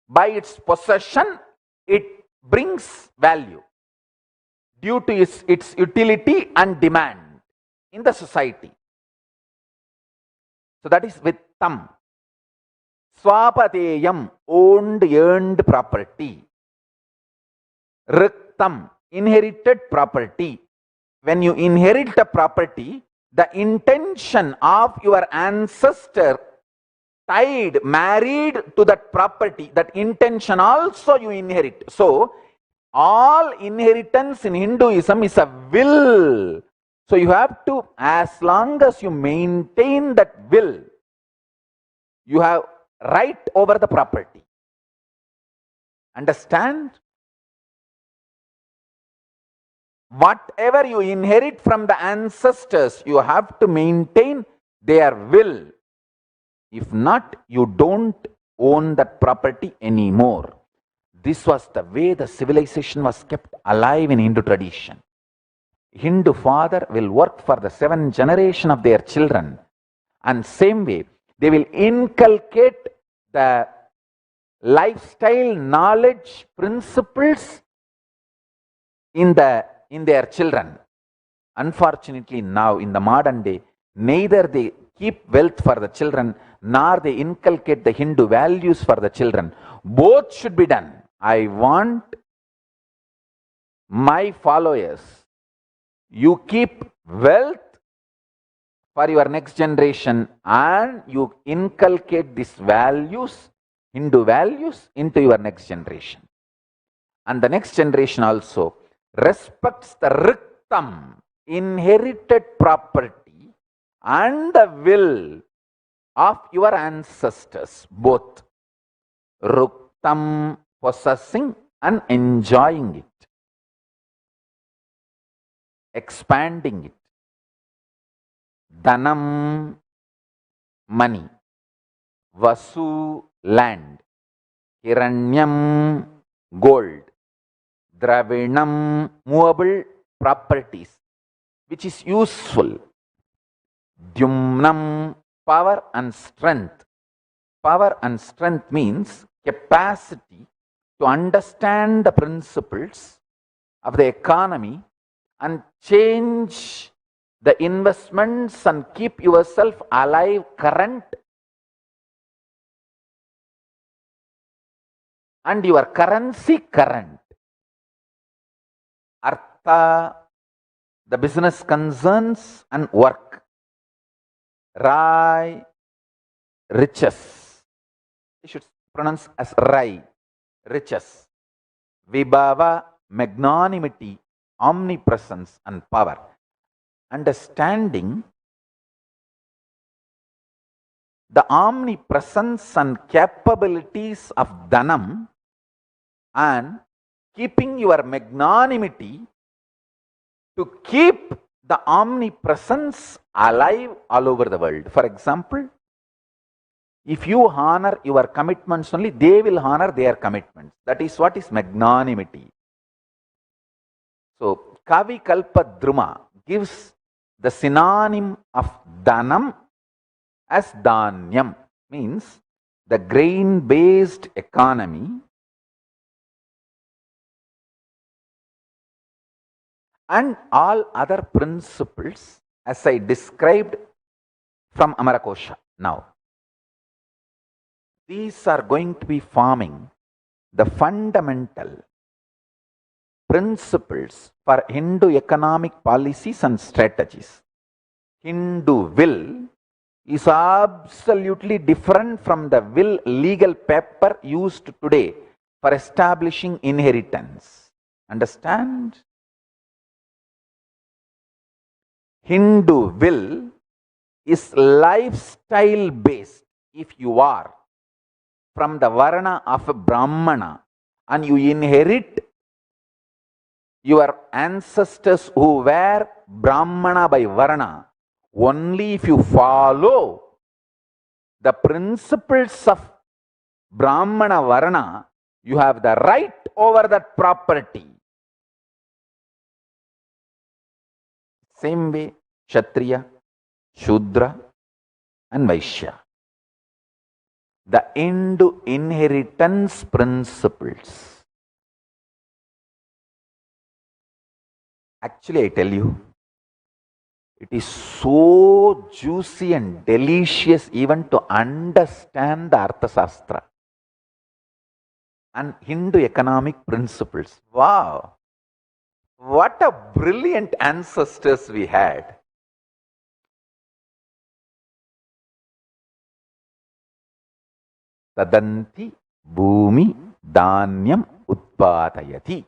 by its possession, it brings value due to its utility and demand in the society. So that is vittam. Swapateyam, owned, earned property. Riktam, inherited property. When you inherit a property, the intention of your ancestor tied, married to that property, that intention also you inherit. So, all inheritance in Hinduism is a will. So, you have to, as long as you maintain that will, you have right over the property. Understand? Whatever you inherit from the ancestors, you have to maintain their will. If not, you don't own that property anymore. This was the way the civilization was kept alive in Hindu tradition. Hindu father will work for the 7th generation of their children, and same way they will inculcate the lifestyle, knowledge, principles in their children. Unfortunately, now in the modern day, neither they keep wealth for the children, nor they inculcate the Hindu values for the children. Both should be done. I want my followers, you keep wealth for your next generation and you inculcate these values, Hindu values, into your next generation. And the next generation also respects the riktam, inherited property, and the will of your ancestors, both. Ruktam, possessing and enjoying it, expanding it. Dhanam, money. Vasu, land. Hiranyam, gold. Dravinam, movable properties, which is useful. Dyumnam, power and strength. Power and strength means capacity to understand the principles of the economy and change the investments and keep yourself alive, current, and your currency current. Artha, the business concerns and work. Rai, riches. You should pronounce as Rai, riches. Vibhava, magnanimity, omnipresence and power. Understanding the omnipresence and capabilities of Dhanam and keeping your magnanimity to keep the omnipresence alive all over the world. For example, if you honor your commitments only, they will honor their commitments. That is what is magnanimity. So, Kavi Kalpa Druma gives the synonym of Dhanam as Dhanyam, means the grain-based economy and all other principles as I described from Amarakosha now. These are going to be forming the fundamental principles for Hindu economic policies and strategies. Hindu will is absolutely different from the will legal paper used today for establishing inheritance. Understand? Hindu will is lifestyle based. If you are from the Varna of a Brahmana and you inherit your ancestors who were Brahmana by Varna, only if you follow the principles of Brahmana Varna, you have the right over that property. Same way, Kshatriya, Shudra and Vaishya. the Hindu inheritance principles. Actually, I tell you, it is so juicy and delicious even to understand the Arthasastra and Hindu economic principles. Wow! What a brilliant ancestors we had. Tadanti bhumi dhanyam utpadayati.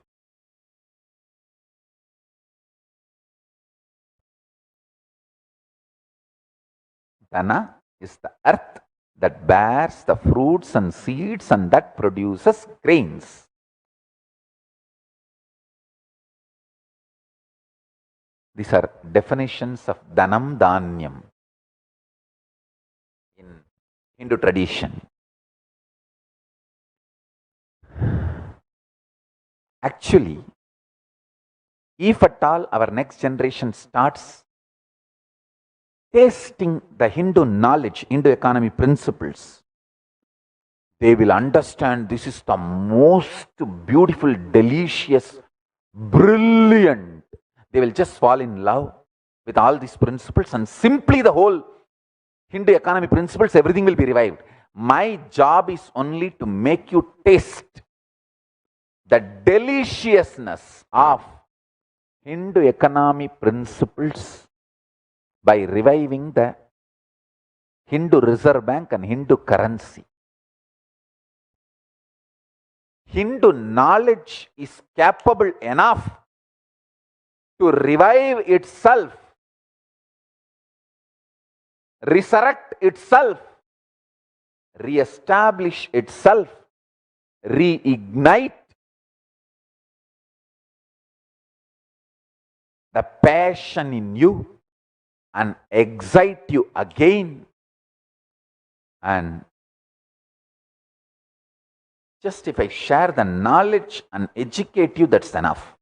Dana is the earth that bears the fruits and seeds and that produces grains. These are definitions of Dhanam Dhanyam in Hindu tradition. Actually, if at all our next generation starts tasting the Hindu knowledge, Hindu economy principles, they will understand this is the most beautiful, delicious, brilliant. They will just fall in love with all these principles, and simply the whole Hindu economy principles, everything will be revived. My job is only to make you taste the deliciousness of Hindu economy principles by reviving the Hindu Reserve Bank and Hindu currency. Hindu knowledge is capable enough to revive itself, resurrect itself, re-establish itself, reignite the passion in you and excite you again. And just if I share the knowledge and educate you, that's enough.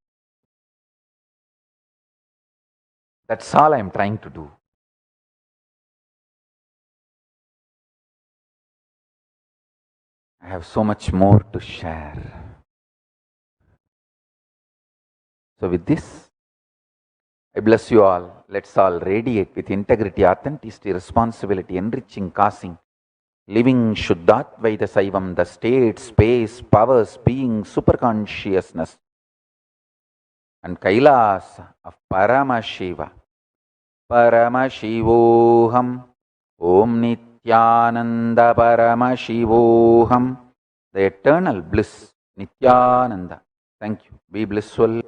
That's all I am trying to do. I have so much more to share. So with this, I bless you all. Let's all radiate with integrity, authenticity, responsibility, enriching, causing, living Shuddhatvaita Saivam, the state, space, powers, being, superconsciousness, and Kailas of Paramashiva. Paramashivoham. Om Nithyananda Paramashivoham. The eternal bliss, Nithyananda. Thank you. Be blissful.